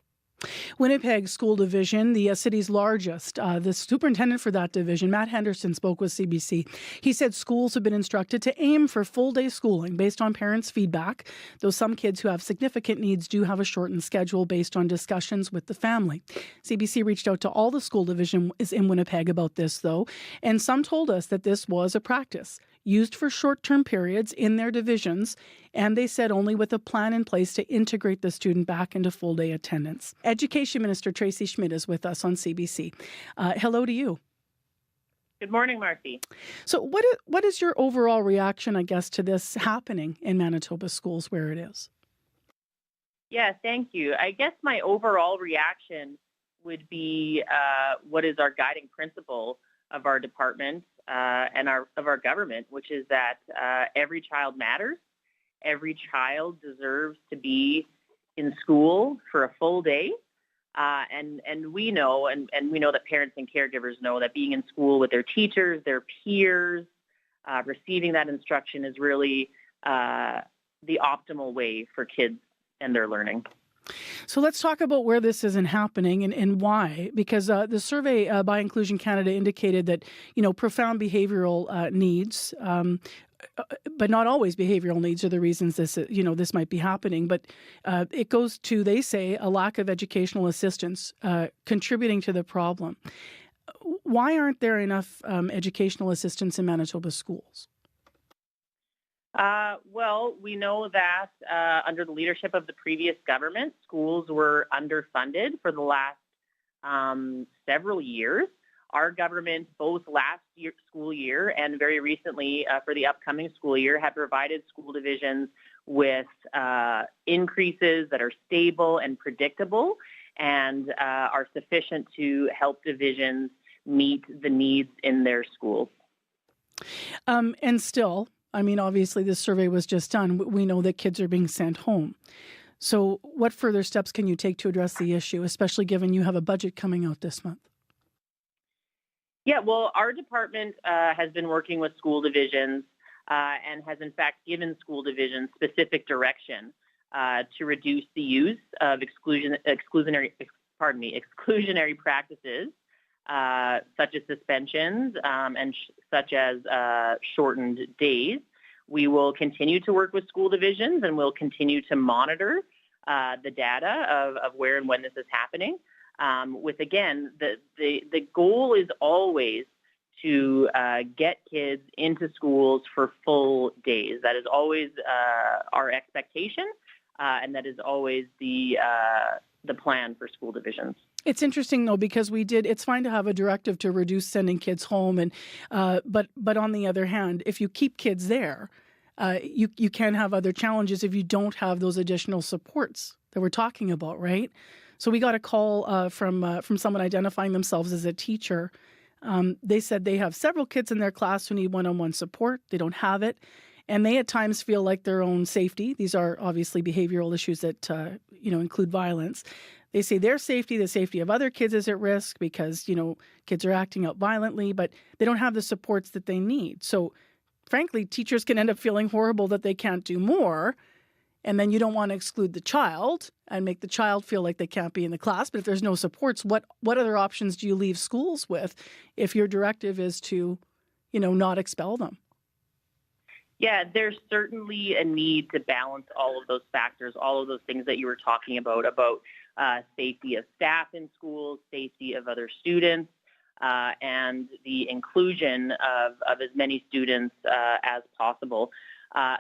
Winnipeg School Division, the city's largest. The superintendent for that division, Matt Henderson, spoke with CBC. He said schools have been instructed to aim for full-day schooling based on parents' feedback, though some kids who have significant needs do have a shortened schedule based on discussions with the family. CBC reached out to all the school divisions in Winnipeg about this, though, and some told us that this was a practice used for short-term periods in their divisions, and they said only with a plan in place to integrate the student back into full-day attendance. Education Minister Tracy Schmidt is with us on CBC. Hello to you. Good morning, Marcy. So what is your overall reaction, I guess, to this happening in Manitoba schools where it is? Yeah, thank you. I guess my overall reaction would be what is our guiding principle of our department and of our government, which is that every child matters. Every child deserves to be in school for a full day. And we know, and we know that parents and caregivers know that being in school with their teachers, their peers, receiving that instruction is really the optimal way for kids and their learning. So let's talk about where this isn't happening and why, because the survey by Inclusion Canada indicated that, profound behavioral needs, but not always behavioral needs are the reasons this might be happening. But it goes to, they say, a lack of educational assistance contributing to the problem. Why aren't there enough educational assistance in Manitoba schools? Well, we know that under the leadership of the previous government, schools were underfunded for the last several years. Our government, both school year and very recently for the upcoming school year, have provided school divisions with increases that are stable and predictable and are sufficient to help divisions meet the needs in their schools. And still, obviously this survey was just done. We know that kids are being sent home. So what further steps can you take to address the issue, especially given you have a budget coming out this month? Yeah, well, our department has been working with school divisions and has in fact given school divisions specific direction to reduce the use of exclusionary practices such as suspensions and such as shortened days. We will continue to work with school divisions and we'll continue to monitor the data of where and when this is happening. With, again, the goal is always to get kids into schools for full days. That is always our expectation, and that is always the plan for school divisions. It's interesting though, because it's fine to have a directive to reduce sending kids home, and but on the other hand, if you keep kids there, you can have other challenges if you don't have those additional supports that we're talking about, right? So we got a call from someone identifying themselves as a teacher. They said they have several kids in their class who need one-on-one support. They don't have it. And they at times feel like their own safety. These are obviously behavioral issues that include violence. They say their safety, the safety of other kids is at risk because, kids are acting out violently, but they don't have the supports that they need. So frankly, teachers can end up feeling horrible that they can't do more. And then you don't want to exclude the child and make the child feel like they can't be in the class. But if there's no supports, what other options do you leave schools with if your directive is to, not expel them? Yeah, there's certainly a need to balance all of those factors, all of those things that you were talking about safety of staff in schools, safety of other students, and the inclusion of as many students as possible.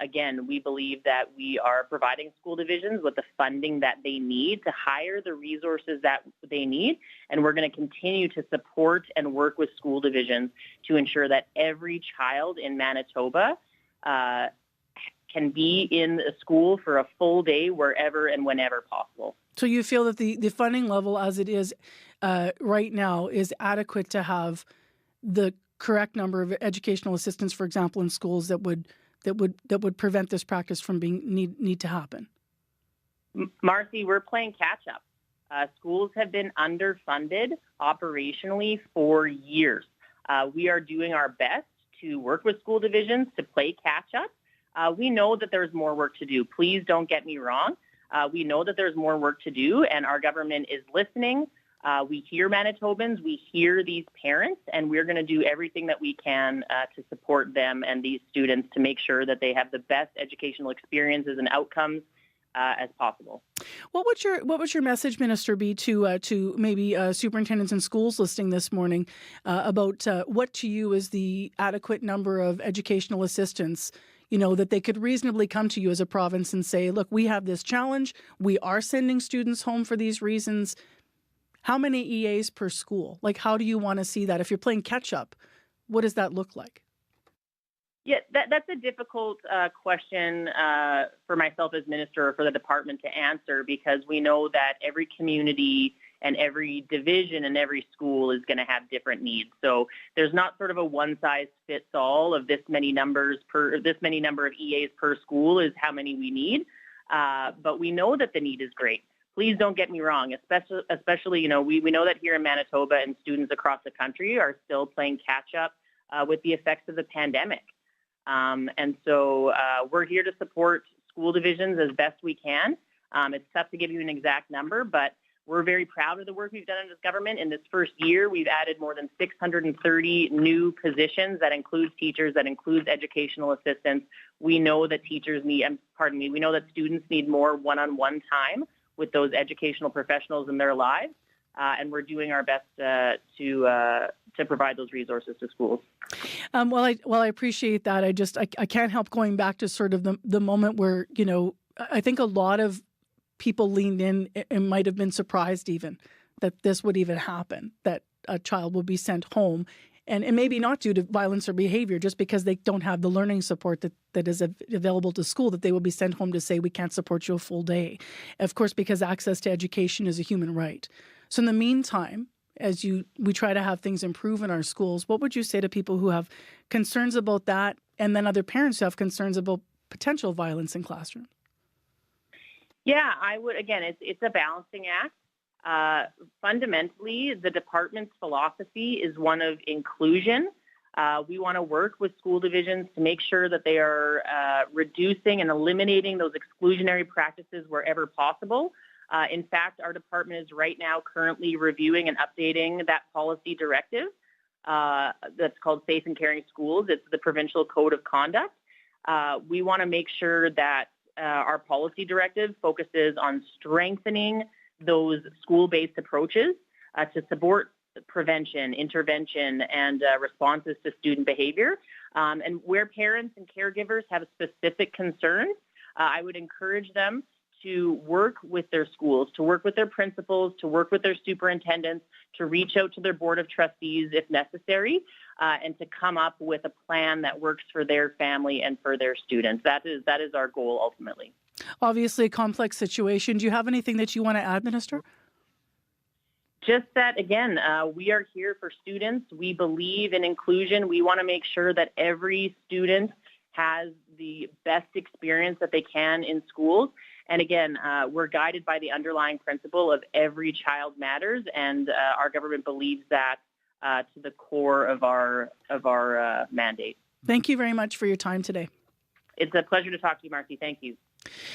Again, we believe that we are providing school divisions with the funding that they need to hire the resources that they need, and we're going to continue to support and work with school divisions to ensure that every child in Manitoba can be in a school for a full day wherever and whenever possible. So you feel that the funding level as it is right now is adequate to have the correct number of educational assistants, for example, in schools that would prevent this practice from being need to happen? Marcy, we're playing catch up. Schools have been underfunded operationally for years. We are doing our best to work with school divisions to play catch up. We know that there's more work to do. Please don't get me wrong. We know that there's more work to do, and our government is listening. We hear Manitobans, we hear these parents, and we're going to do everything that we can to support them and these students to make sure that they have the best educational experiences and outcomes as possible. What would your message, Minister, be to maybe superintendents and schools listening this morning about what to you is the adequate number of educational assistants, that they could reasonably come to you as a province and say, look, we have this challenge. We are sending students home for these reasons. How many EAs per school? Like, how do you want to see that? If you're playing catch up, what does that look like? Yeah, that's a difficult question for myself as minister or for the department to answer, because we know that every community and every division and every school is going to have different needs. So there's not sort of a one size fits all of this many number of EAs per school is how many we need. But we know that the need is great. Please don't get me wrong, especially we know that here in Manitoba and students across the country are still playing catch up with the effects of the pandemic. And so we're here to support school divisions as best we can. It's tough to give you an exact number, but we're very proud of the work we've done in this government. In this first year, we've added more than 630 new positions. That includes teachers, that includes educational assistants. We know that we know that students need more one-on-one time with those educational professionals in their lives. And we're doing our best to provide those resources to schools. Well, I appreciate that. I can't help going back to sort of the moment where, I think a lot of people leaned in and might have been surprised even that this would even happen, that a child will be sent home. And maybe not due to violence or behavior, just because they don't have the learning support that is available to school, that they will be sent home to say, we can't support you a full day. Of course, because access to education is a human right. So in the meantime, as we try to have things improve in our schools, what would you say to people who have concerns about that, and then other parents who have concerns about potential violence in classrooms? Yeah, I would. Again, it's a balancing act. Fundamentally, the department's philosophy is one of inclusion. We want to work with school divisions to make sure that they are reducing and eliminating those exclusionary practices wherever possible. In fact, our department is right now currently reviewing and updating that policy directive that's called Safe and Caring Schools. It's the provincial code of conduct. We want to make sure that our policy directive focuses on strengthening those school-based approaches to support prevention, intervention, and responses to student behavior. And where parents and caregivers have specific concerns, I would encourage them to work with their schools, to work with their principals, to work with their superintendents, to reach out to their board of trustees if necessary, and to come up with a plan that works for their family and for their students. That is our goal ultimately. Obviously a complex situation. Do you have anything that you want to add, Minister? Just that, again, we are here for students. We believe in inclusion. We want to make sure that every student has the best experience that they can in schools. And again, we're guided by the underlying principle of every child matters, and our government believes that to the core of our mandate. Thank you very much for your time today. It's a pleasure to talk to you, Marcy. Thank you.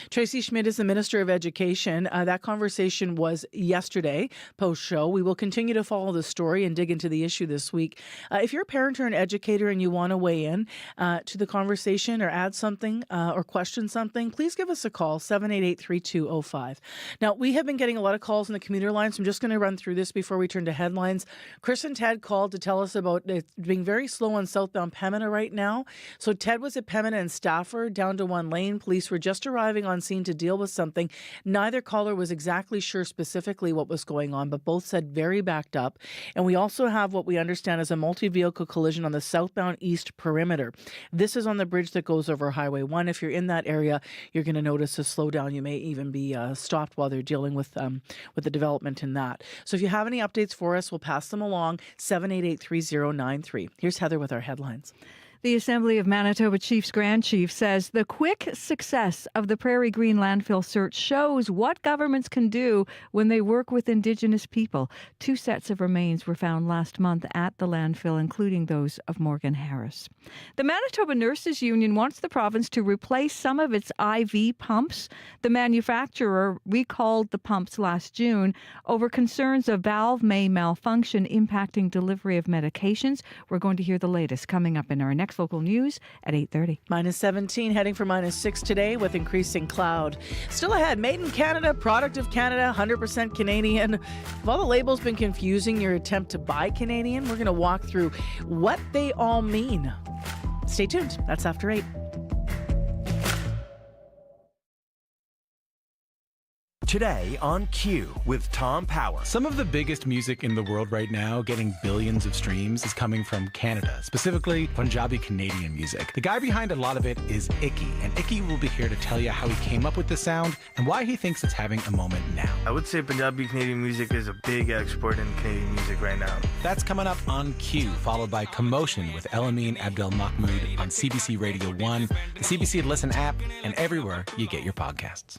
Tracy Schmidt is the Minister of Education. That conversation was yesterday, post-show. We will continue to follow the story and dig into the issue this week. If you're a parent or an educator and you want to weigh in to the conversation or add something or question something, please give us a call, 788-3205. Now, we have been getting a lot of calls on the commuter line, so I'm just going to run through this before we turn to headlines. Chris and Ted called to tell us about it being very slow on southbound Pembina right now. So Ted was at Pembina and Stafford, down to one lane. Police were just arriving on scene to deal with something. Neither caller was exactly sure specifically what was going on, but both said very backed up. And we also have what we understand as a multi-vehicle collision on the southbound east perimeter. This is on the bridge that goes over Highway 1. If you're in that area, you're going to notice a slowdown. You may even be stopped while they're dealing with the development in that. So if you have any updates for us, we'll pass them along, 788-3093. Here's Heather with our headlines. The Assembly of Manitoba Chief's Grand Chief says the quick success of the Prairie Green landfill search shows what governments can do when they work with Indigenous people. 2 sets of remains were found last month at the landfill, including those of Morgan Harris. The Manitoba Nurses Union wants the province to replace some of its IV pumps. The manufacturer recalled the pumps last June over concerns of valve may malfunction impacting delivery of medications. We're going to hear the latest coming up in our next local news at 8:30. -17, heading for -6 today with increasing cloud. Still ahead, made in Canada, product of Canada, 100% Canadian. Have all the labels been confusing your attempt to buy Canadian? We're going to walk through what they all mean. Stay tuned. That's after 8. Today on Q with Tom Power. Some of the biggest music in the world right now, getting billions of streams, is coming from Canada, specifically Punjabi Canadian music. The guy behind a lot of it is Icky, and Icky will be here to tell you how he came up with the sound and why he thinks it's having a moment now. I would say Punjabi Canadian music is a big export in Canadian music right now. That's coming up on Q, followed by Commotion with Elamine Abdel Mahmoud on CBC Radio 1, the CBC Listen app, and everywhere you get your podcasts.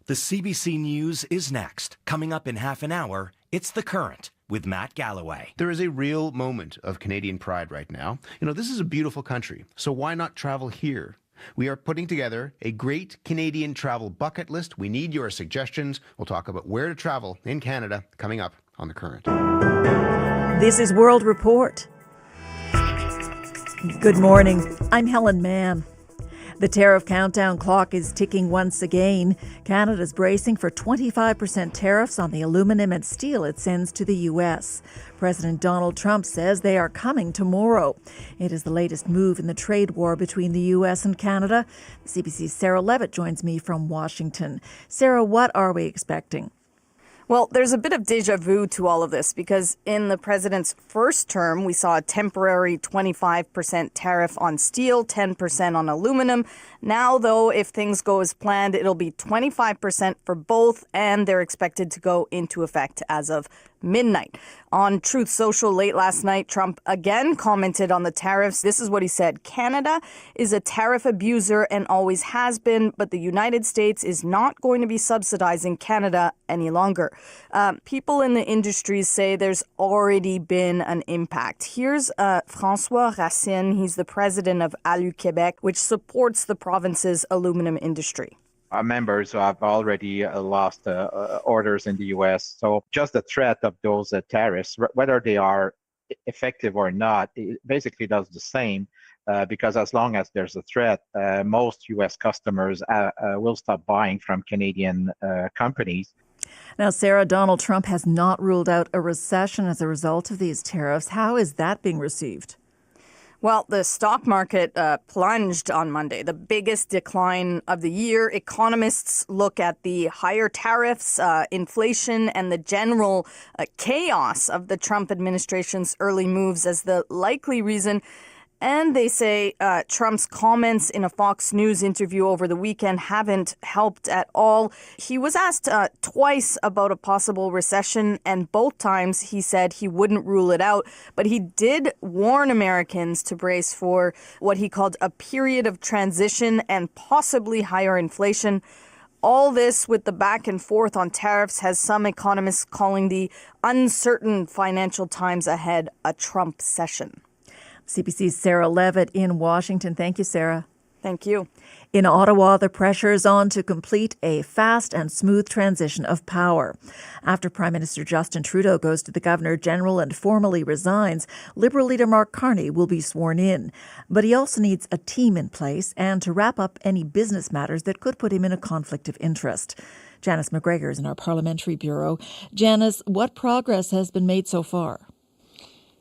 The CBC News is next. Coming up in half an hour, it's The Current with Matt Galloway. There is a real moment of Canadian pride right now. You know, this is a beautiful country, so why not travel here? We are putting together a great Canadian travel bucket list. We need your suggestions. We'll talk about where to travel in Canada coming up on The Current. This is World Report. Good morning. I'm Helen Mann. The tariff countdown clock is ticking once again. Canada's bracing for 25% tariffs on the aluminum and steel it sends to the U.S. President Donald Trump says they are coming tomorrow. It is the latest move in the trade war between the U.S. and Canada. CBC's Sarah Levitt joins me from Washington. Sarah, what are we expecting? Well, there's a bit of deja vu to all of this because in the president's first term, we saw a temporary 25% tariff on steel, 10% on aluminum. Now, though, if things go as planned, it'll be 25% for both, and they're expected to go into effect as of midnight. On Truth Social late last night, Trump again commented on the tariffs. This is what he said. Canada is a tariff abuser and always has been, but the United States is not going to be subsidizing Canada any longer. People in the industries say there's already been an impact. Here's François Racine. He's the president of Alu Québec, which supports the province's aluminum industry. Our members have already lost orders in the U.S. So just the threat of those tariffs, whether they are effective or not, it basically does the same because as long as there's a threat, most U.S. customers will stop buying from Canadian companies. Now, Sarah, Donald Trump has not ruled out a recession as a result of these tariffs. How is that being received? Well, the stock market plunged on Monday, the biggest decline of the year. Economists look at the higher tariffs, inflation, and the general chaos of the Trump administration's early moves as the likely reason. And they say Trump's comments in a Fox News interview over the weekend haven't helped at all. He was asked twice about a possible recession, and both times he said he wouldn't rule it out. But he did warn Americans to brace for what he called a period of transition and possibly higher inflation. All this with the back and forth on tariffs has some economists calling the uncertain financial times ahead a Trump session. CBC's Sarah Levitt in Washington. Thank you, Sarah. Thank you. In Ottawa, the pressure is on to complete a fast and smooth transition of power. After Prime Minister Justin Trudeau goes to the Governor-General and formally resigns, Liberal leader Mark Carney will be sworn in. But he also needs a team in place and to wrap up any business matters that could put him in a conflict of interest. Janice McGregor is in our Parliamentary Bureau. Janice, what progress has been made so far?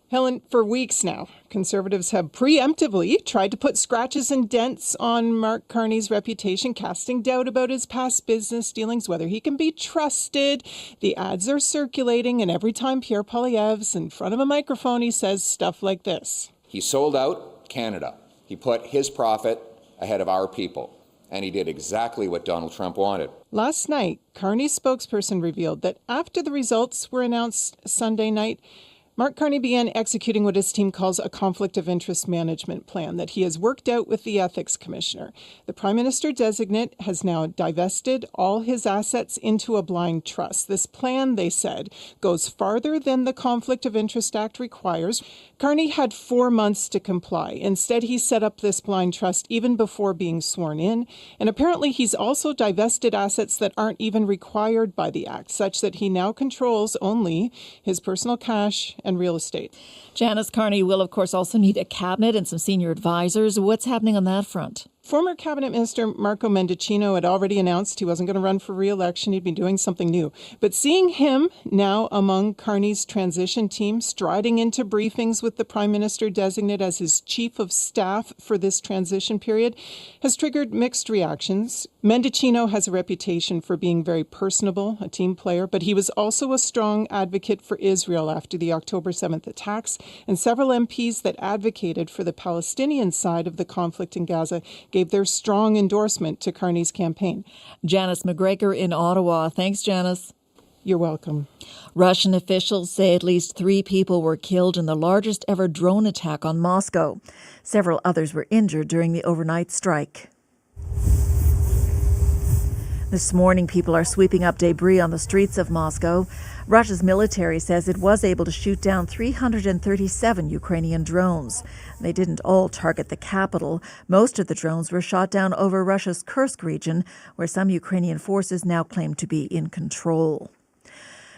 Helen, for weeks now, Conservatives have preemptively tried to put scratches and dents on Mark Carney's reputation, casting doubt about his past business dealings, whether he can be trusted. The ads are circulating, and every time Pierre Poilievre's in front of a microphone, he says stuff like this. He sold out Canada. He put his profit ahead of our people, and he did exactly what Donald Trump wanted. Last night, Carney's spokesperson revealed that after the results were announced Sunday night, Mark Carney began executing what his team calls a conflict of interest management plan that he has worked out with the ethics commissioner. The Prime Minister-designate has now divested all his assets into a blind trust. This plan, they said, goes farther than the Conflict of Interest Act requires. Carney had 4 months to comply. Instead, he set up this blind trust even before being sworn in. And apparently, he's also divested assets that aren't even required by the Act, such that he now controls only his personal cash and real estate. Janice, Carney will, of course, also need a cabinet and some senior advisors. What's happening on that front? Former Cabinet Minister Marco Mendicino had already announced he wasn't going to run for re-election. He'd be doing something new. But seeing him now among Carney's transition team, striding into briefings with the Prime Minister-designate as his chief of staff for this transition period, has triggered mixed reactions. Mendicino has a reputation for being very personable, a team player, but he was also a strong advocate for Israel after the October 7th attacks, and several MPs that advocated for the Palestinian side of the conflict in Gaza gave their strong endorsement to Carney's campaign. Janice McGregor in Ottawa. Thanks, Janice. You're welcome. Russian officials say at least 3 people were killed in the largest ever drone attack on Moscow. Several others were injured during the overnight strike. This morning, people are sweeping up debris on the streets of Moscow. Russia's military says it was able to shoot down 337 Ukrainian drones. They didn't all target the capital. Most of the drones were shot down over Russia's Kursk region, where some Ukrainian forces now claim to be in control.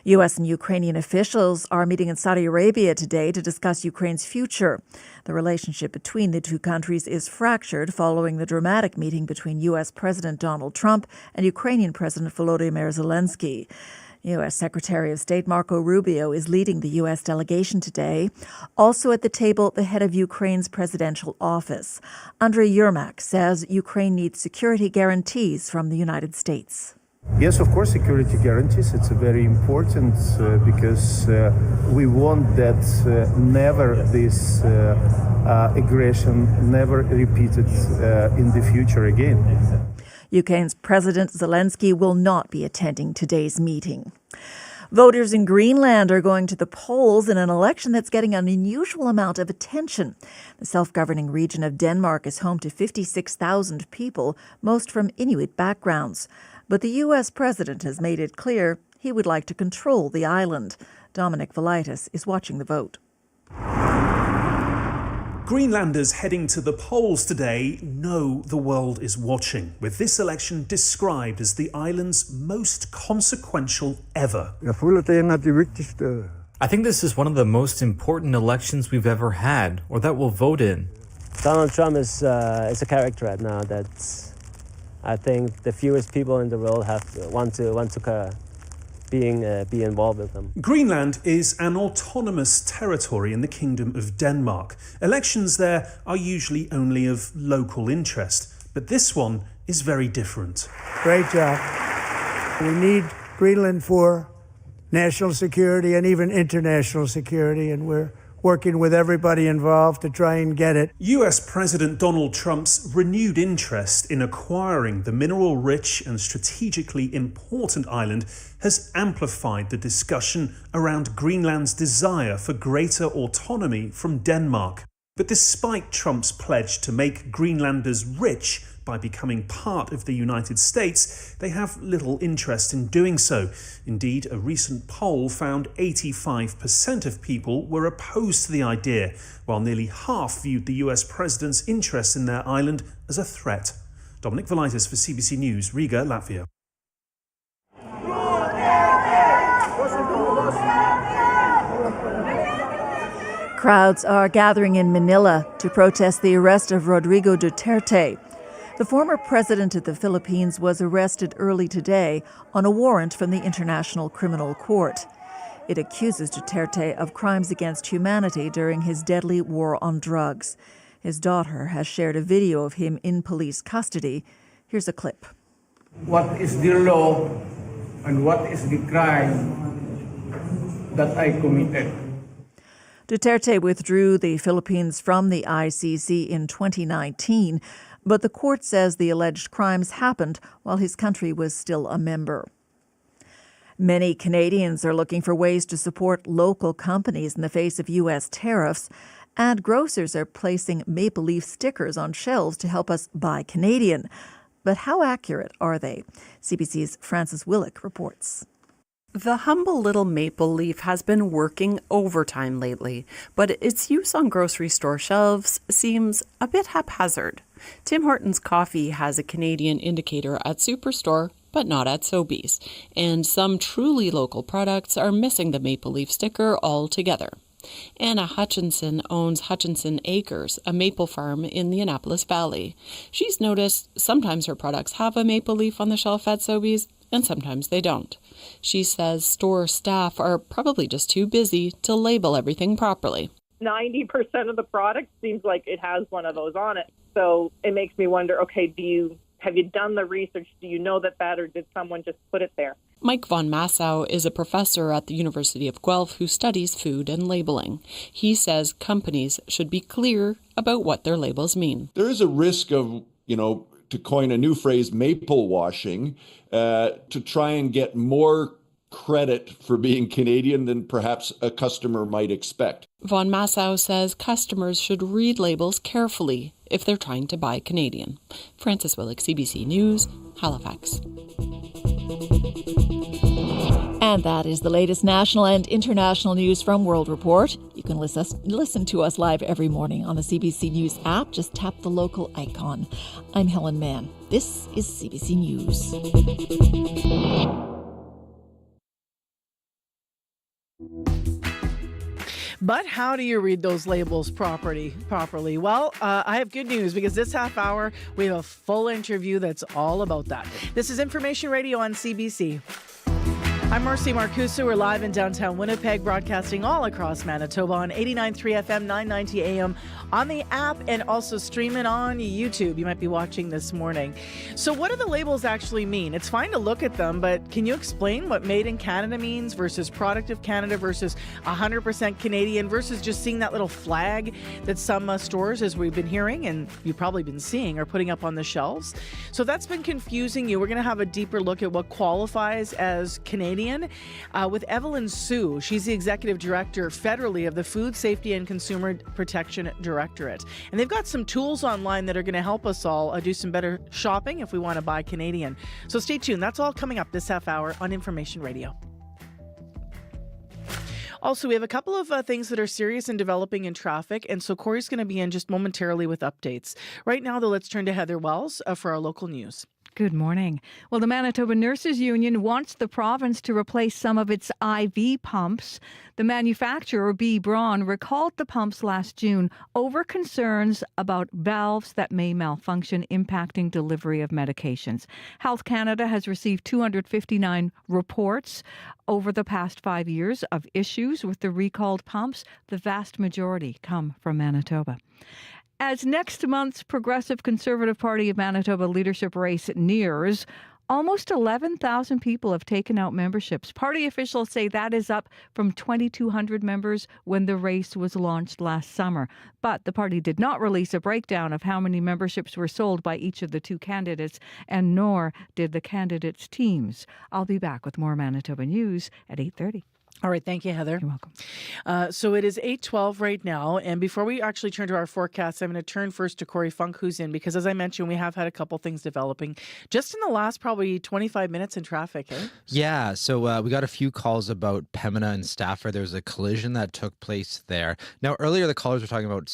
U.S. and Ukrainian officials are meeting in Saudi Arabia today to discuss Ukraine's future. The relationship between the two countries is fractured following the dramatic meeting between U.S. President Donald Trump and Ukrainian President Volodymyr Zelensky. U.S. Secretary of State Marco Rubio is leading the U.S. delegation today. Also at the table, the head of Ukraine's presidential office. Andrei Yermak says Ukraine needs security guarantees from the United States. Yes, of course, security guarantees. It's very important because we want that never this aggression never repeated in the future again. Ukraine's President Zelensky will not be attending today's meeting. Voters in Greenland are going to the polls in an election that's getting an unusual amount of attention. The self-governing region of Denmark is home to 56,000 people, most from Inuit backgrounds. But the U.S. president has made it clear he would like to control the island. Dominic Velitis is watching the vote. Greenlanders heading to the polls today know the world is watching, with this election described as the island's most consequential ever. I think this is one of the most important elections we've ever had, or that we'll vote in. Donald Trump is a character right now that I think the fewest people in the world want to be involved with them. Greenland is an autonomous territory in the Kingdom of Denmark. Elections there are usually only of local interest, but this one is very different. Great job. We need Greenland for national security and even international security, and we're working with everybody involved to try and get it. US President Donald Trump's renewed interest in acquiring the mineral-rich and strategically important island has amplified the discussion around Greenland's desire for greater autonomy from Denmark. But despite Trump's pledge to make Greenlanders rich by becoming part of the United States, they have little interest in doing so. Indeed, a recent poll found 85% of people were opposed to the idea, while nearly half viewed the US president's interest in their island as a threat. Dominic Velitis for CBC News, Riga, Latvia. Crowds are gathering in Manila to protest the arrest of Rodrigo Duterte. The former president of the Philippines was arrested early today on a warrant from the International Criminal Court. It accuses Duterte of crimes against humanity during his deadly war on drugs. His daughter has shared a video of him in police custody. Here's a clip. What is the law and what is the crime that I committed? Duterte withdrew the Philippines from the ICC in 2019, but the court says the alleged crimes happened while his country was still a member. Many Canadians are looking for ways to support local companies in the face of U.S. tariffs, and grocers are placing maple leaf stickers on shelves to help us buy Canadian. But how accurate are they? CBC's Frances Willick reports. The humble little maple leaf has been working overtime lately, but its use on grocery store shelves seems a bit haphazard. Tim Hortons Coffee has a Canadian indicator at Superstore, but not at Sobeys, and some truly local products are missing the maple leaf sticker altogether. Anna Hutchinson owns Hutchinson Acres, a maple farm in the Annapolis Valley. She's noticed sometimes her products have a maple leaf on the shelf at Sobeys, and sometimes they don't. She says store staff are probably just too busy to label everything properly. 90% of the product seems like it has one of those on it. So it makes me wonder, okay, have you done the research? Do you know that, or did someone just put it there? Mike von Massow is a professor at the University of Guelph who studies food and labeling. He says companies should be clear about what their labels mean. There is a risk of, to coin a new phrase, maple washing, to try and get more credit for being Canadian than perhaps a customer might expect. Von Massow says customers should read labels carefully if they're trying to buy Canadian. Frances Willick, CBC News, Halifax. And that is the latest national and international news from World Report. You can listen to us live every morning on the CBC News app. Just tap the local icon. I'm Helen Mann. This is CBC News. But how do you read those labels properly? Well, I have good news because this half hour we have a full interview that's all about that. This is Information Radio on CBC. I'm Marcy Marcusa. We're live in downtown Winnipeg, broadcasting all across Manitoba on 89.3 FM, 990 AM, on the app, and also streaming on YouTube. You might be watching this morning. So what do the labels actually mean? It's fine to look at them, but can you explain what Made in Canada means versus Product of Canada versus 100% Canadian versus just seeing that little flag that some stores, as we've been hearing and you've probably been seeing, are putting up on the shelves? So if that's been confusing you, we're going to have a deeper look at what qualifies as Canadian with Evelyn Sue. She's the Executive Director federally of the Food Safety and Consumer Protection Directorate. And they've got some tools online that are going to help us all do some better shopping if we want to buy Canadian. So stay tuned. That's all coming up this half hour on Information Radio. Also, we have a couple of things that are serious and developing in traffic, and so Corey's going to be in just momentarily with updates. Right now, though, let's turn to Heather Wells for our local news. Good morning. Well, the Manitoba Nurses Union wants the province to replace some of its IV pumps. The manufacturer, B. Braun, recalled the pumps last June over concerns about valves that may malfunction, impacting delivery of medications. Health Canada has received 259 reports over the past 5 years of issues with the recalled pumps. The vast majority come from Manitoba. As next month's Progressive Conservative Party of Manitoba leadership race nears, almost 11,000 people have taken out memberships. Party officials say that is up from 2,200 members when the race was launched last summer. But the party did not release a breakdown of how many memberships were sold by each of the two candidates, and nor did the candidates' teams. I'll be back with more Manitoba news at 8:30. All right. Thank you, Heather. You're welcome. So it is 8:12 right now. And before we actually turn to our forecast, I'm going to turn first to Corey Funk, who's in, because as I mentioned, we have had a couple things developing just in the last probably 25 minutes in traffic. Eh? Yeah. So we got a few calls about Pembina and Stafford. There was a collision that took place there. Now, earlier the callers were talking about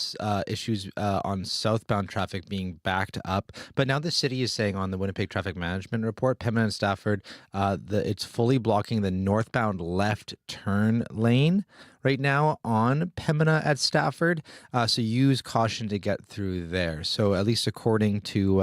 issues on southbound traffic being backed up. But now the city is saying on the Winnipeg Traffic Management Report, Pembina and Stafford, it's fully blocking the northbound left turn lane right now on Pembina at Stafford. So use caution to get through there. So at least according to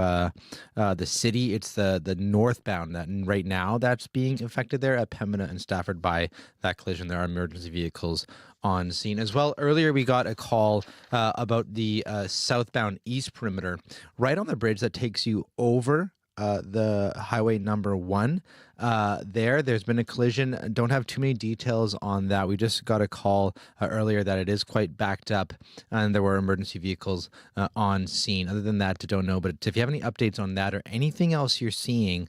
the city, it's the northbound that right now that's being affected there at Pembina and Stafford by that collision. There are emergency vehicles on scene as well. Earlier, we got a call about the southbound east perimeter right on the bridge that takes you over the highway number 1. There's been a collision. Don't have too many details on that. We just got a call earlier that it is quite backed up and there were emergency vehicles on scene. Other than that, don't know. But if you have any updates on that or anything else you're seeing,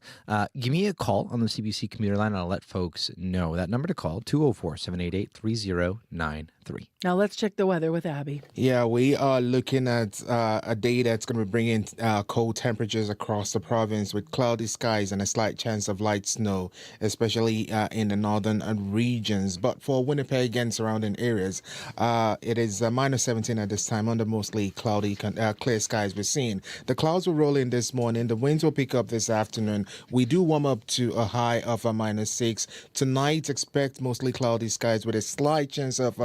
give me a call on the CBC commuter line and I'll let folks know. That number to call, 204-788-3093. Now let's check the weather with Abby. Yeah, we are looking at a day that's going to be bringing cold temperatures across the province with cloudy skies and a slight chance of light snow, especially in the northern regions. But for Winnipeg and surrounding areas, it is minus 17 at this time under mostly cloudy, clear skies we're seeing. The clouds will roll in this morning. The winds will pick up this afternoon. We do warm up to a high of a minus 6. Tonight, expect mostly cloudy skies with a slight chance of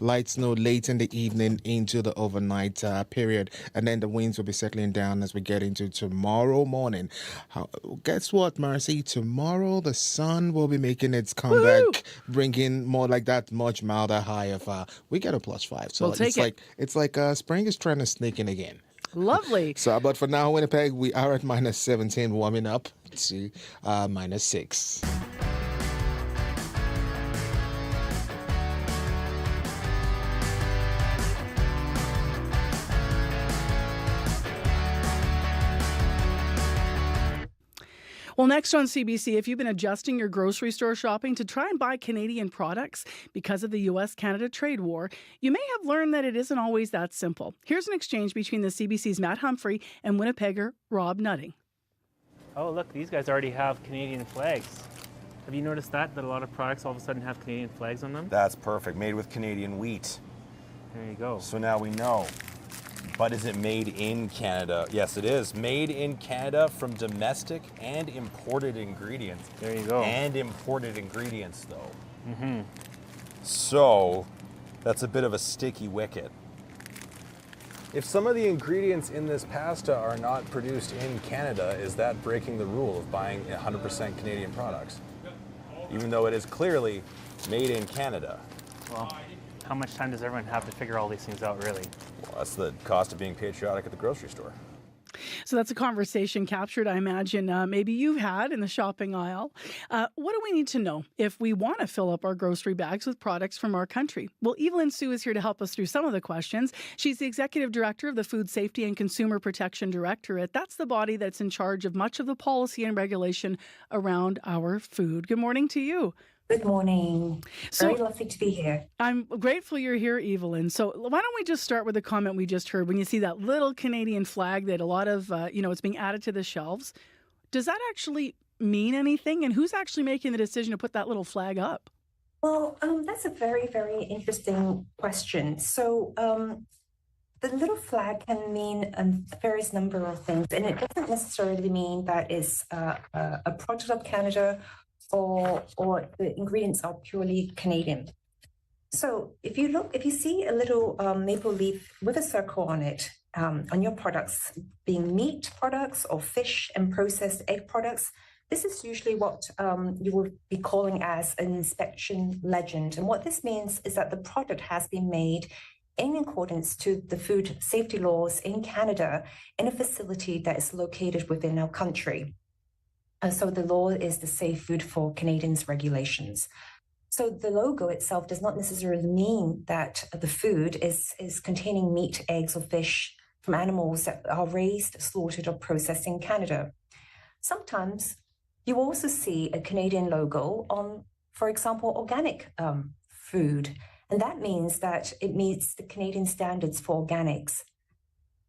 light snow late in the evening into the overnight period. And then the winds will be settling down as we get into tomorrow morning. Guess what, Marcy? Tomorrow the sun will be making its comeback, bringing more like that much milder high of we get a +5. So it's like spring is trying to sneak in again. Lovely. But for now, Winnipeg, we are at minus 17, warming up to minus 6. Well, next on CBC, if you've been adjusting your grocery store shopping to try and buy Canadian products because of the U.S.-Canada trade war, you may have learned that it isn't always that simple. Here's an exchange between the CBC's Matt Humphrey and Winnipegger Rob Nutting. Oh, look, these guys already have Canadian flags. Have you noticed that a lot of products all of a sudden have Canadian flags on them? That's perfect. Made with Canadian wheat. There you go. So now we know. But is it made in Canada? Yes, it is. Made in Canada from domestic and imported ingredients. There you go. And imported ingredients, though. Mm-hmm. So that's a bit of a sticky wicket. If some of the ingredients in this pasta are not produced in Canada, is that breaking the rule of buying 100% Canadian products? Even though it is clearly made in Canada. Well, how much time does everyone have to figure all these things out, really? Well, that's the cost of being patriotic at the grocery store. So that's a conversation captured, I imagine, maybe you've had in the shopping aisle. What do we need to know if we want to fill up our grocery bags with products from our country? Well, Evelyn Sue is here to help us through some of the questions. She's the Executive Director of the Food Safety and Consumer Protection Directorate. That's the body that's in charge of much of the policy and regulation around our food. Good morning to you. Good morning. Very lovely to be here. I'm grateful you're here, Evelyn. So why don't we just start with the comment we just heard. When you see that little Canadian flag that a lot of, it's being added to the shelves, does that actually mean anything? And who's actually making the decision to put that little flag up? Well, that's a very, very interesting question. So the little flag can mean a various number of things, and it doesn't necessarily mean that it's a product of Canada or the ingredients are purely Canadian. So if you see a little maple leaf with a circle on it on your products, being meat products or fish and processed egg products, this is usually what you will be calling as an inspection legend. And what this means is that the product has been made in accordance to the food safety laws in Canada in a facility that is located within our country. So the law is the Safe Food for Canadians regulations. So the logo itself does not necessarily mean that the food is containing meat, eggs, or fish from animals that are raised, slaughtered, or processed in Canada. Sometimes you also see a Canadian logo on, for example, organic food. And that means that it meets the Canadian standards for organics.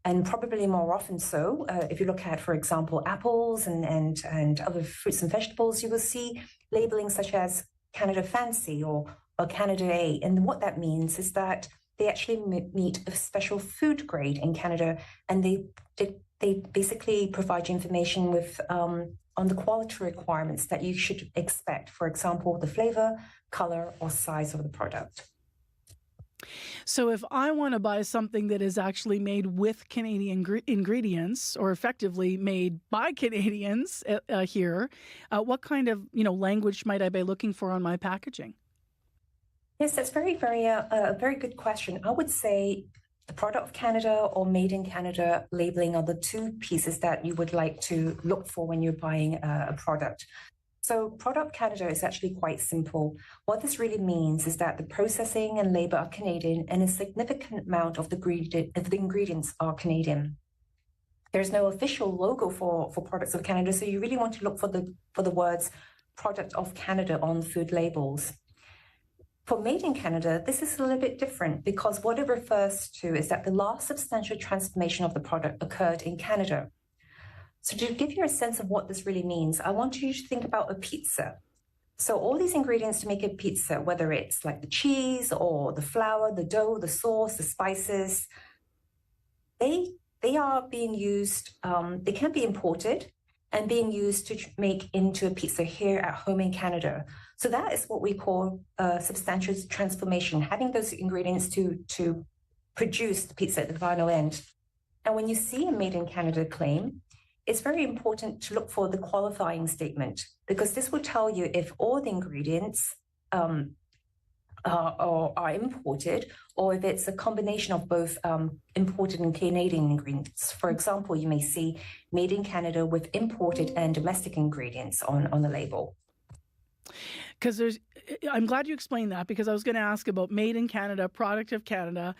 And probably more often so, if you look at, for example, apples and other fruits and vegetables, you will see labeling such as Canada Fancy or Canada A. And what that means is that they actually meet a special food grade in Canada, and they basically provide you information with on the quality requirements that you should expect. For example, the flavor, color, or size of the product. So if I want to buy something that is actually made with Canadian ingredients or effectively made by Canadians here, what kind of language might I be looking for on my packaging? Yes, that's very good question. I would say the product of Canada or made in Canada labeling are the two pieces that you would like to look for when you're buying a product. So Product Canada is actually quite simple. What this really means is that the processing and labor are Canadian and a significant amount of the ingredients are Canadian. There's no official logo for Products of Canada, so you really want to look for the words Product of Canada on food labels. For Made in Canada, this is a little bit different because what it refers to is that the last substantial transformation of the product occurred in Canada. So to give you a sense of what this really means, I want you to think about a pizza. So all these ingredients to make a pizza, whether it's like the cheese or the flour, the dough, the sauce, the spices, they are being used, they can be imported and being used to make into a pizza here at home in Canada. So that is what we call substantial transformation, having those ingredients to produce the pizza at the final end. And when you see a Made in Canada claim, it's very important to look for the qualifying statement because this will tell you if all the ingredients are imported or if it's a combination of both imported and Canadian ingredients. For example, you may see Made in Canada with imported and domestic ingredients on the label. Because I'm glad you explained that because I was going to ask about made in Canada, product of Canada,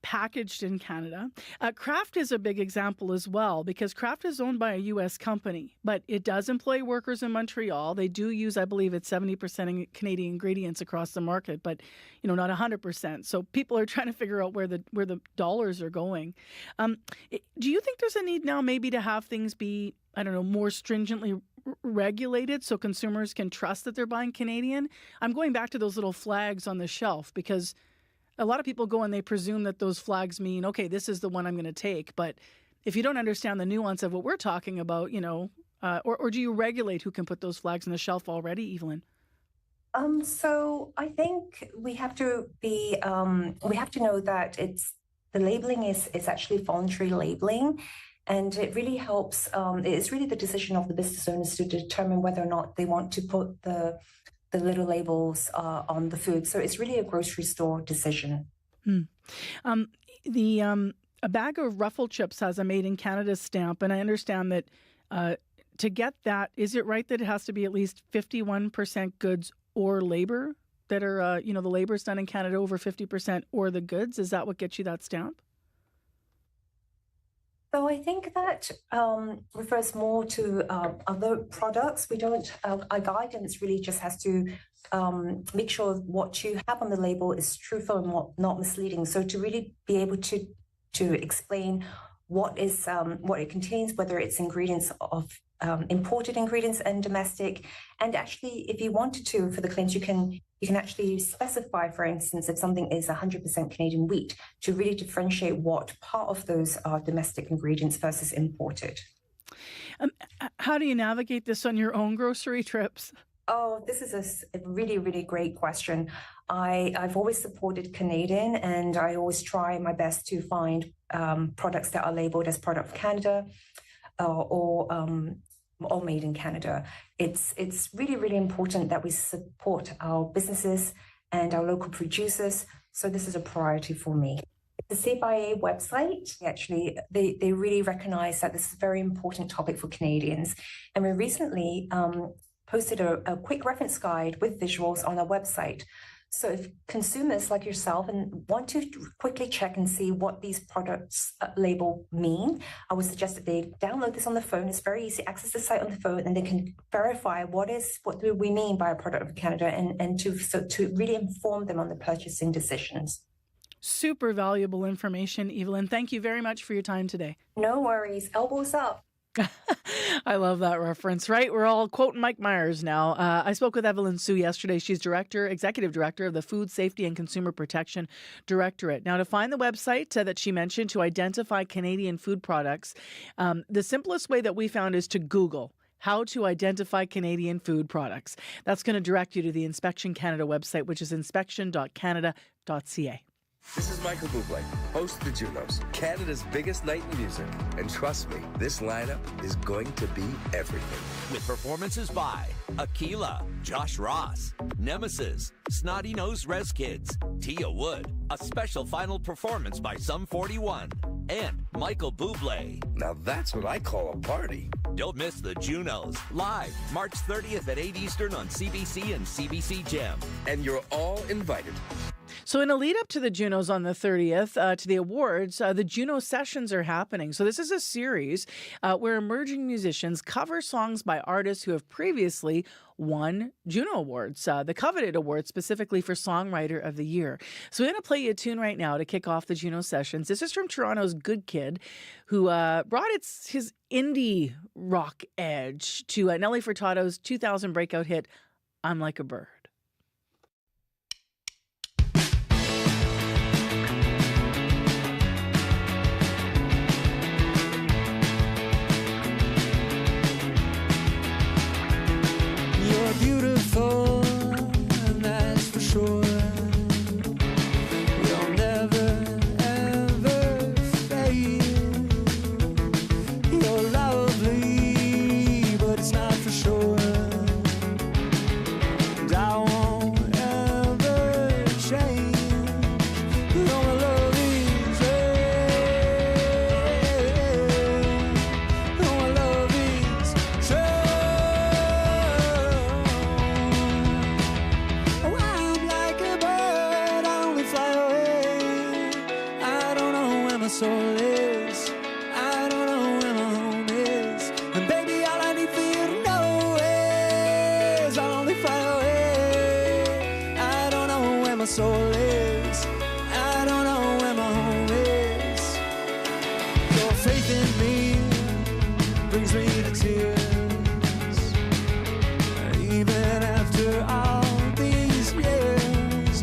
packaged in Canada. Kraft is a big example as well because Kraft is owned by a U.S. company, but it does employ workers in Montreal. They do use, I believe, it's 70% Canadian ingredients across the market, but not 100%. So people are trying to figure out where the dollars are going. Do you think there's a need now maybe to have things be, I don't know, more stringently regulated so consumers can trust that they're buying Canadian? I'm going back to those little flags on the shelf because a lot of people go and they presume that those flags mean, okay, this is the one I'm going to take. But if you don't understand the nuance of what we're talking about, or do you regulate who can put those flags on the shelf already, Evelyn? So I think we have to know that the labeling is actually voluntary labeling. And it really helps, it's really the decision of the business owners to determine whether or not they want to put the little labels on the food. So it's really a grocery store decision. A bag of Ruffle chips has a Made in Canada stamp, and I understand that to get that, is it right that it has to be at least 51% goods or labor that are, the labor's done in Canada over 50% or the goods? Is that what gets you that stamp? So I think that refers more to other products. We don't, our guidance really just has to make sure what you have on the label is truthful and not misleading. So to really be able to explain what it contains, whether it's ingredients of imported ingredients and domestic. And actually, if you wanted to, for the claims, you can actually specify, for instance, if something is 100% Canadian wheat, to really differentiate what part of those are domestic ingredients versus imported. How do you navigate this on your own grocery trips? Oh, this is a really, really great question. I've always supported Canadian, and I always try my best to find products that are labeled as product of Canada or made in Canada. It's really, really important that we support our businesses and our local producers. So this is a priority for me. The CBA website, actually, they really recognize that this is a very important topic for Canadians. And we recently posted a quick reference guide with visuals on our website. So if consumers like yourself and want to quickly check and see what these products label mean, I would suggest that they download this on the phone. It's very easy. Access the site on the phone, and they can verify what do we mean by a product of Canada, and to really inform them on the purchasing decisions. Super valuable information, Evelyn. Thank you very much for your time today. No worries. Elbows up. I love that reference, right? We're all quoting Mike Myers now. I spoke with Evelyn Sue yesterday. She's executive director of the Food Safety and Consumer Protection Directorate. Now, to find the website that she mentioned to identify Canadian food products, the simplest way that we found is to Google how to identify Canadian food products. That's going to direct you to the Inspection Canada website, which is inspection.canada.ca. This is Michael Bublé, host of the Junos, Canada's biggest night in music. And trust me, this lineup is going to be everything. With performances by Aquila, Josh Ross, Nemesis, Snotty Nose Rez Kids, Tia Wood, a special final performance by Sum 41, and Michael Bublé. Now that's what I call a party. Don't miss the Junos, live March 30th at 8 Eastern on CBC and CBC Gem. And you're all invited. So in a lead up to the Junos on the 30th, to the awards, the Juno Sessions are happening. So this is a series where emerging musicians cover songs by artists who have previously won Juno Awards, the coveted award specifically for Songwriter of the Year. So we're going to play you a tune right now to kick off the Juno Sessions. This is from Toronto's Good Kid, who brought his indie rock edge to Nelly Furtado's 2000 breakout hit, I'm Like a Bird. You're beautiful, and that's for sure. You'll never, ever fade. You're lovely, but it's not for sure. And I won't ever change. No, my love is real. No, my love is true. Oh, I'm like a bird, I only fly away. I don't know where my soul is. I don't know where my home is. And baby, all I need for you to know is I'll only fly away. I don't know where my soul is. I don't know where my home is. Your faith in me brings me to tears. Even after all these years,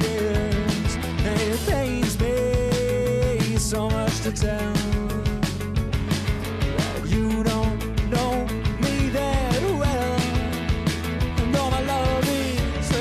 and it pains me so much to tell that you don't know me that well. And all my love is real.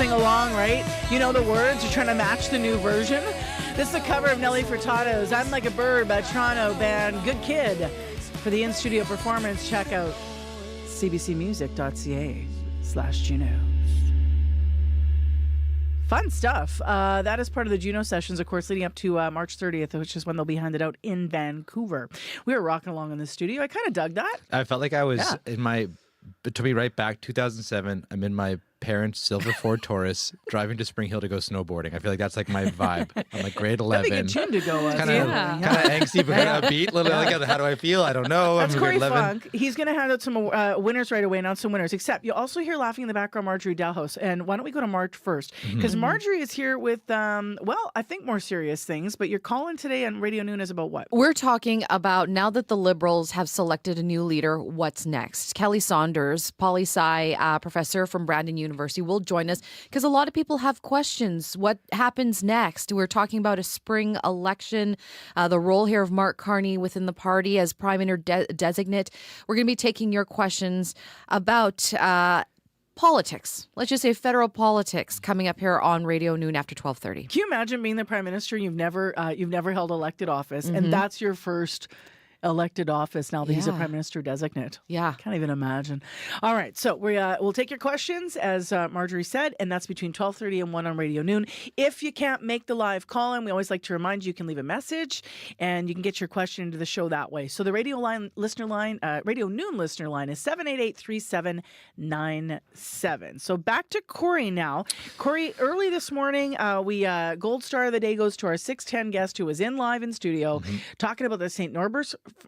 sing along, right? You know the words. You're trying to match the new version. This is a cover of Nelly Furtado's I'm Like a Bird by Toronto band Good Kid. For the in-studio performance, check out cbcmusic.ca/Juno. Fun stuff. That is part of the Juno sessions, of course, leading up to March 30th, which is when they'll be handed out in Vancouver. We were rocking along in the studio. I kind of dug that. I felt like I was in my, to be right back, 2007, I'm in my parents' silver Ford Taurus driving to Spring Hill to go snowboarding. I feel like that's like my vibe. I'm like grade 11. That'd be a good tune to go kind of angsty, but kind of upbeat. Little like, how do I feel? I don't know. That's I'm Corey grade 11. Funk. He's going to hand out some winners right away, announce some winners. Except you also hear laughing in the background Marjorie Dalhouse. And why don't we go to March first? Because Marjorie is here with, well, I think more serious things. But you're calling today on Radio Noon is about what? We're talking about now that the Liberals have selected a new leader, what's next? Kelly Saunders, poli-sci professor from Brandon University, will join us because a lot of people have questions. What happens next? We're talking about a spring election, the role here of Mark Carney within the party as Prime Minister designate. We're going to be taking your questions about politics. Let's just say federal politics coming up here on Radio Noon after 12:30. Can you imagine being the Prime Minister? You've never held elected office, and that's your first elected office now that he's a Prime Minister designate. Yeah. Can't even imagine. All right. So we'll take your questions, as Marjorie said, and that's between 12:30 and 1 on Radio Noon. If you can't make the live call-in, we always like to remind you can leave a message, and you can get your question into the show that way. So the Radio Noon listener line is 788-3797. So back to Corey now. Corey, early this morning, Gold Star of the Day goes to our 610 guest who was live in studio talking about the St.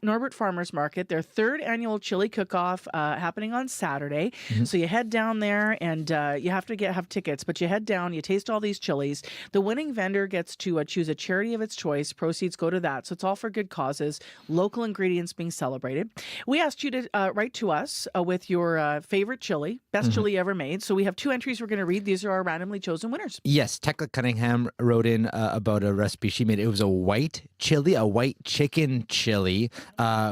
Norbert Farmers Market, their third annual chili cook-off happening on Saturday. So you head down there, and you have to have tickets, but you head down, you taste all these chilies. The winning vendor gets to choose a charity of its choice. Proceeds go to that. So it's all for good causes. Local ingredients being celebrated. We asked you to write to us with your favorite chili, best chili ever made. So we have two entries we're going to read. These are our randomly chosen winners. Yes, Tekla Cunningham wrote in about a recipe she made. It was a white chili, a white chicken chili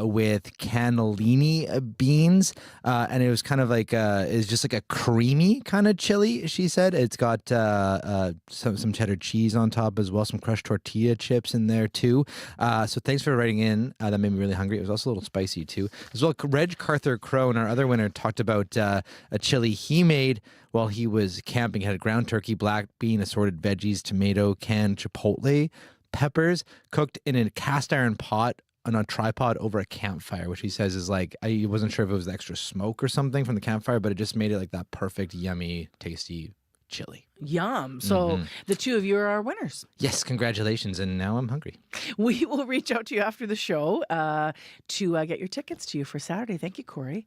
with cannellini beans, and it was kind of like it's just like a creamy kind of chili. She said it's got some cheddar cheese on top as well, some crushed tortilla chips in there too. So thanks for writing in. That made me really hungry. It was also a little spicy too. As well, Reg Carther Crone, our other winner, talked about a chili he made while he was camping. It had ground turkey, black bean, assorted veggies, tomato, canned chipotle peppers, cooked in a cast iron pot on a tripod over a campfire, which he says is like, I wasn't sure if it was extra smoke or something from the campfire, but it just made it like that perfect, yummy, tasty chili. Yum. So the two of you are our winners. Yes, congratulations. And now I'm hungry. We will reach out to you after the show to get your tickets to you for Saturday. Thank you, Corey.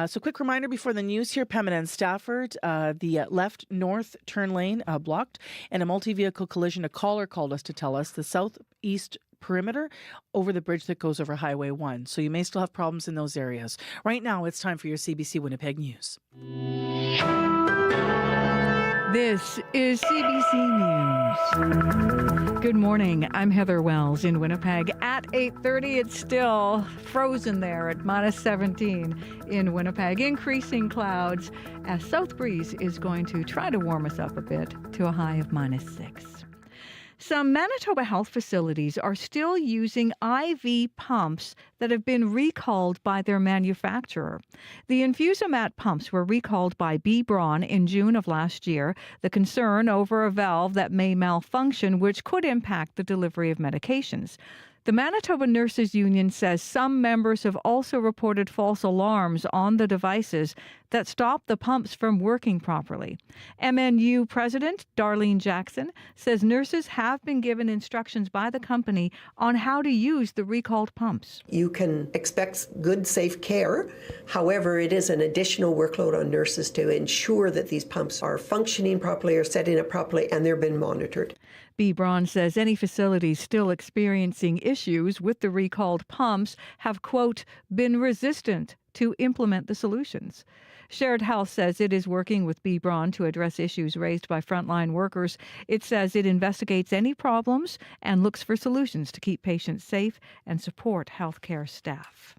So quick reminder before the news here, Pembina and Stafford, the left north turn lane blocked and a multi-vehicle collision. A caller called us to tell us the southeast perimeter over the bridge that goes over Highway 1. So you may still have problems in those areas. Right now, it's time for your CBC Winnipeg News. This is CBC News. Good morning. I'm Heather Wells in Winnipeg. At 8:30, it's still frozen there at -17 in Winnipeg. Increasing clouds as south breeze is going to try to warm us up a bit to a high of -6. Some Manitoba health facilities are still using IV pumps that have been recalled by their manufacturer. The Infusomat pumps were recalled by B. Braun in June of last year, the concern over a valve that may malfunction, which could impact the delivery of medications. The Manitoba Nurses Union says some members have also reported false alarms on the devices that stop the pumps from working properly. MNU President Darlene Jackson says nurses have been given instructions by the company on how to use the recalled pumps. You can expect good, safe care. However, it is an additional workload on nurses to ensure that these pumps are functioning properly, are setting up properly, and they're being monitored. B. Braun says any facilities still experiencing issues with the recalled pumps have, quote, been resistant to implement the solutions. Shared Health says it is working with B. Braun to address issues raised by frontline workers. It says it investigates any problems and looks for solutions to keep patients safe and support healthcare staff.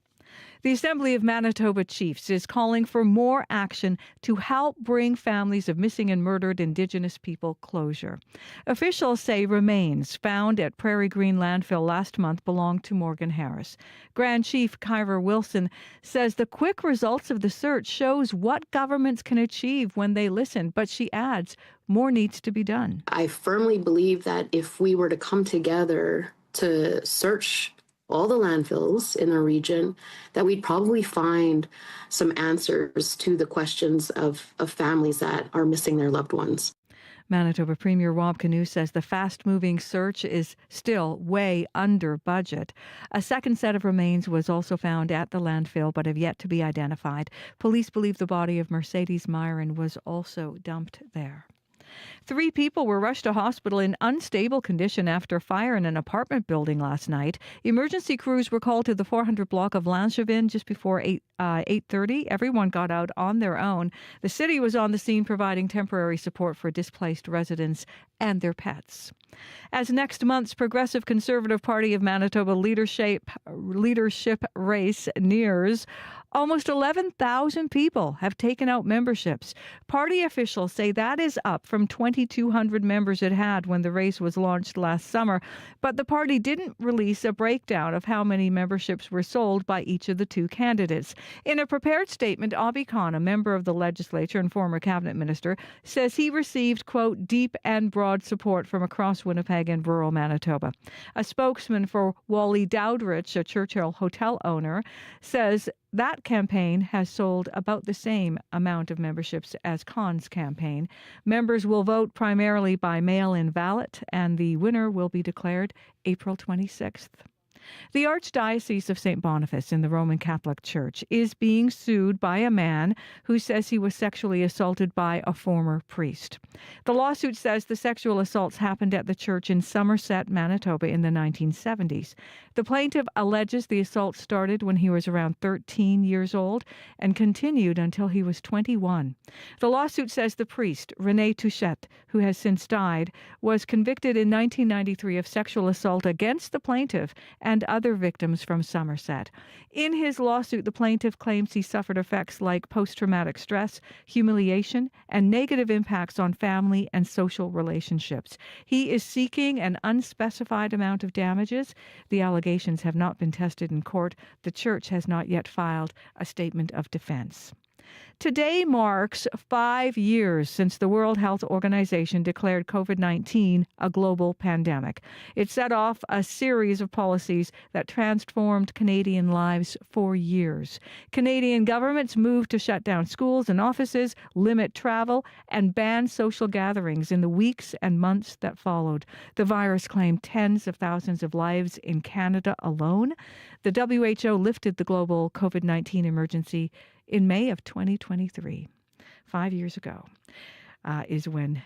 The Assembly of Manitoba Chiefs is calling for more action to help bring families of missing and murdered Indigenous people closure. Officials say remains found at Prairie Green landfill last month belonged to Morgan Harris. Grand Chief Kyra Wilson says the quick results of the search shows what governments can achieve when they listen, but she adds more needs to be done. I firmly believe that if we were to come together to search all the landfills in our region, that we'd probably find some answers to the questions of families that are missing their loved ones. Manitoba Premier Rob Canoe says the fast-moving search is still way under budget. A second set of remains was also found at the landfill but have yet to be identified. Police believe the body of Mercedes Myron was also dumped there. 3 people were rushed to hospital in unstable condition after a fire in an apartment building last night. Emergency crews were called to the 400 block of Langevin just before 8:30. Everyone got out on their own. The city was on the scene providing temporary support for displaced residents and their pets. As next month's Progressive Conservative Party of Manitoba leadership race nears, almost 11,000 people have taken out memberships. Party officials say that is up from 2,200 members it had when the race was launched last summer, but the party didn't release a breakdown of how many memberships were sold by each of the 2 candidates. In a prepared statement, Avi Khan, a member of the legislature and former cabinet minister, says he received, quote, deep and broad support from across Winnipeg and rural Manitoba. A spokesman for Wally Dowdrich, a Churchill hotel owner, says that campaign has sold about the same amount of memberships as Khan's campaign. Members will vote primarily by mail-in ballot, and the winner will be declared April 26th. The Archdiocese of St. Boniface in the Roman Catholic Church is being sued by a man who says he was sexually assaulted by a former priest. The lawsuit says the sexual assaults happened at the church in Somerset, Manitoba in the 1970s. The plaintiff alleges the assault started when he was around 13 years old and continued until he was 21. The lawsuit says the priest, René Touchette, who has since died, was convicted in 1993 of sexual assault against the plaintiff and other victims from Somerset. In his lawsuit, the plaintiff claims he suffered effects like post-traumatic stress, humiliation, and negative impacts on family and social relationships. He is seeking an unspecified amount of damages. The allegations have not been tested in court. The church has not yet filed a statement of defense. Today marks 5 years since the World Health Organization declared COVID-19 a global pandemic. It set off a series of policies that transformed Canadian lives for years. Canadian governments moved to shut down schools and offices, limit travel, and ban social gatherings in the weeks and months that followed. The virus claimed tens of thousands of lives in Canada alone. The WHO lifted the global COVID-19 emergency in May of 2023. 5 years ago is when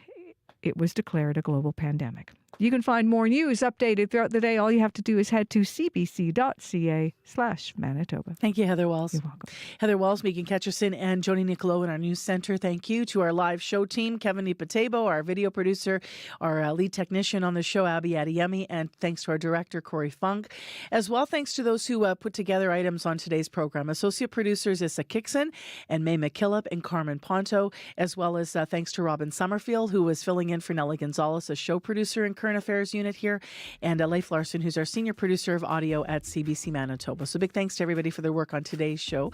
it was declared a global pandemic. You can find more news updated throughout the day. All you have to do is head to cbc.ca/Manitoba. Thank you, Heather Walls. You're welcome. Heather Walls, Megan Ketcherson, and Joni Nicolo in our news center. Thank you to our live show team, Kevin Nipatebo, our video producer, our lead technician on the show, Abby Adiyemi, and thanks to our director, Corey Funk. As well, thanks to those who put together items on today's program. Associate producers Issa Kickson and May McKillop and Carmen Ponto, as well as thanks to Robin Summerfield, who was filling in for Nellie Gonzalez, a show producer and current affairs unit here, and Leif Larson, who's our senior producer of audio at CBC Manitoba. So big thanks to everybody for their work on today's show.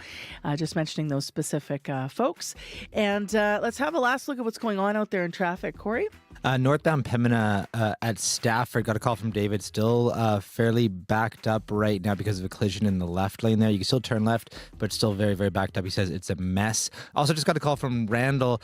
Just mentioning those specific folks. And let's have a last look at what's going on out there in traffic. Corey? Northbound Pembina at Stafford, got a call from David, still fairly backed up right now because of a collision in the left lane there. You can still turn left, but still very, very backed up. He says it's a mess. Also just got a call from Randall,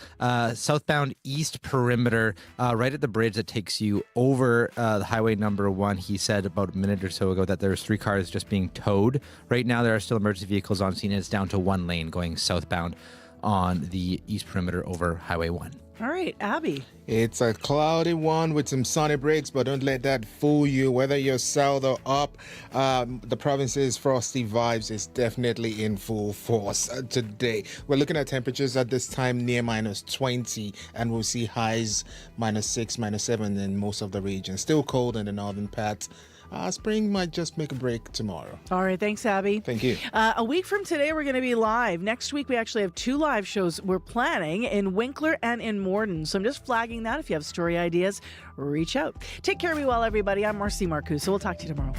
southbound East Perimeter, right at the bridge that takes you over the highway number 1. He said about a minute or so ago that there's 3 cars just being towed. Right now there are still emergency vehicles on scene. It's down to 1 lane going southbound on the East Perimeter over Highway 1. All right, Abby. It's a cloudy one with some sunny breaks, but don't let that fool you. Whether you're south or up, the province's frosty vibes is definitely in full force today. We're looking at temperatures at this time near -20, and we'll see highs -6, -7 in most of the region. Still cold in the northern parts. spring might just make a break tomorrow. All right. Thanks, Abby. Thank you. A week from today, we're going to be live. Next week, we actually have 2 live shows we're planning in Winkler and in Morden. So I'm just flagging that. If you have story ideas, reach out. Take care, be well, everybody. I'm Marcy Marcoux. So we'll talk to you tomorrow.